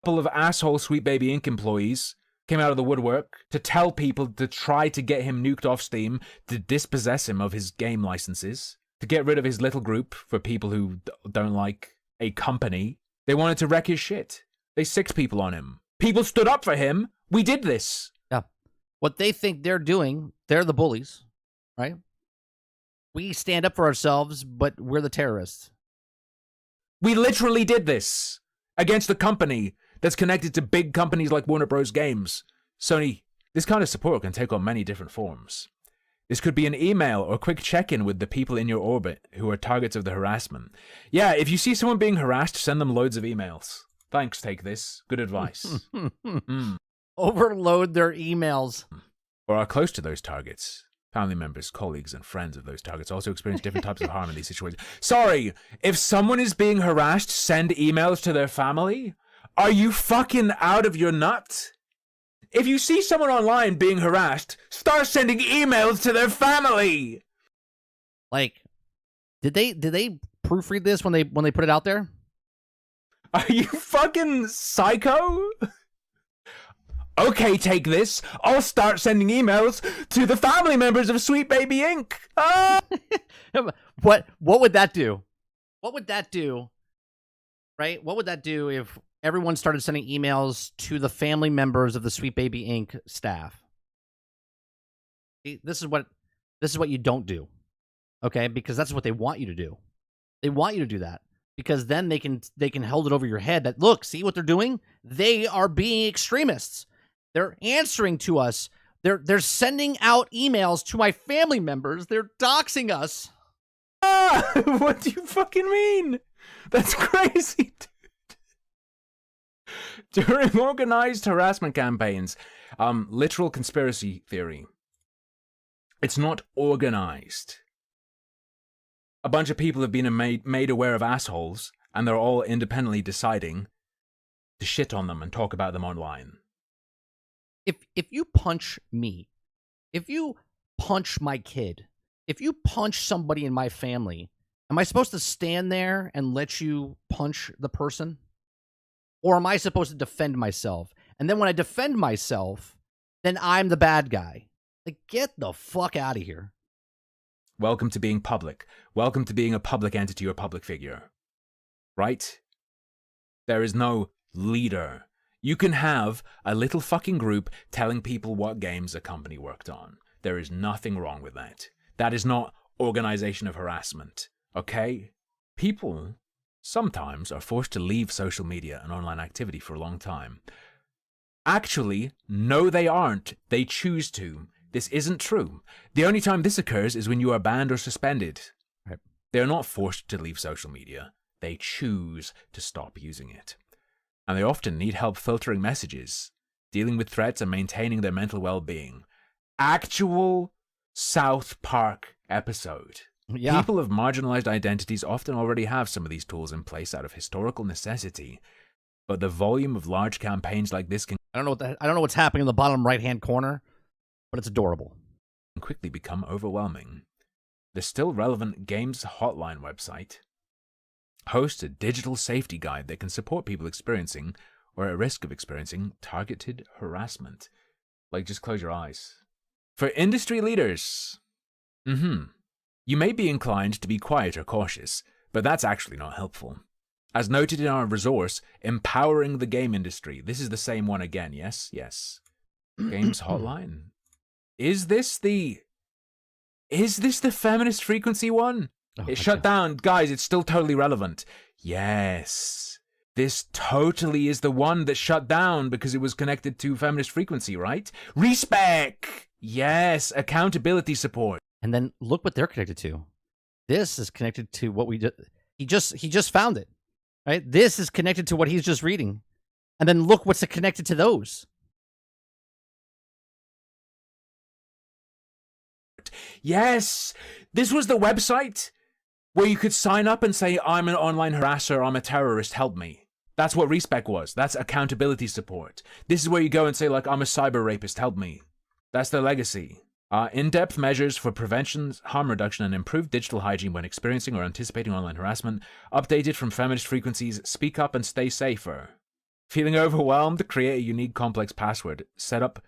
A couple of asshole Sweet Baby Inc. employees came out of the woodwork to tell people to try to get him nuked off Steam, to dispossess him of his game licenses, to get rid of his little group for people who don't like a company. They wanted to wreck his shit. They sicked people on him. People stood up for him. We did this. Yeah. What they think they're doing, they're the bullies, right? We stand up for ourselves, but we're the terrorists. We literally did this. against the company that's connected to big companies like Warner Bros. Games. Sony, this kind of support can take on many different forms. This could be an email or quick check-in with the people in your orbit who are targets of the harassment. Yeah, if you see someone being harassed, send them loads of emails. Thanks, take this. Good advice. Overload their emails. Or are close to those targets. Family members, colleagues, and friends of those targets also experience different types of harm in these situations. Sorry, if someone is being harassed, send emails to their family? Are you fucking out of your nut? If you see someone online being harassed, start sending emails to their family. Like, did they proofread this when they put it out there? Are you fucking psycho? Okay, take this. I'll start sending emails to the family members of Sweet Baby Inc. Ah! What would that do? What would that do? Right? What would that do if everyone started sending emails to the family members of the Sweet Baby Inc. staff? See, this is what you don't do. Okay? Because that's what they want you to do. They want you to do that. Because then they can hold it over your head that, look, see what they're doing? They are being extremists. They're answering to us. They're sending out emails to my family members. They're doxing us. Ah, what do you fucking mean? That's crazy, dude. During organized harassment campaigns, literal conspiracy theory. It's not organized. A bunch of people have been made aware of assholes, and they're all independently deciding to shit on them and talk about them online. If you punch me, if you punch my kid, if you punch somebody in my family, am I supposed to stand there and let you punch the person? Or am I supposed to defend myself? And then when I defend myself, then I'm the bad guy. Like, get the fuck out of here. Welcome to being public. Welcome to being a public entity or public figure. Right? There is no leader. You can have a little fucking group telling people what games a company worked on. There is nothing wrong with that. That is not organization of harassment. Okay? People sometimes are forced to leave social media and online activity for a long time. Actually, no they aren't. They choose to. This isn't true. The only time this occurs is when you are banned or suspended. Right. They are not forced to leave social media. They choose to stop using it. And they often need help filtering messages, dealing with threats, and maintaining their mental well-being. Actual South Park episode. Yeah. People of marginalized identities often already have some of these tools in place out of historical necessity. But the volume of large campaigns like this can I don't know what's happening in the bottom right-hand corner, but it's adorable. quickly become overwhelming. The still relevant Games Hotline website hosts a digital safety guide that can support people experiencing or at risk of experiencing targeted harassment. Like, just close your eyes. For industry leaders, you may be inclined to be quiet or cautious, but that's actually not helpful. As noted in our resource, Empowering the Game Industry, this is the same one again, yes? Yes. Games Hotline. Is this the feminist frequency one? Oh, It shut down. Guys, it's still totally relevant. Yes. This totally is the one that shut down because it was connected to feminist frequency, right? Respec. Yes. Accountability support. And then look what they're connected to. This is connected to what we did. He just found it, right? This is connected to what he's just reading. And then look what's connected to those. Yes. This was the website where you could sign up and say, I'm an online harasser, I'm a terrorist, help me. That's what Respec was. That's accountability support. This is where you go and say, like, I'm a cyber rapist, help me. That's their legacy. In-depth measures for prevention, harm reduction, and improved digital hygiene when experiencing or anticipating online harassment. Updated from feminist frequencies. Speak up and stay safer. Feeling overwhelmed? Create a unique complex password. Set up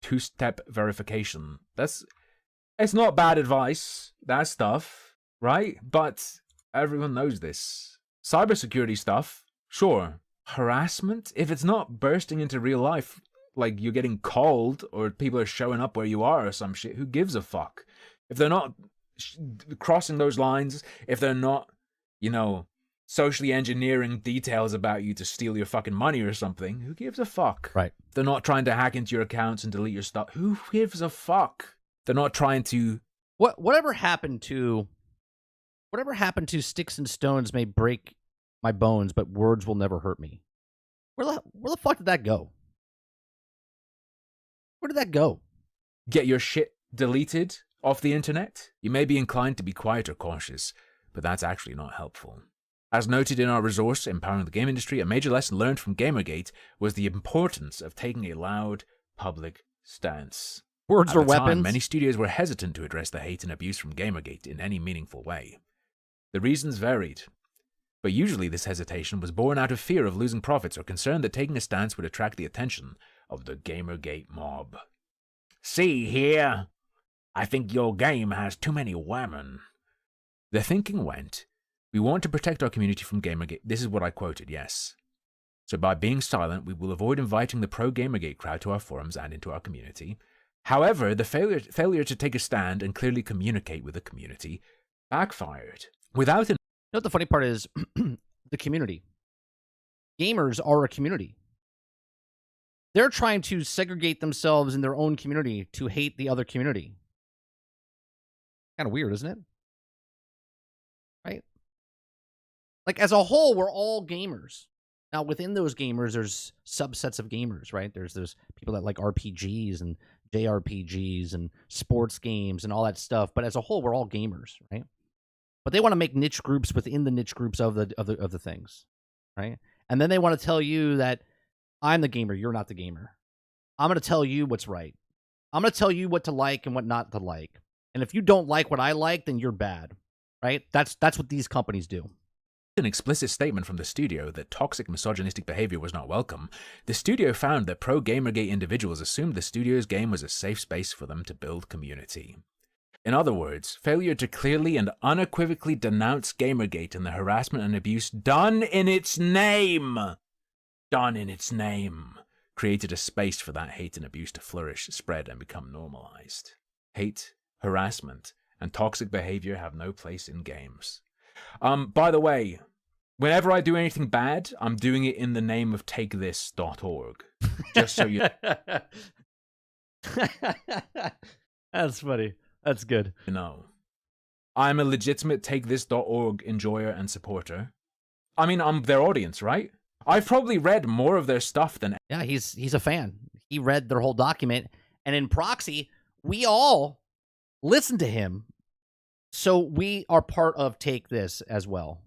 two-step verification. It's not bad advice, that stuff, right? But everyone knows this. Cybersecurity stuff, sure. Harassment? If it's not bursting into real life, like you're getting called or people are showing up where you are or some shit, who gives a fuck? If they're not crossing those lines, if they're not, socially engineering details about you to steal your fucking money or something. Who gives a fuck? Right. They're not trying to hack into your accounts and delete your stuff. Who gives a fuck? They're not trying to... Whatever happened to sticks and stones may break my bones, but words will never hurt me. Where the fuck did that go? Where did that go? Get your shit deleted off the internet? You may be inclined to be quiet or cautious, but that's actually not helpful. As noted in our resource, Empowering the Game Industry, a major lesson learned from Gamergate was the importance of taking a loud, public stance. Words At are the time, weapons. many studios were hesitant to address the hate and abuse from Gamergate in any meaningful way. The reasons varied, but usually this hesitation was born out of fear of losing profits or concern that taking a stance would attract the attention of the Gamergate mob. See here, I think your game has too many women. The thinking went, we want to protect our community from Gamergate. This is what I quoted, yes. So by being silent, we will avoid inviting the pro-Gamergate crowd to our forums and into our community. However, the failure to take a stand and clearly communicate with the community backfired. Without an... You know what the funny part is? The community. Gamers are a community. They're trying to segregate themselves in their own community to hate the other community. Kind of weird, isn't it? Right? Like, as a whole, we're all gamers. Now, within those gamers, there's subsets of gamers, right? There's people that like RPGs and JRPGs and sports games and all that stuff. But as a whole, we're all gamers, right? But they want to make niche groups within the niche groups of the things, right? And then they want to tell you that I'm the gamer, you're not the gamer. I'm going to tell you what's right. I'm going to tell you what to like and what not to like. And if you don't like what I like, then you're bad, right? That's what these companies do. An explicit statement from the studio that toxic misogynistic behavior was not welcome, the studio found that pro-Gamergate individuals assumed the studio's game was a safe space for them to build community. In other words, failure to clearly and unequivocally denounce Gamergate and the harassment and abuse done in its name, created a space for that hate and abuse to flourish, spread, and become normalized. Hate, harassment, and toxic behavior have no place in games. By the way, whenever I do anything bad, I'm doing it in the name of takethis.org. Just so you That's funny. That's good. know. I'm a legitimate takethis.org enjoyer and supporter. I mean, I'm their audience, right? I've probably read more of their stuff than... Yeah, he's a fan. He read their whole document, and in proxy, we all listen to him. So we are part of Take This as well.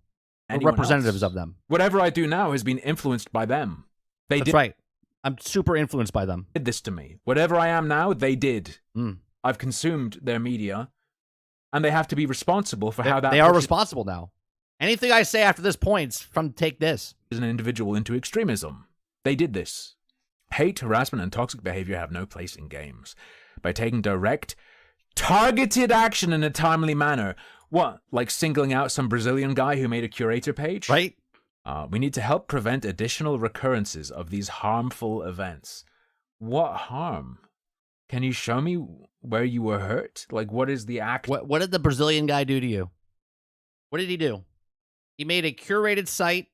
We're representatives of them. Whatever I do now has been influenced by them. That's right. I'm super influenced by them. Did this to me. Whatever I am now, they did. Mm. I've consumed their media, and they have to be responsible for how that... They are responsible now. Anything I say after this point's from Take This. ...is an individual into extremism. They did this. Hate, harassment, and toxic behavior have no place in games. By taking direct, targeted action in a timely manner. What? Like singling out some Brazilian guy who made a curator page? Right. We need to help prevent additional recurrences of these harmful events. What harm? Can you show me where you were hurt? Like, what is the act? What did the Brazilian guy do to you? What did he do? He made a curated site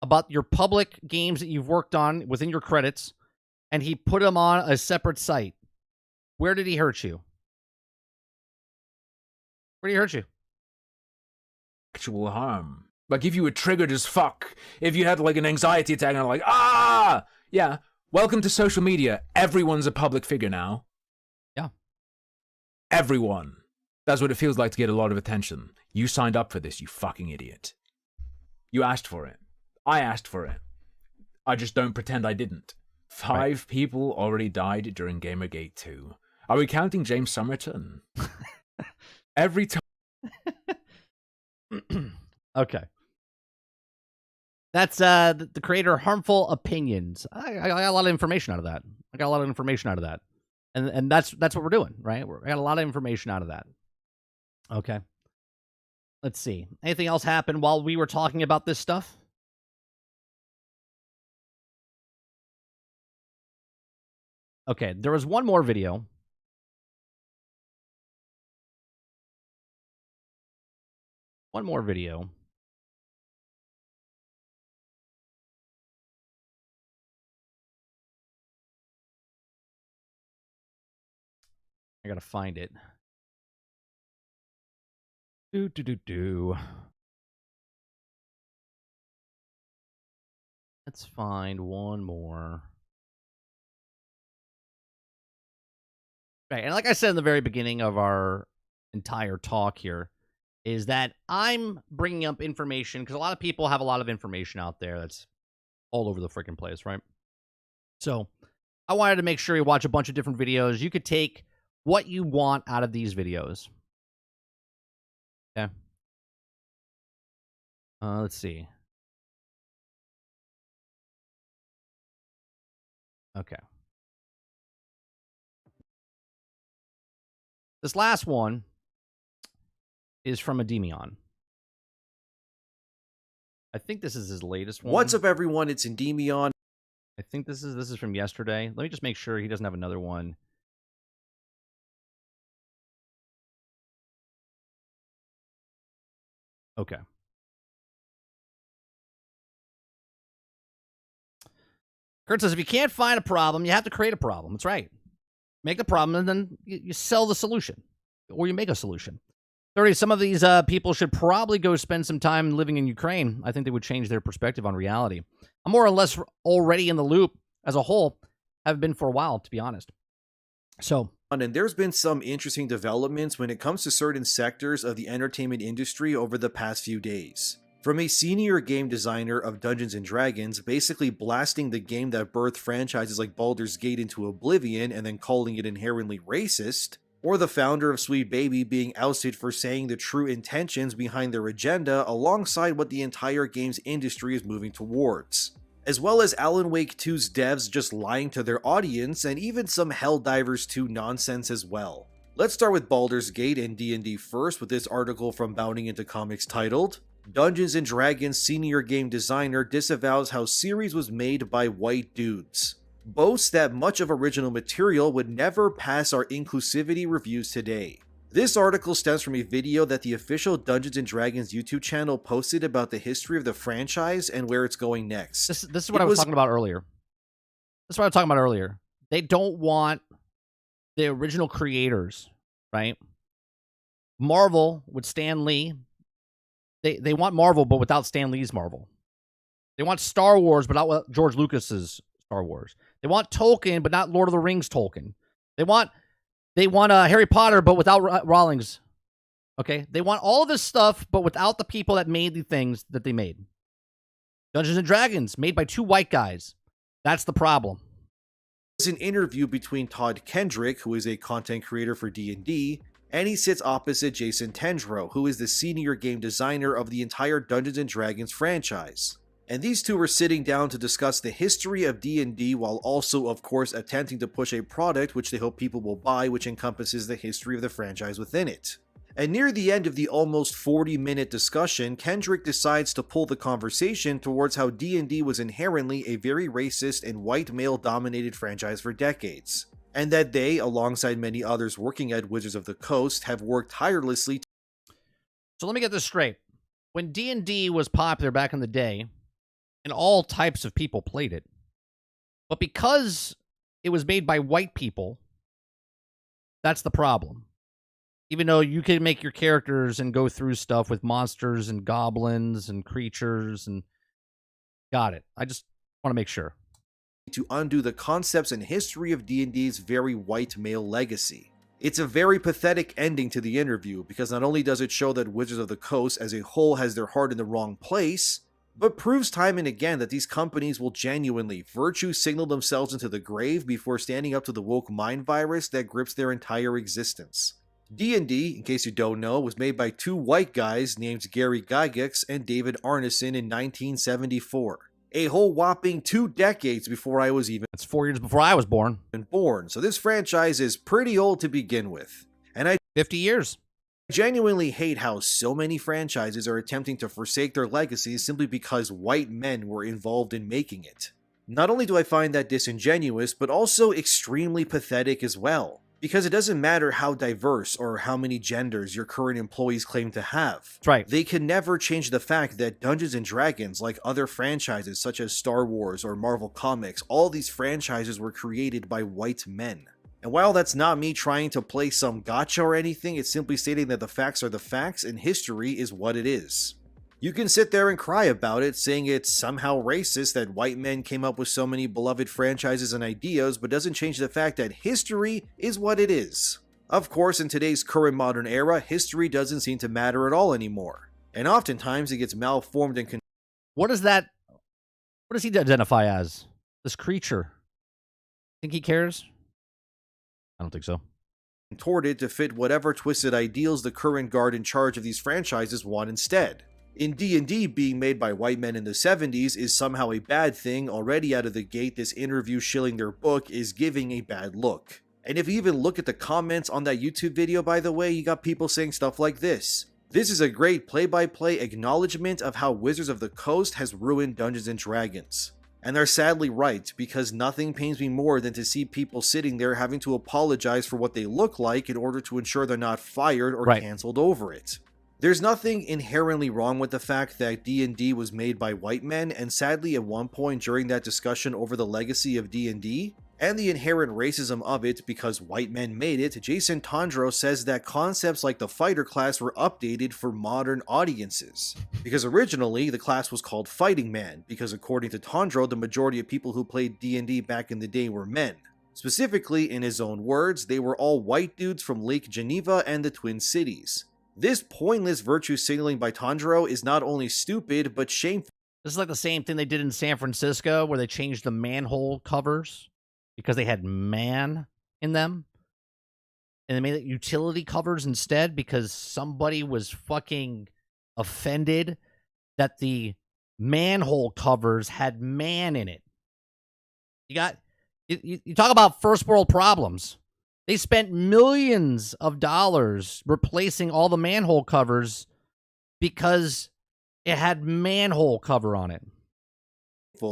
about your public games that you've worked on within your credits, and he put them on a separate site. Where did he hurt you? Where did he hurt you? Actual harm. Like, if you were triggered as fuck, if you had, like, an anxiety attack and like, ah! Yeah, welcome to social media. Everyone's a public figure now. Yeah. Everyone. That's what it feels like to get a lot of attention. You signed up for this, you fucking idiot. You asked for it. I asked for it. I just don't pretend I didn't. 5 people already died during Gamergate 2. Are we counting James Somerton? Every time... Okay. That's the creator Harmful Opinions. I got a lot of information out of that. And that's what we're doing, right? We got a lot of information out of that. Okay. Let's see. Anything else happen while we were talking about this stuff? Okay, there was one more video. I gotta find it. Do. Let's find one more. Right, and like I said in the very beginning of our entire talk here, is that I'm bringing up information because a lot of people have a lot of information out there that's all over the freaking place, right? So I wanted to make sure you watch a bunch of different videos. You could take what you want out of these videos. Okay. Let's see. Okay. This last one is from a Endymion. I think this is his latest one. What's up, everyone? It's Endymion. I think this is from yesterday. Let me just make sure he doesn't have another one. Okay. Kurt says, if you can't find a problem, you have to create a problem. That's right. Make the problem, and then you sell the solution. Or you make a solution. 30, some of these people should probably go spend some time living in Ukraine. I think they would change their perspective on reality. I'm more or less already in the loop as a whole. Have been for a while, to be honest. So, And there's been some interesting developments when it comes to certain sectors of the entertainment industry over the past few days. From a senior game designer of Dungeons & Dragons basically blasting the game that birthed franchises like Baldur's Gate into oblivion and then calling it inherently racist, or the founder of Sweet Baby being ousted for saying the true intentions behind their agenda alongside what the entire games industry is moving towards. As well as Alan Wake 2's devs just lying to their audience, and even some Helldivers 2 nonsense as well. Let's start with Baldur's Gate and D&D first with this article from Bounding Into Comics titled, Dungeons & Dragons senior game designer disavows how series was made by white dudes. Boasts that much of original material would never pass our inclusivity reviews today. This article stems from a video that the official Dungeons & Dragons YouTube channel posted about the history of the franchise and where it's going next. this is what I was talking about earlier. They don't want the original creators, right? Marvel with Stan Lee. They want Marvel, but without Stan Lee's Marvel. They want Star Wars, but not George Lucas's Star Wars. They want Tolkien, but not Lord of the Rings Tolkien. They want Harry Potter, but without Rawlings. Okay? They want all of this stuff, but without the people that made the things that they made. Dungeons & Dragons, made by two white guys. That's the problem. There's an interview between Todd Kendrick, who is a content creator for D&D, and he sits opposite Jason Tendro, who is the senior game designer of the entire Dungeons & Dragons franchise. And these two were sitting down to discuss the history of D&D while also, of course, attempting to push a product which they hope people will buy, which encompasses the history of the franchise within it. And near the end of the almost 40-minute discussion, Kendrick decides to pull the conversation towards how D&D was inherently a very racist and white male-dominated franchise for decades, and that they, alongside many others working at Wizards of the Coast, have worked tirelessly. So let me get this straight. When D&D was popular back in the day, and all types of people played it, but because it was made by white people, that's the problem. Even though you can make your characters and go through stuff with monsters and goblins and creatures and... Got it. I just want to make sure. To undo the concepts and history of D&D's very white male legacy. It's a very pathetic ending to the interview, because not only does it show that Wizards of the Coast as a whole has their heart in the wrong place, but proves time and again that these companies will genuinely virtue signal themselves into the grave before standing up to the woke mind virus that grips their entire existence. D&D, in case you don't know, was made by two white guys named Gary Gygax and David Arneson in 1974. A whole whopping 2 decades before I was even... That's 4 years before I was born. So this franchise is pretty old to begin with. And 50 years. I genuinely hate how so many franchises are attempting to forsake their legacies simply because white men were involved in making it. Not only do I find that disingenuous, but also extremely pathetic as well. Because it doesn't matter how diverse or how many genders your current employees claim to have. That's right. They can never change the fact that Dungeons & Dragons, like other franchises such as Star Wars or Marvel Comics, all these franchises were created by white men. And while that's not me trying to play some gotcha or anything, it's simply stating that the facts are the facts and history is what it is. You can sit there and cry about it, saying it's somehow racist that white men came up with so many beloved franchises and ideas, but doesn't change the fact that history is what it is. Of course, in today's current modern era, history doesn't seem to matter at all anymore. And oftentimes it gets malformed and What is that? What does he identify as? This creature? Think he cares? I don't think so. contorted to fit whatever twisted ideals the current guard in charge of these franchises want instead. In D&D, being made by white men in the 70s is somehow a bad thing. Already out of the gate, this interview shilling their book is giving a bad look. And if you even look at the comments on that YouTube video, by the way, you got people saying stuff like this. This is a great play-by-play acknowledgement of how Wizards of the Coast has ruined Dungeons & Dragons. And they're sadly right, because nothing pains me more than to see people sitting there having to apologize for what they look like in order to ensure they're not fired or cancelled over it. There's nothing inherently wrong with the fact that D&D was made by white men, and sadly at one point during that discussion over the legacy of D&D, and the inherent racism of it because white men made it, Jason Tondro says that concepts like the fighter class were updated for modern audiences. Because originally, the class was called Fighting Man, because according to Tondro, the majority of people who played D&D back in the day were men. Specifically, in his own words, they were all white dudes from Lake Geneva and the Twin Cities. This pointless virtue signaling by Tondro is not only stupid, but shameful. This is like the same thing they did in San Francisco, where they changed the manhole covers because they had man in them. And they made it utility covers instead because somebody was fucking offended that the manhole covers had man in it. You talk about first world problems. They spent millions of dollars replacing all the manhole covers because it had manhole cover on it.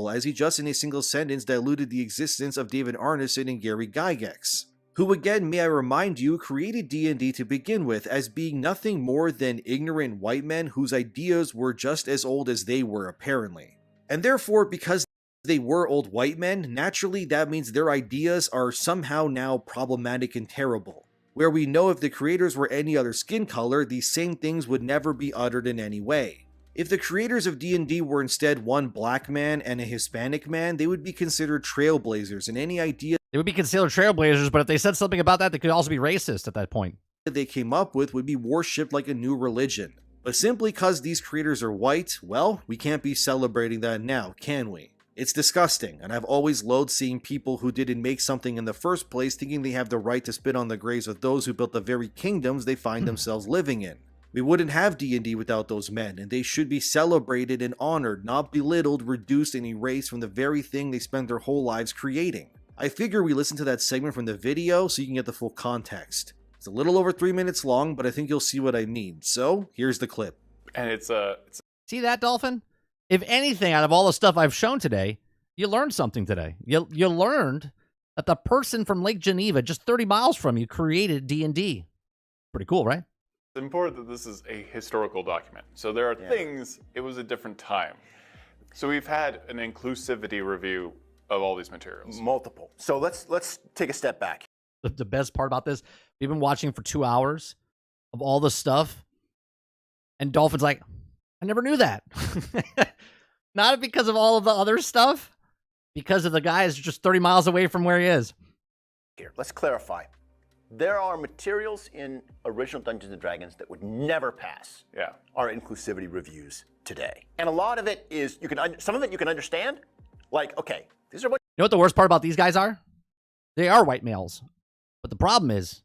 As he just in a single sentence diluted the existence of David Arneson and Gary Gygax, who again, may I remind you, created D&D to begin with as being nothing more than ignorant white men whose ideas were just as old as they were apparently. And therefore, because they were old white men, naturally that means their ideas are somehow now problematic and terrible. Where we know if the creators were any other skin color, these same things would never be uttered in any way. If the creators of D&D were instead one black man and a Hispanic man, they would be considered trailblazers, and any idea They would be considered trailblazers, but if they said something about that, they could also be racist at that point. that they came up with would be worshipped like a new religion. But simply because these creators are white, well, we can't be celebrating that now, can we? It's disgusting, and I've always loathed seeing people who didn't make something in the first place thinking they have the right to spit on the graves of those who built the very kingdoms they find themselves living in. We wouldn't have D&D without those men, and they should be celebrated and honored, not belittled, reduced, and erased from the very thing they spent their whole lives creating. I figure we listen to that segment from the video so you can get the full context. It's a little over 3 minutes long, but I think you'll see what I mean. So, here's the clip. And it's See that, Dolphin? If anything, out of all the stuff I've shown today, you learned something today. You learned that the person from Lake Geneva, just 30 miles from you, created D&D. Pretty cool, right? It's important that this is a historical document. So there are things, it was a different time. So we've had an inclusivity review of all these materials. Multiple. So let's take a step back. The best part about this, we've been watching for 2 hours of all the stuff, and Dolphin's like, I never knew that. Not because of all of the other stuff, because of the guy is just 30 miles away from where he is. Here, let's clarify. There are materials in original Dungeons & Dragons that would never pass our inclusivity reviews today. And a lot of it is, some of it you can understand. Like, okay, these are what... You know what the worst part about these guys are? They are white males. But the problem is,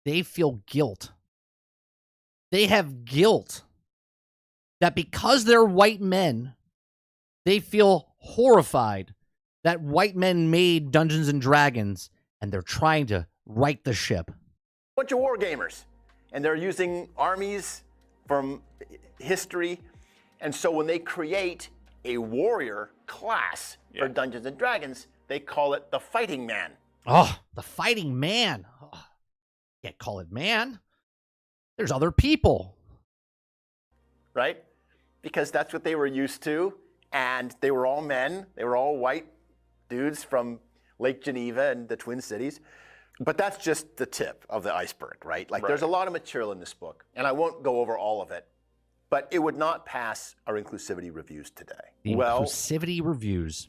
they feel guilt. They have guilt that because they're white men, they feel horrified that white men made Dungeons and Dragons, and they're trying to right the ship. Bunch of war gamers, and they're using armies from history, and so when they create a warrior class for Dungeons and Dragons, they call it the Fighting Man. Oh, the Fighting Man. Oh, can't call it man. There's other people. Right? Because that's what they were used to, and they were all men. They were all white dudes from Lake Geneva and the Twin Cities. But that's just the tip of the iceberg, right? Like there's a lot of material in this book, and I won't go over all of it, but it would not pass our inclusivity reviews today. The inclusivity reviews.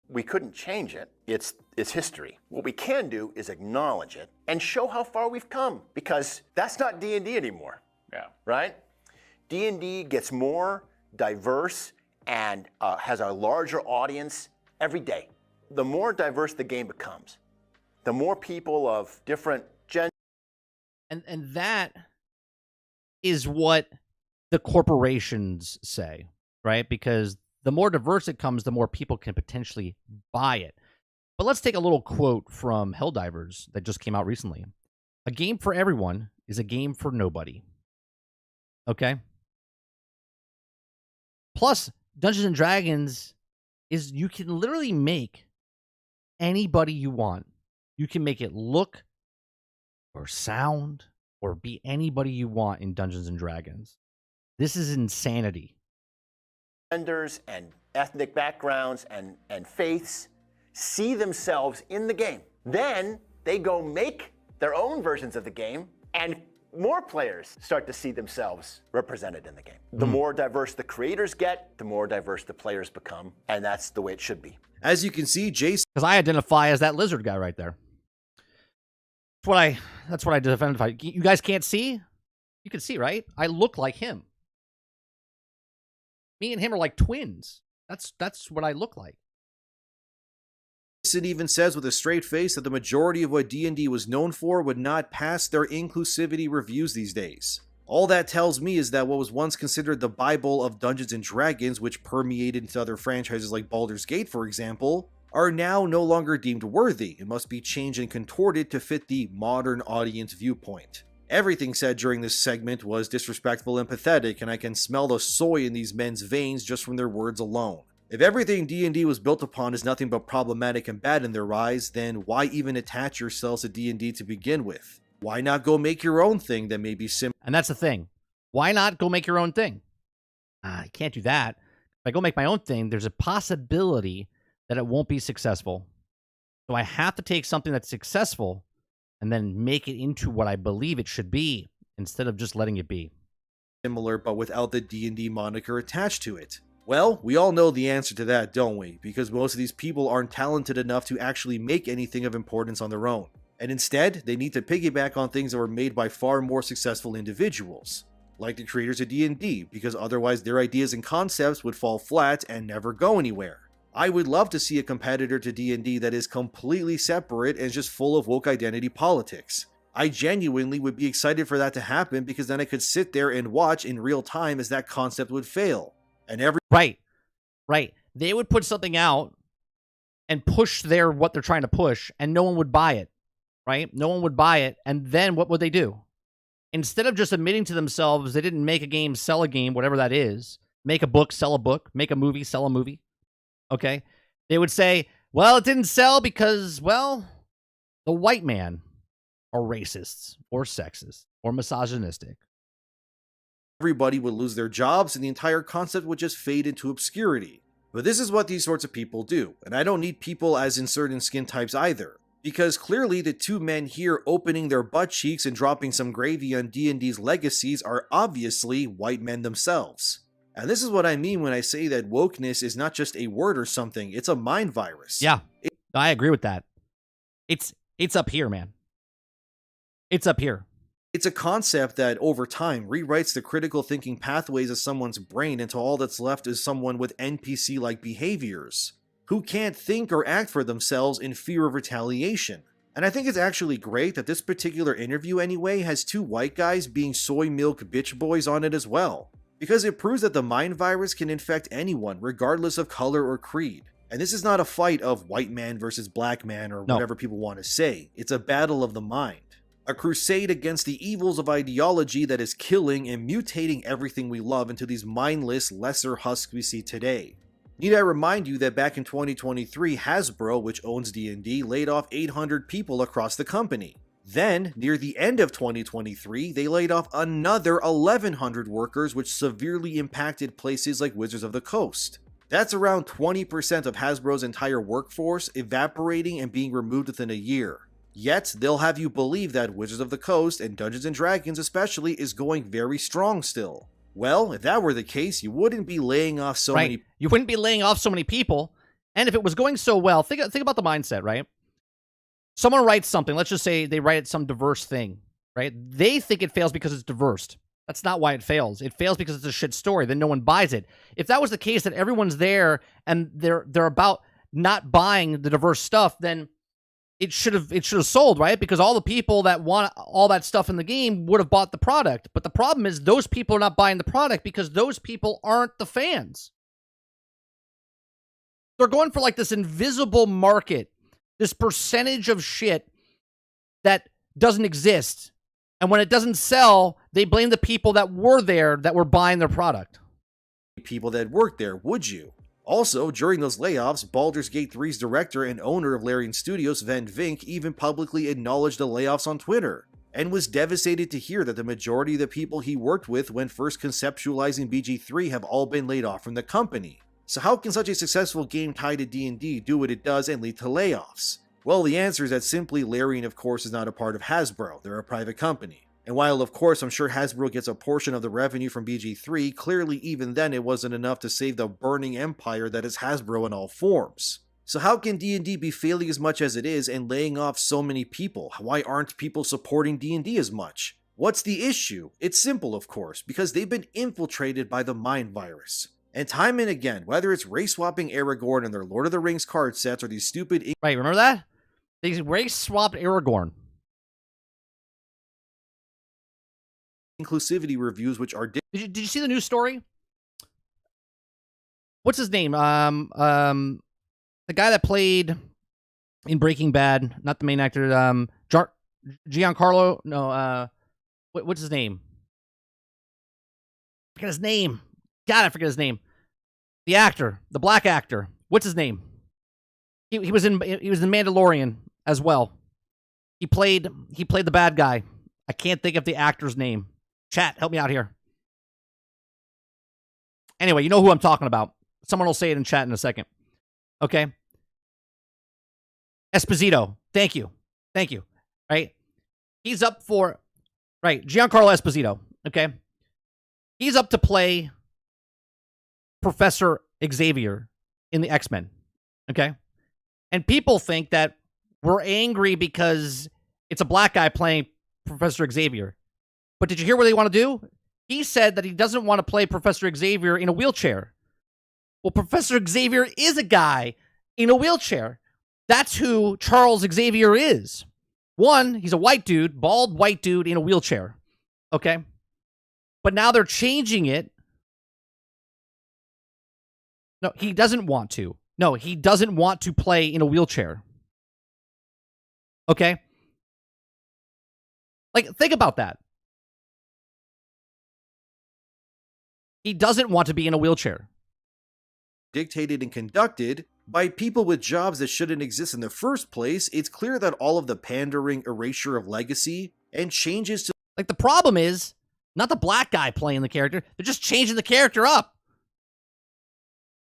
We couldn't change it. It's history. What we can do is acknowledge it and show how far we've come, because that's not D&D anymore. Yeah. Right? D&D gets more diverse and has a larger audience every day. The more diverse the game becomes, the more people of different genders. And that is what the corporations say, right? Because the more diverse it comes, the more people can potentially buy it. But let's take a little quote from Helldivers that just came out recently. A game for everyone is a game for nobody. Okay? Plus, Dungeons and Dragons is you can literally make anybody you want. You can make it look or sound or be anybody you want in Dungeons and Dragons. This is insanity. Genders and ethnic backgrounds and faiths see themselves in the game. Then they go make their own versions of the game, and more players start to see themselves represented in the game. The more diverse the creators get, the more diverse the players become, and that's the way it should be. As you can see, Jason... Because I identify as that lizard guy right there. That's what I identify. You guys can't see? You can see, right? I look like him. Me and him are like twins. That's what I look like. Jason even says with a straight face that the majority of what D&D was known for would not pass their inclusivity reviews these days. All that tells me is that what was once considered the Bible of Dungeons and Dragons, which permeated into other franchises like Baldur's Gate, for example, are now no longer deemed worthy and must be changed and contorted to fit the modern audience viewpoint. Everything said during this segment was disrespectful and pathetic, and I can smell the soy in these men's veins just from their words alone. If everything D&D was built upon is nothing but problematic and bad in their eyes, then why even attach yourselves to D&D to begin with? Why not go make your own thing that may be similar? And that's the thing. Why not go make your own thing? I can't do that. If I go make my own thing, there's a possibility that it won't be successful. So I have to take something that's successful and then make it into what I believe it should be instead of just letting it be. Similar, but without the D&D moniker attached to it. Well, we all know the answer to that, don't we? Because most of these people aren't talented enough to actually make anything of importance on their own. And instead, they need to piggyback on things that were made by far more successful individuals, like the creators of D&D, because otherwise their ideas and concepts would fall flat and never go anywhere. I would love to see a competitor to D&D that is completely separate and just full of woke identity politics. I genuinely would be excited for that to happen, because then I could sit there and watch in real time as that concept would fail. And Right. They would put something out and push what they're trying to push, and no one would buy it, right? No one would buy it, and then what would they do? Instead of just admitting to themselves they didn't make a game, sell a game, whatever that is, make a book, sell a book, make a movie, sell a movie, okay? They would say, well, it didn't sell because, well, the white man are racists or sexist or misogynistic. Everybody would lose their jobs and the entire concept would just fade into obscurity. But this is what these sorts of people do, and I don't need people as in certain skin types either. Because clearly the two men here opening their butt cheeks and dropping some gravy on D&D's legacies are obviously white men themselves. And this is what I mean when I say that wokeness is not just a word or something, it's a mind virus. Yeah, I agree with that. It's up here, man. It's up here. It's a concept that, over time, rewrites the critical thinking pathways of someone's brain until all that's left is someone with NPC-like behaviors, who can't think or act for themselves in fear of retaliation. And I think it's actually great that this particular interview anyway has two white guys being soy milk bitch boys on it as well, because it proves that the mind virus can infect anyone regardless of color or creed. And this is not a fight of white man versus black man or whatever people want to say. It's a battle of the mind. A crusade against the evils of ideology that is killing and mutating everything we love into these mindless, lesser husks we see today. Need I remind you that back in 2023, Hasbro, which owns D&D, laid off 800 people across the company. Then, near the end of 2023, they laid off another 1,100 workers, which severely impacted places like Wizards of the Coast. That's around 20% of Hasbro's entire workforce evaporating and being removed within a year. Yet, they'll have you believe that Wizards of the Coast and Dungeons & Dragons especially is going very strong still. Well, if that were the case, you wouldn't be laying off so many... You wouldn't be laying off so many people. And if it was going so well, think about the mindset, right? Someone writes something. Let's just say they write some diverse thing, right? They think it fails because it's diverse. That's not why it fails. It fails because it's a shit story. Then no one buys it. If that was the case, that everyone's there and they're about not buying the diverse stuff, then it should have sold, right? Because all the people that want all that stuff in the game would have bought the product. But the problem is those people are not buying the product because those people aren't the fans. They're going for like this invisible market, this percentage of shit that doesn't exist. And when it doesn't sell, they blame the people that were there that were buying their product. People that worked there, would you? Also, during those layoffs, Baldur's Gate 3's director and owner of Larian Studios, Van Vink, even publicly acknowledged the layoffs on Twitter, and was devastated to hear that the majority of the people he worked with when first conceptualizing BG3 have all been laid off from the company. So how can such a successful game tied to D&D do what it does and lead to layoffs? Well, the answer is that simply Larian, of course, is not a part of Hasbro. They're a private company. And while, of course, I'm sure Hasbro gets a portion of the revenue from BG3, clearly even then it wasn't enough to save the burning empire that is Hasbro in all forms. So how can D&D be failing as much as it is and laying off so many people? Why aren't people supporting D&D as much? What's the issue? It's simple, of course, because they've been infiltrated by the mind virus. And time and again, whether it's race-swapping Aragorn and their Lord of the Rings card sets or these stupid... Right, remember that? They race-swapped Aragorn. Inclusivity reviews, which are... Did you see the news story? What's his name? The guy that played in Breaking Bad, not the main actor, Giancarlo, no, what's his name? I forget his name. God, I forget his name. The actor, the black actor. What's his name? He was in Mandalorian as well. He played the bad guy. I can't think of the actor's name. Chat, help me out here. Anyway, you know who I'm talking about. Someone will say it in chat in a second. Okay? Esposito. Thank you. Right? He's up for... Right, Giancarlo Esposito. Okay? He's up to play Professor Xavier in the X-Men. Okay? And people think that we're angry because it's a black guy playing Professor Xavier. But did you hear what they want to do? He said that he doesn't want to play Professor Xavier in a wheelchair. Well, Professor Xavier is a guy in a wheelchair. That's who Charles Xavier is. One, he's a white dude, bald white dude in a wheelchair. Okay? But now they're changing it. No, he doesn't want to. No, he doesn't want to play in a wheelchair. Okay? Like, think about that. He doesn't want to be in a wheelchair. Dictated and conducted by people with jobs that shouldn't exist in the first place, it's clear that all of the pandering, erasure of legacy, and changes to... Like, the problem is not the black guy playing the character. They're just changing the character up.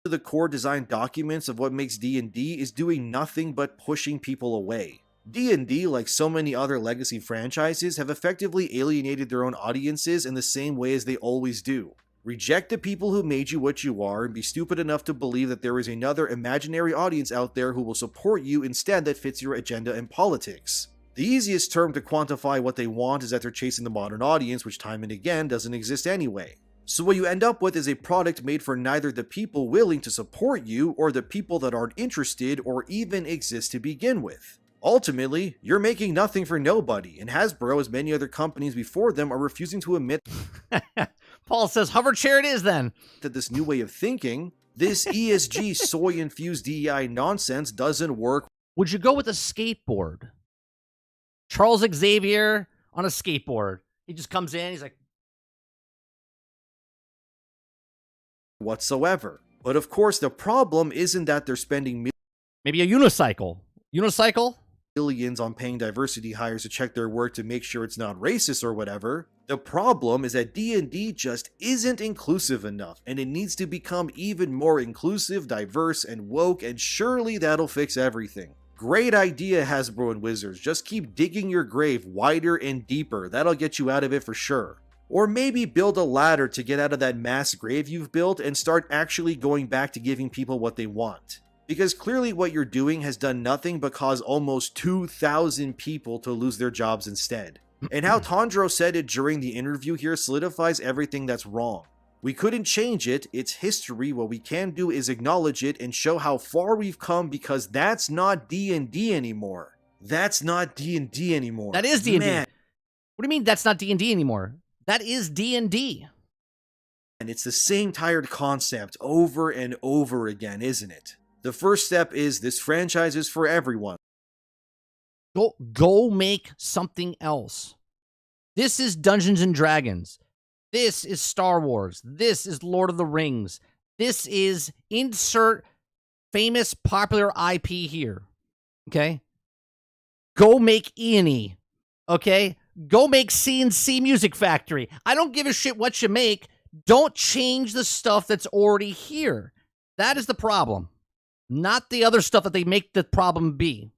The core design documents of what makes D&D is doing nothing but pushing people away. D&D, like so many other legacy franchises, have effectively alienated their own audiences in the same way as they always do. Reject the people who made you what you are and be stupid enough to believe that there is another imaginary audience out there who will support you instead that fits your agenda and politics. The easiest term to quantify what they want is that they're chasing the modern audience, which time and again doesn't exist anyway. So what you end up with is a product made for neither the people willing to support you or the people that aren't interested or even exist to begin with. Ultimately, you're making nothing for nobody, and Hasbro, as many other companies before them, are refusing to admit Paul says, hover chair it is then. That this new way of thinking, this ESG soy-infused DEI nonsense doesn't work. Would you go with a skateboard? Charles Xavier on a skateboard. He just comes in, he's like... whatsoever. But of course, the problem isn't that they're spending maybe a unicycle. Millions on paying diversity hires to check their work to make sure it's not racist or whatever. The problem is that D&D just isn't inclusive enough, and it needs to become even more inclusive, diverse, and woke, and surely that'll fix everything. Great idea, Hasbro and Wizards. Just keep digging your grave wider and deeper. That'll get you out of it for sure. Or maybe build a ladder to get out of that mass grave you've built and start actually going back to giving people what they want. Because clearly what you're doing has done nothing but cause almost 2,000 people to lose their jobs instead. And how Tondro said it during the interview here solidifies everything that's wrong. We couldn't change it, it's history. What we can do is acknowledge it and show how far we've come, because that's not D&D anymore. That's not D&D anymore. That is D&D. Man. What do you mean that's not D&D anymore? That is D&D. And it's the same tired concept over and over again, isn't it? The first step is this franchise is for everyone. Go make something else. This is Dungeons and Dragons. This is Star Wars. This is Lord of the Rings. This is insert famous popular IP here. Okay? Go make E&E. Okay? Go make C&C Music Factory. I don't give a shit what you make. Don't change the stuff that's already here. That is the problem. Not the other stuff that they make the problem be.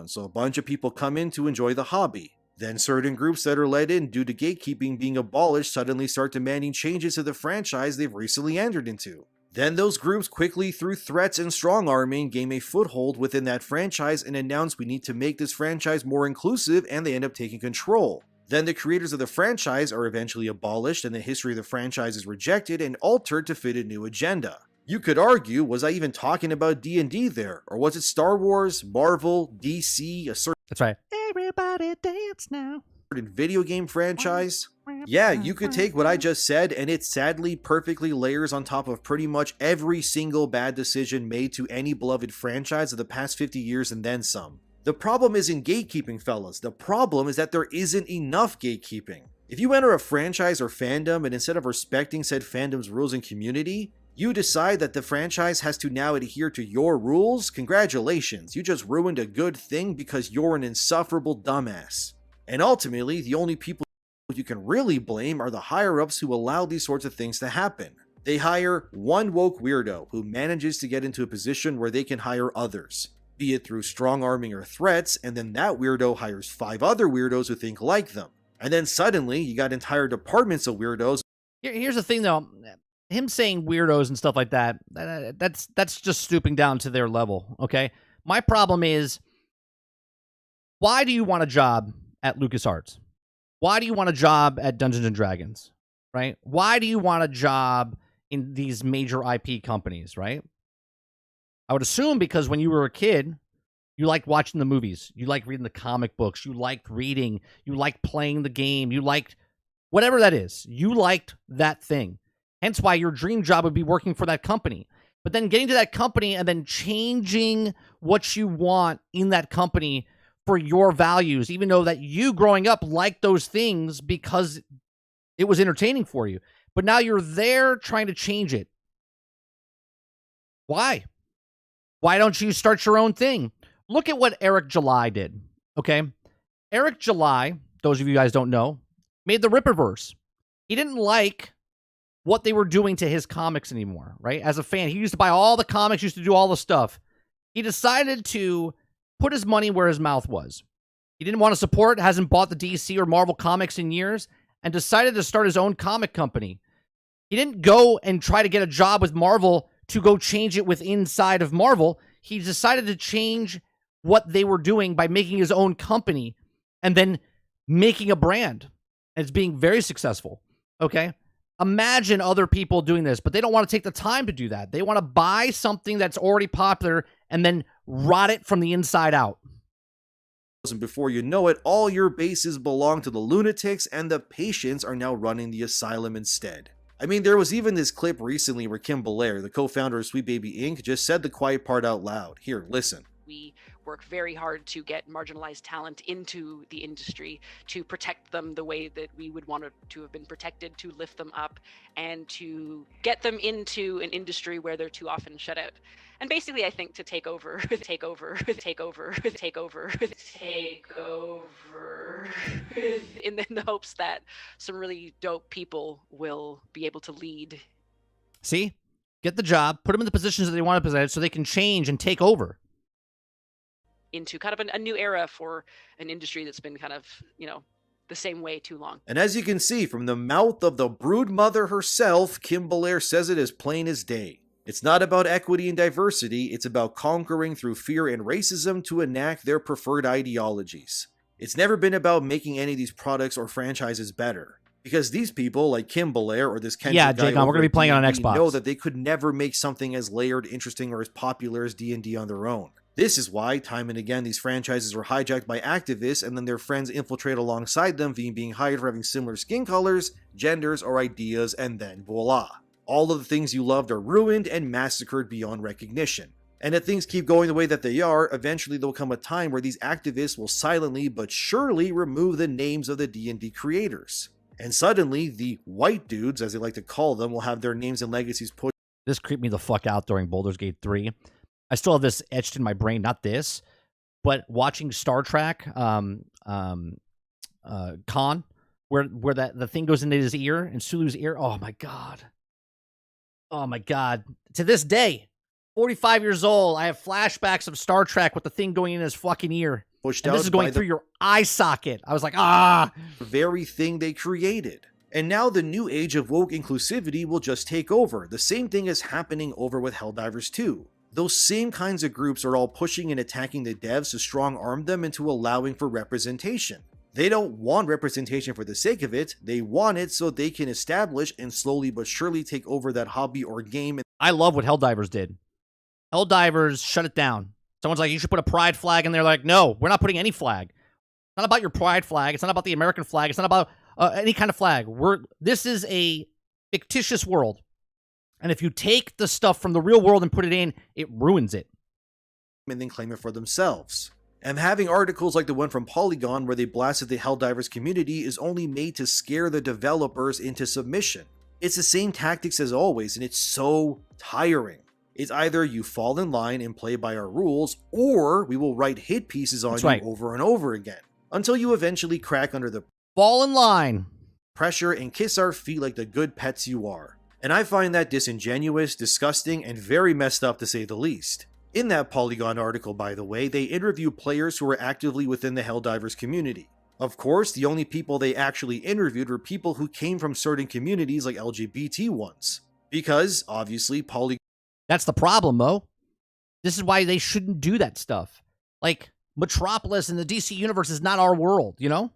So a bunch of people come in to enjoy the hobby. Then certain groups that are let in due to gatekeeping being abolished suddenly start demanding changes to the franchise they've recently entered into. Then those groups quickly, through threats and strong-arming, gain a foothold within that franchise and announce we need to make this franchise more inclusive, and they end up taking control. Then the creators of the franchise are eventually abolished and the history of the franchise is rejected and altered to fit a new agenda. You could argue, was I even talking about D&D there? Or was it Star Wars, Marvel, DC, a certain... That's right. Everybody dance now. Video game franchise? Yeah, you could take what I just said and it sadly perfectly layers on top of pretty much every single bad decision made to any beloved franchise of the past 50 years and then some. The problem isn't gatekeeping, fellas. The problem is that there isn't enough gatekeeping. If you enter a franchise or fandom and instead of respecting said fandom's rules and community, you decide that the franchise has to now adhere to your rules, congratulations, you just ruined a good thing because you're an insufferable dumbass. And ultimately, the only people you can really blame are the higher-ups who allow these sorts of things to happen. They hire one woke weirdo who manages to get into a position where they can hire others, be it through strong-arming or threats, and then that weirdo hires 5 other weirdos who think like them. And then suddenly, you got entire departments of weirdos. Here's the thing, though. Him saying weirdos and stuff like that, that's just stooping down to their level, okay? My problem is, why do you want a job at LucasArts? Why do you want a job at Dungeons and Dragons, right? Why do you want a job in these major IP companies, right? I would assume because when you were a kid, you liked watching the movies, you liked reading the comic books, you liked reading, you liked playing the game, you liked whatever that is. You liked that thing. Hence why your dream job would be working for that company. But then getting to that company and then changing what you want in that company for your values, even though that you growing up liked those things because it was entertaining for you. But now you're there trying to change it. Why? Why don't you start your own thing? Look at what Eric July did, okay? Eric July, those of you guys don't know, made the Ripperverse. He didn't like what they were doing to his comics anymore, right? As a fan, he used to buy all the comics, used to do all the stuff. He decided to put his money where his mouth was. He didn't want to support, hasn't bought the DC or Marvel comics in years, and decided to start his own comic company. He didn't go and try to get a job with Marvel to go change it with inside of Marvel. He decided to change what they were doing by making his own company and then making a brand. And it's being very successful, okay? Imagine other people doing this, but they don't want to take the time to do that. They want to buy something that's already popular and then rot it from the inside out. And before you know it, all your bases belong to the lunatics and the patients are now running the asylum instead. I mean, there was even this clip recently where Kim Belair, the co-founder of Sweet Baby Inc., just said the quiet part out loud. Here, listen. We work very hard to get marginalized talent into the industry, to protect them the way that we would want to have been protected, to lift them up, and to get them into an industry where they're too often shut out. And basically, I think to take over in the hopes that some really dope people will be able to lead. See? Get the job, put them in the positions that they want to possess so they can change and take over. into kind of a new era for an industry that's been kind of, the same way too long. And as you can see from the mouth of the brood mother herself, Kim Belair says it as plain as day. It's not about equity and diversity, it's about conquering through fear and racism to enact their preferred ideologies. It's never been about making any of these products or franchises better. Because these people, like Kim Belair or this Kendrick guy, Jacob, we're going to be playing on D&D Xbox. know that they could never make something as layered, interesting, or as popular as D&D on their own. This is why, time and again, these franchises are hijacked by activists and then their friends infiltrate alongside them via being hired for having similar skin colors, genders, or ideas, and then voila. All of the things you loved are ruined and massacred beyond recognition. And if things keep going the way that they are, eventually there will come a time where these activists will silently but surely remove the names of the D&D creators. And suddenly, the white dudes, as they like to call them, will have their names and legacies put. This creeped me the fuck out during Baldur's Gate 3. I still have this etched in my brain, not this, but watching Star Trek, Khan, where the thing goes into his ear, and Sulu's ear. Oh my god. Oh my god. To this day, 45 years old, I have flashbacks of Star Trek with the thing going in his fucking ear. Pushed and out this is going through your eye socket. I was like, ah. The very thing they created. And now the new age of woke inclusivity will just take over. The same thing is happening over with Helldivers 2. Those same kinds of groups are all pushing and attacking the devs to strong arm them into allowing for representation. They don't want representation for the sake of it, they want it so they can establish and slowly but surely take over that hobby or game. I love what Helldivers did. Helldivers shut it down. Someone's like, you should put a pride flag in there. Like, no, we're not putting any flag. It's not about your pride flag. It's not about the American flag. It's not about any kind of flag. This is a fictitious world. And if you take the stuff from the real world and put it in, it ruins it. And then claim it for themselves. And having articles like the one from Polygon where they blasted the Helldivers community is only made to scare the developers into submission. It's the same tactics as always, and it's so tiring. It's either you fall in line and play by our rules, or we will write hit pieces on you over and over again, until you eventually crack under the fall in line pressure and kiss our feet like the good pets you are. And I find that disingenuous, disgusting, and very messed up to say the least. In that Polygon article, by the way, they interview players who are actively within the Helldivers community. Of course, the only people they actually interviewed were people who came from certain communities like LGBT ones. Because, obviously, That's the problem, Mo. This is why they shouldn't do that stuff. Like, Metropolis and the DC universe is not our world, you know?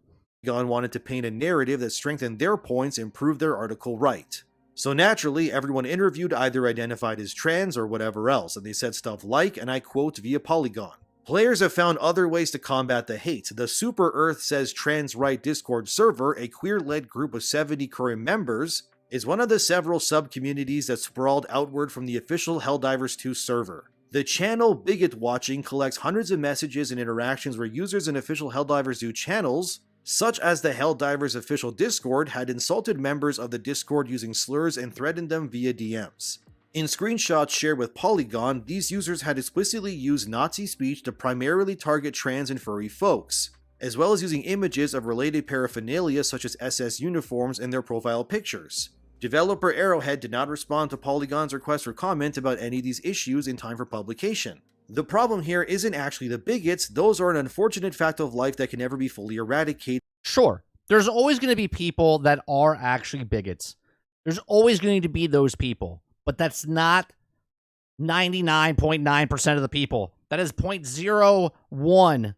Polygon wanted to paint a narrative that strengthened their points and proved their article right. So naturally, everyone interviewed either identified as trans or whatever else, and they said stuff like, and I quote via Polygon, "Players have found other ways to combat the hate. The Super Earth Says Trans Right Discord server, a queer-led group of 70 current members, is one of the several sub-communities that sprawled outward from the official Helldivers 2 server. The channel Bigot Watching collects hundreds of messages and interactions where users in official Helldivers 2 channels, such as the Helldivers official Discord, had insulted members of the Discord using slurs and threatened them via DMs. In screenshots shared with Polygon, these users had explicitly used Nazi speech to primarily target trans and furry folks, as well as using images of related paraphernalia such as SS uniforms in their profile pictures. Developer Arrowhead did not respond to Polygon's request for comment about any of these issues in time for publication. The problem here isn't actually the bigots, those are an unfortunate fact of life that can never be fully eradicated. Sure, there's always going to be people that are actually bigots. There's always going to be those people, but that's not 99.9% of the people. That is 0.01,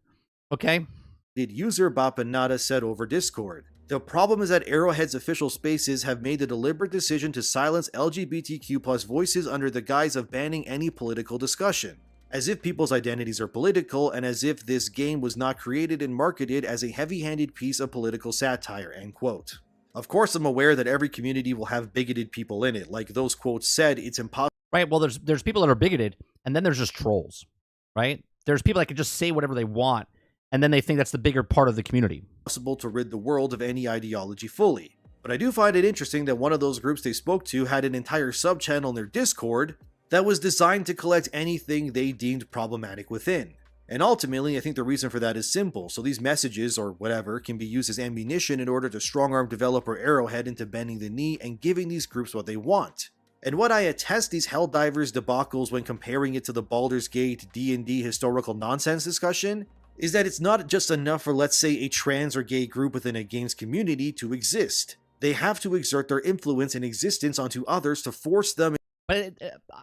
okay? User Bapanada said over Discord. The problem is that Arrowhead's official spaces have made the deliberate decision to silence LGBTQ+ voices under the guise of banning any political discussion. As if people's identities are political, and as if this game was not created and marketed as a heavy-handed piece of political satire, end quote. Of course, I'm aware that every community will have bigoted people in it. Like those quotes said, it's impossible. Right, well, there's people that are bigoted, and then there's just trolls, right? There's people that can just say whatever they want, and then they think that's the bigger part of the community. Possible to rid the world of any ideology fully. But I do find it interesting that one of those groups they spoke to had an entire sub-channel in their Discord that was designed to collect anything they deemed problematic within. And ultimately, I think the reason for that is simple, so these messages, or whatever, can be used as ammunition in order to strong-arm developer Arrowhead into bending the knee and giving these groups what they want. And when I attest these Helldivers debacles when comparing it to the Baldur's Gate D&D historical nonsense discussion, is that it's not just enough for, let's say, a trans or gay group within a game's community to exist. They have to exert their influence and existence onto others to force them. But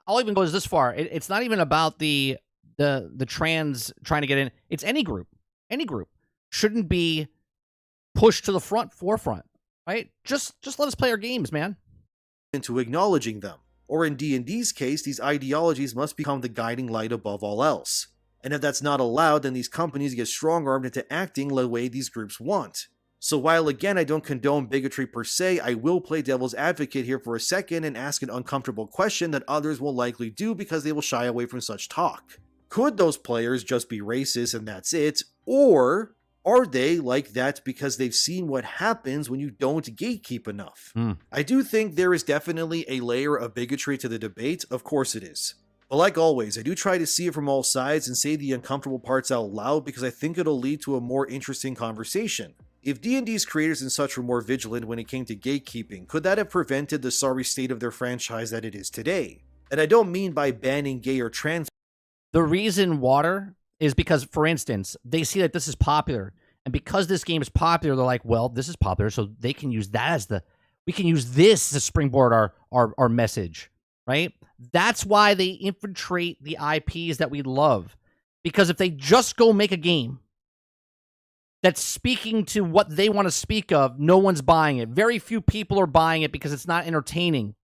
I'll even go this far. It's not even about the trans trying to get in. It's any group. Any group shouldn't be pushed to the forefront, right? Just let us play our games, man. Into acknowledging them. Or in D&D's case, these ideologies must become the guiding light above all else. And if that's not allowed, then these companies get strong-armed into acting the way these groups want. So while again I don't condone bigotry per se, I will play devil's advocate here for a second and ask an uncomfortable question that others will likely do because they will shy away from such talk. Could those players just be racist and that's it? Or are they like that because they've seen what happens when you don't gatekeep enough? I do think there is definitely a layer of bigotry to the debate, of course it is. But like always, I do try to see it from all sides and say the uncomfortable parts out loud because I think it'll lead to a more interesting conversation. If D&D's creators and such were more vigilant when it came to gatekeeping, could that have prevented the sorry state of their franchise that it is today? And I don't mean by banning gay or trans. The reason water is because, for instance, they see that this is popular. And because this game is popular, they're like, well, this is popular, so they can use that as we can use this to springboard our message, right? That's why they infiltrate the IPs that we love. Because if they just go make a game that's speaking to what they want to speak of, no one's buying it. Very few people are buying it because it's not entertaining,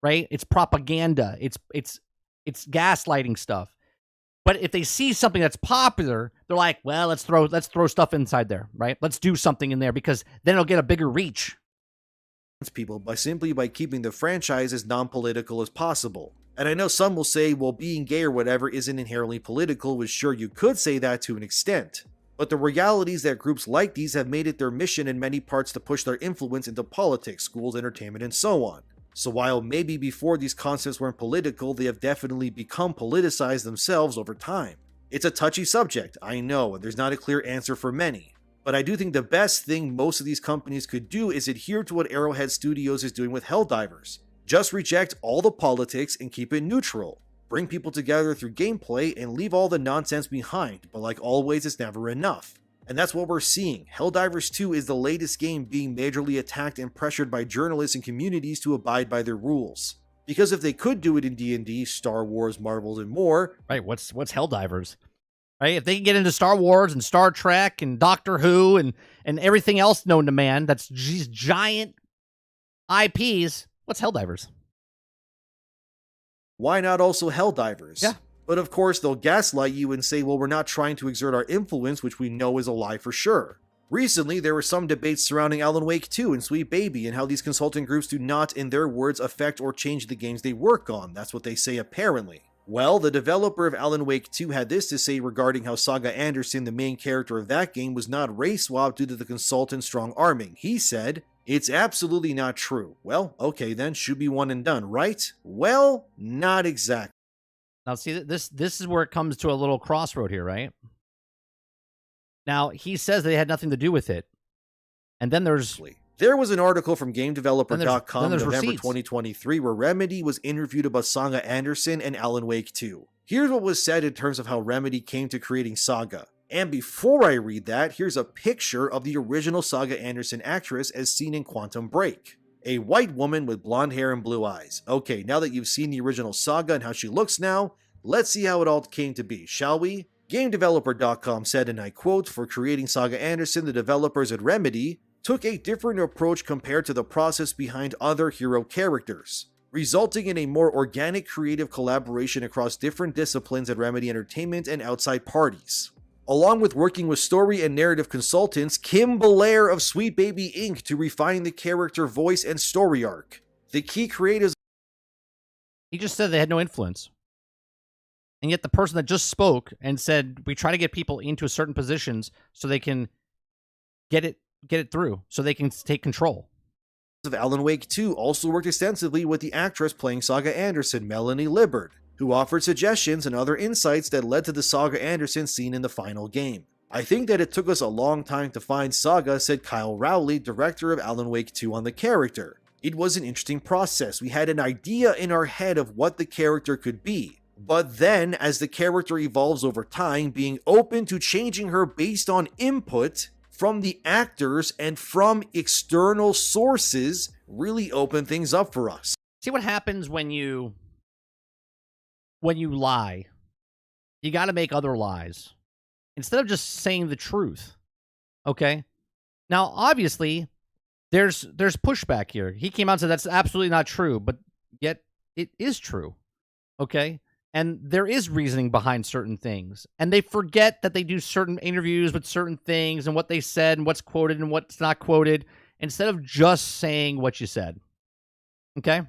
right? It's propaganda. It's gaslighting stuff. But if they see something that's popular, they're like, well, let's throw stuff inside there, right? Let's do something in there because then it'll get a bigger reach. People by keeping the franchise as non-political as possible. And I know some will say, well, being gay or whatever isn't inherently political, which sure you could say that to an extent. But the reality is that groups like these have made it their mission in many parts to push their influence into politics, schools, entertainment, and so on. So while maybe before these concepts weren't political, they have definitely become politicized themselves over time. It's a touchy subject, I know, and there's not a clear answer for many. But I do think the best thing most of these companies could do is adhere to what Arrowhead Studios is doing with Helldivers. Just reject all the politics and keep it neutral. Bring people together through gameplay and leave all the nonsense behind, but like always, it's never enough. And that's what we're seeing. Helldivers 2 is the latest game being majorly attacked and pressured by journalists and communities to abide by their rules. Because if they could do it in D&D, Star Wars, Marvels, and more... Right, what's Helldivers? Right? If they can get into Star Wars and Star Trek and Doctor Who and everything else known to man, that's these giant IPs, what's Helldivers? Why not also Helldivers? Yeah. But of course, they'll gaslight you and say, well, we're not trying to exert our influence, which we know is a lie for sure. Recently, there were some debates surrounding Alan Wake 2 and Sweet Baby and how these consulting groups do not, in their words, affect or change the games they work on. That's what they say apparently. Well, the developer of Alan Wake 2 had this to say regarding how Saga Anderson, the main character of that game, was not race swapped due to the consultant's strong arming. He said, "It's absolutely not true." Well, okay then, should be one and done, right? Well, not exactly. Now, see, this is where it comes to a little crossroad here, right? Now, he says they had nothing to do with it. And then There was an article from GameDeveloper.com in November receipts. 2023 where Remedy was interviewed about Saga Anderson and Alan Wake 2. Here's what was said in terms of how Remedy came to creating Saga. And before I read that, here's a picture of the original Saga Anderson actress as seen in Quantum Break. A white woman with blonde hair and blue eyes. Okay, now that you've seen the original Saga and how she looks now, let's see how it all came to be, shall we? GameDeveloper.com said, and I quote, "For creating Saga Anderson, the developers at Remedy took a different approach compared to the process behind other hero characters, resulting in a more organic creative collaboration across different disciplines at Remedy Entertainment and outside parties. Along with working with story and narrative consultants Kim Belair of Sweet Baby Inc. to refine the character voice and story arc. The key creatives..." He just said they had no influence. And yet the person that just spoke and said, we try to get people into certain positions so they can get it through, so they can take control. Of Alan Wake 2 also worked extensively with the actress playing Saga Anderson, Melanie Libbard, who offered suggestions and other insights that led to the Saga Anderson scene in the final game. "I think that it took us a long time to find Saga," said Kyle Rowley, director of Alan Wake 2 on the character. It was an interesting process. We had an idea in our head of what the character could be. But then, as the character evolves over time, being open to changing her based on input from the actors and from external sources really opened things up for us. See what happens when you lie. You got to make other lies instead of just saying the truth. Okay? Now, obviously, there's pushback here. He came out and said that's absolutely not true, but yet it is true. Okay? And there is reasoning behind certain things. And they forget that they do certain interviews with certain things and what they said and what's quoted and what's not quoted instead of just saying what you said. Okay?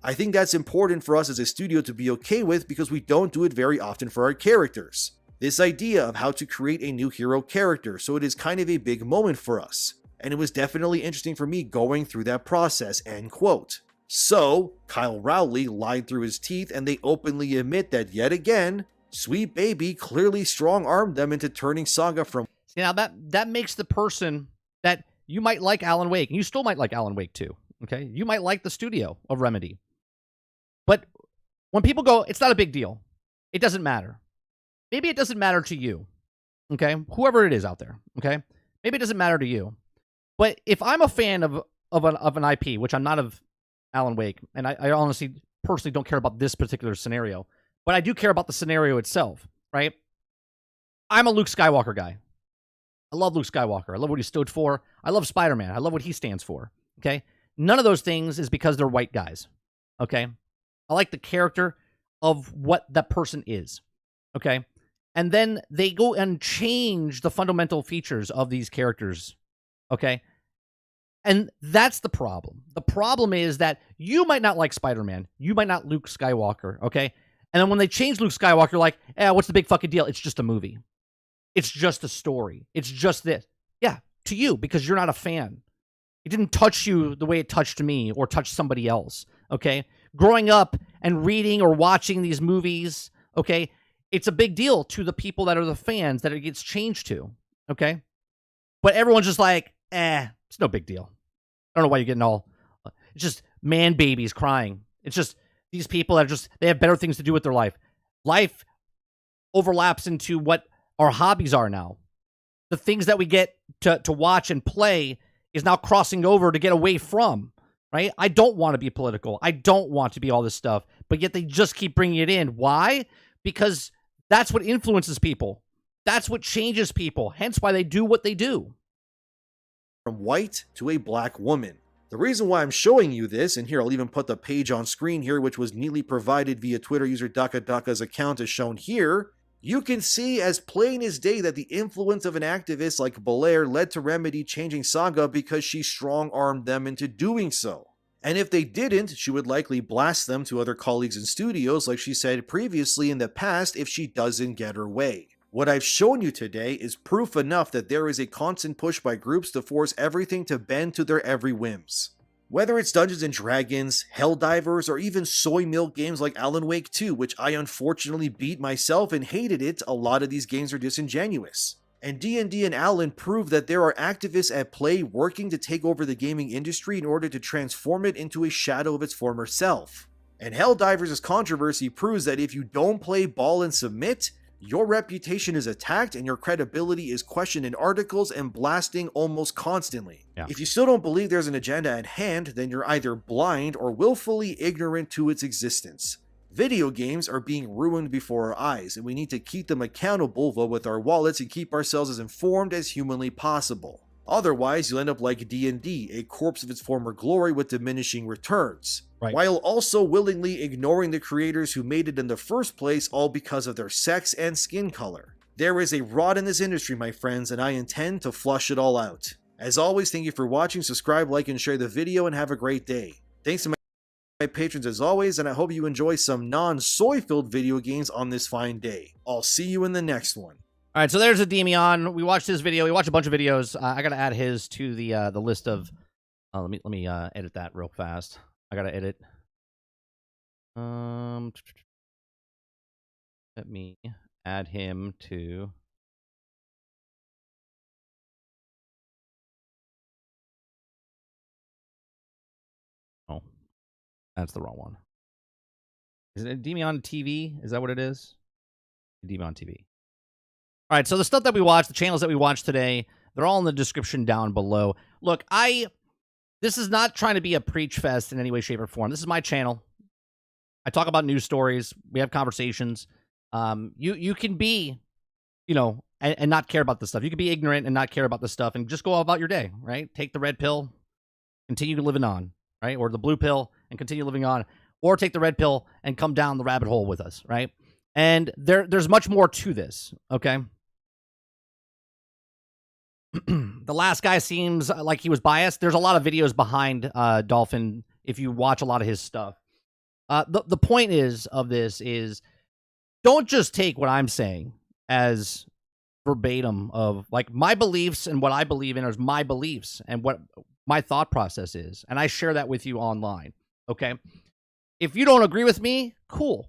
I think that's important for us as a studio to be okay with because we don't do it very often for our characters. This idea of how to create a new hero character, so it is kind of a big moment for us. And it was definitely interesting for me going through that process, end quote. So, Kyle Rowley lied through his teeth and they openly admit that yet again, Sweet Baby clearly strong-armed them into turning Saga from... See, now that makes the person that you might like Alan Wake, and you still might like Alan Wake too, okay? You might like the studio of Remedy. But when people go, it's not a big deal. It doesn't matter. Maybe it doesn't matter to you, okay? Whoever it is out there, okay? Maybe it doesn't matter to you. But if I'm a fan of an IP, which I'm not of Alan Wake, and I honestly, personally don't care about this particular scenario, but I do care about the scenario itself, right? I'm a Luke Skywalker guy. I love Luke Skywalker. I love what he stood for. I love Spider-Man. I love what he stands for, okay? None of those things is because they're white guys, okay? I like the character of what that person is, okay? And then they go and change the fundamental features of these characters, okay? And that's the problem. The problem is that you might not like Spider-Man. You might not Luke Skywalker, okay? And then when they change Luke Skywalker, you're like, what's the big fucking deal? It's just a movie. It's just a story. It's just this. Yeah, to you, because you're not a fan. It didn't touch you the way it touched me or touched somebody else, okay? Growing up and reading or watching these movies, okay, it's a big deal to the people that are the fans that it gets changed to, okay? But everyone's just like, it's no big deal. I don't know why you're getting all... It's just man babies crying. It's just these people that are just... They have better things to do with their life. Life overlaps into what our hobbies are now. The things that we get to watch and play is now crossing over to get away from, right? I don't want to be political. I don't want to be all this stuff. But yet they just keep bringing it in. Why? Because that's what influences people. That's what changes people. Hence why they do what they do. From white to a black woman. The reason why I'm showing you this, and here I'll even put the page on screen here, which was neatly provided via Twitter user DakaDaka's account as shown here, you can see as plain as day that the influence of an activist like Belair led to Remedy changing Saga because she strong-armed them into doing so. And if they didn't, she would likely blast them to other colleagues in studios like she said previously in the past if she doesn't get her way. What I've shown you today is proof enough that there is a constant push by groups to force everything to bend to their every whims. Whether it's Dungeons & Dragons, Helldivers, or even soy milk games like Alan Wake 2, which I unfortunately beat myself and hated it, a lot of these games are disingenuous. And D&D and Alan prove that there are activists at play working to take over the gaming industry in order to transform it into a shadow of its former self. And Helldivers' controversy proves that if you don't play ball and submit, your reputation is attacked and your credibility is questioned in articles and blasting almost constantly. Yeah. If you still don't believe there's an agenda at hand, then you're either blind or willfully ignorant to its existence. Video games are being ruined before our eyes, and we need to keep them accountable with our wallets and keep ourselves as informed as humanly possible. Otherwise, you'll end up like D&D, a corpse of its former glory with diminishing returns. Right. While also willingly ignoring the creators who made it in the first place, all because of their sex and skin color. There is a rot in this industry, my friends, and I intend to flush it all out. As always, thank you for watching, subscribe, like, and share the video, and have a great day. Thanks to my patrons as always, and I hope you enjoy some non-soy-filled video games on this fine day. I'll see you in the next one. All right, so there's a Demion. We watched his video. We watched a bunch of videos. I gotta add his to the list of. Let me edit that real fast. I gotta edit. Let me add him to. That's the wrong one. Is it Demon TV? Is that what it is? Demon TV. All right, so the stuff that we watched, the channels that we watched today, they're all in the description down below. Look, this is not trying to be a preach fest in any way, shape, or form. This is my channel. I talk about news stories. We have conversations. You can be, and not care about this stuff. You can be ignorant and not care about this stuff and just go about your day, right? Take the red pill, continue living on, right? Or the blue pill and continue living on. Or take the red pill and come down the rabbit hole with us, right? And there's much more to this, okay? The last guy seems like he was biased. There's a lot of videos behind Dolphin if you watch a lot of his stuff. The point of this is don't just take what I'm saying as verbatim of like my beliefs and what I believe in is my beliefs and what my thought process is. And I share that with you online, okay? If you don't agree with me, cool,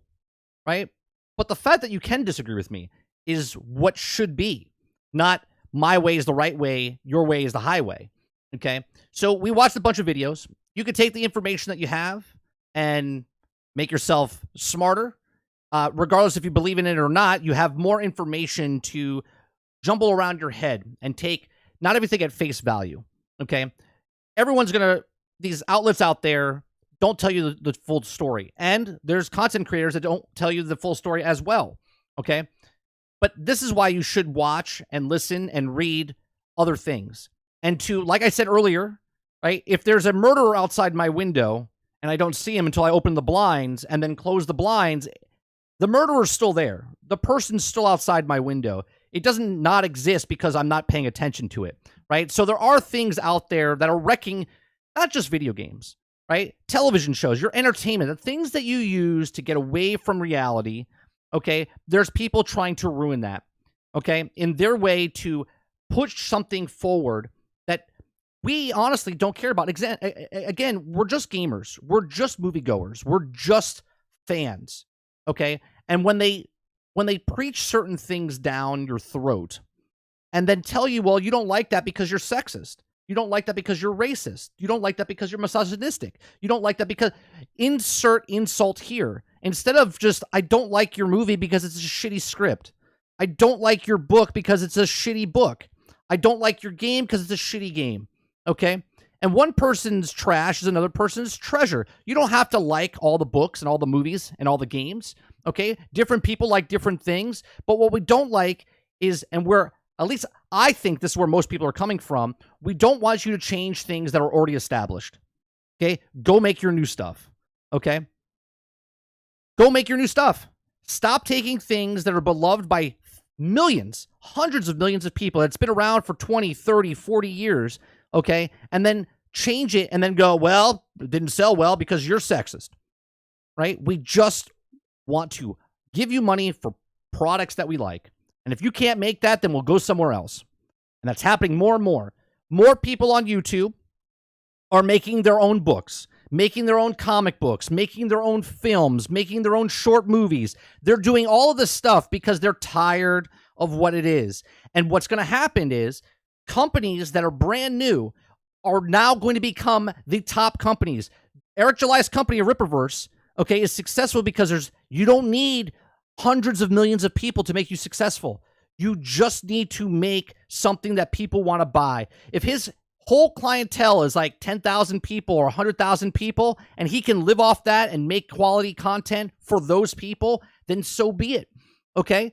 right? But the fact that you can disagree with me is what should be, not my way is the right way, your way is the highway, okay? So we watched a bunch of videos. You can take the information that you have and make yourself smarter. Regardless if you believe in it or not, you have more information to jumble around your head and take not everything at face value, okay? These outlets out there don't tell you the full story. And there's content creators that don't tell you the full story as well, okay? But this is why you should watch and listen and read other things. And like I said earlier, right, if there's a murderer outside my window and I don't see him until I open the blinds and then close the blinds, the murderer's still there. The person's still outside my window. It doesn't not exist because I'm not paying attention to it, right? So there are things out there that are wrecking not just video games, right? Television shows, your entertainment, the things that you use to get away from reality, okay? There's people trying to ruin that, okay? In their way to push something forward that we honestly don't care about. Again, we're just gamers. We're just moviegoers. We're just fans, okay? And when they preach certain things down your throat and then tell you, well, you don't like that because you're sexist. You don't like that because you're racist. You don't like that because you're misogynistic. You don't like that because insert insult here. Instead of just, I don't like your movie because it's a shitty script. I don't like your book because it's a shitty book. I don't like your game because it's a shitty game. Okay? And one person's trash is another person's treasure. You don't have to like all the books and all the movies and all the games. Okay? Different people like different things. But what we don't like is, and at least I think this is where most people are coming from, we don't want you to change things that are already established. Okay? Go make your new stuff. Okay? Go make your new stuff. Stop taking things that are beloved by millions, hundreds of millions of people. It's been around for 20, 30, 40 years, okay? And then change it and then go, well, it didn't sell well because you're sexist, right? We just want to give you money for products that we like. And if you can't make that, then we'll go somewhere else. And that's happening more and more. More people on YouTube are making their own books, making their own comic books, making their own films, making their own short movies. They're doing all of this stuff because they're tired of what it is. And what's going to happen is companies that are brand new are now going to become the top companies. Eric July's company, Rippaverse, okay, is successful because you don't need hundreds of millions of people to make you successful. You just need to make something that people want to buy. If his whole clientele is like 10,000 people or 100,000 people, and he can live off that and make quality content for those people, then so be it, okay?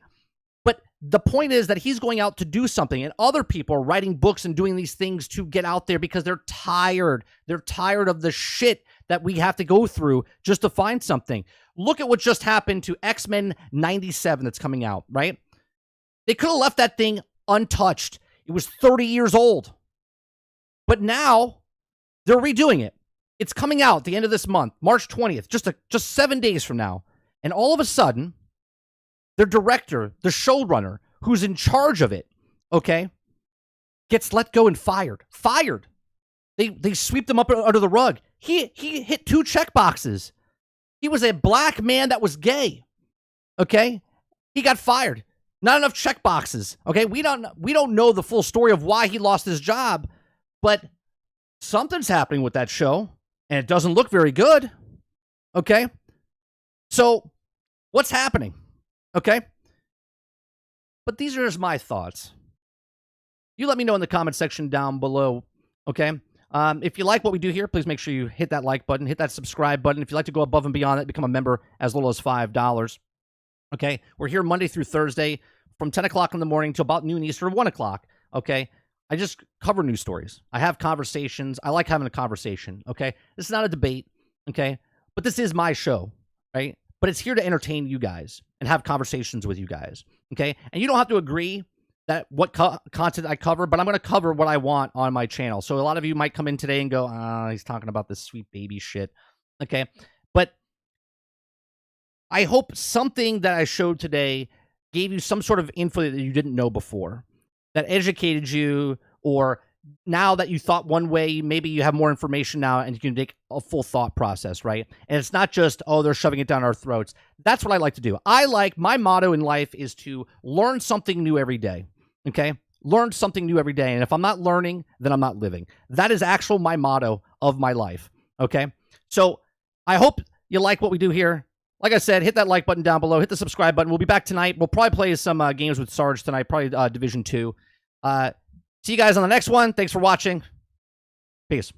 But the point is that he's going out to do something, and other people are writing books and doing these things to get out there because they're tired. They're tired of the shit that we have to go through just to find something. Look at what just happened to X-Men 97 that's coming out, right? They could have left that thing untouched. It was 30 years old. But now they're redoing it. It's coming out at the end of this month, March 20th, just 7 days from now. And all of a sudden, their director, the showrunner, who's in charge of it, okay, gets let go and fired. Fired. They sweep them up under the rug. He hit 2 check boxes. He was a black man that was gay. Okay? He got fired. Not enough check boxes. Okay? We don't know the full story of why he lost his job. But something's happening with that show, and it doesn't look very good. Okay? So, what's happening? Okay? But these are just my thoughts. You let me know in the comment section down below, okay? If you like what we do here, please make sure you hit that like button, hit that subscribe button. If you'd like to go above and beyond that, become a member as little as $5. Okay? We're here Monday through Thursday from 10 o'clock in the morning to about noon Eastern, 1 o'clock, okay? I just cover news stories. I have conversations. I like having a conversation, okay? This is not a debate, okay? But this is my show, right? But it's here to entertain you guys and have conversations with you guys, okay? And you don't have to agree that what content I cover, but I'm going to cover what I want on my channel. So a lot of you might come in today and go, he's talking about this sweet baby shit, okay? But I hope something that I showed today gave you some sort of info that you didn't know before, that educated you, or now that you thought one way, maybe you have more information now and you can take a full thought process, right? And it's not just, they're shoving it down our throats. That's what I like to do. My motto in life is to learn something new every day, okay? Learn something new every day. And if I'm not learning, then I'm not living. That is actually my motto of my life, okay? So I hope you like what we do here. Like I said, hit that like button down below. Hit the subscribe button. We'll be back tonight. We'll probably play some games with Sarge tonight, probably Division 2. See you guys on the next one. Thanks for watching. Peace.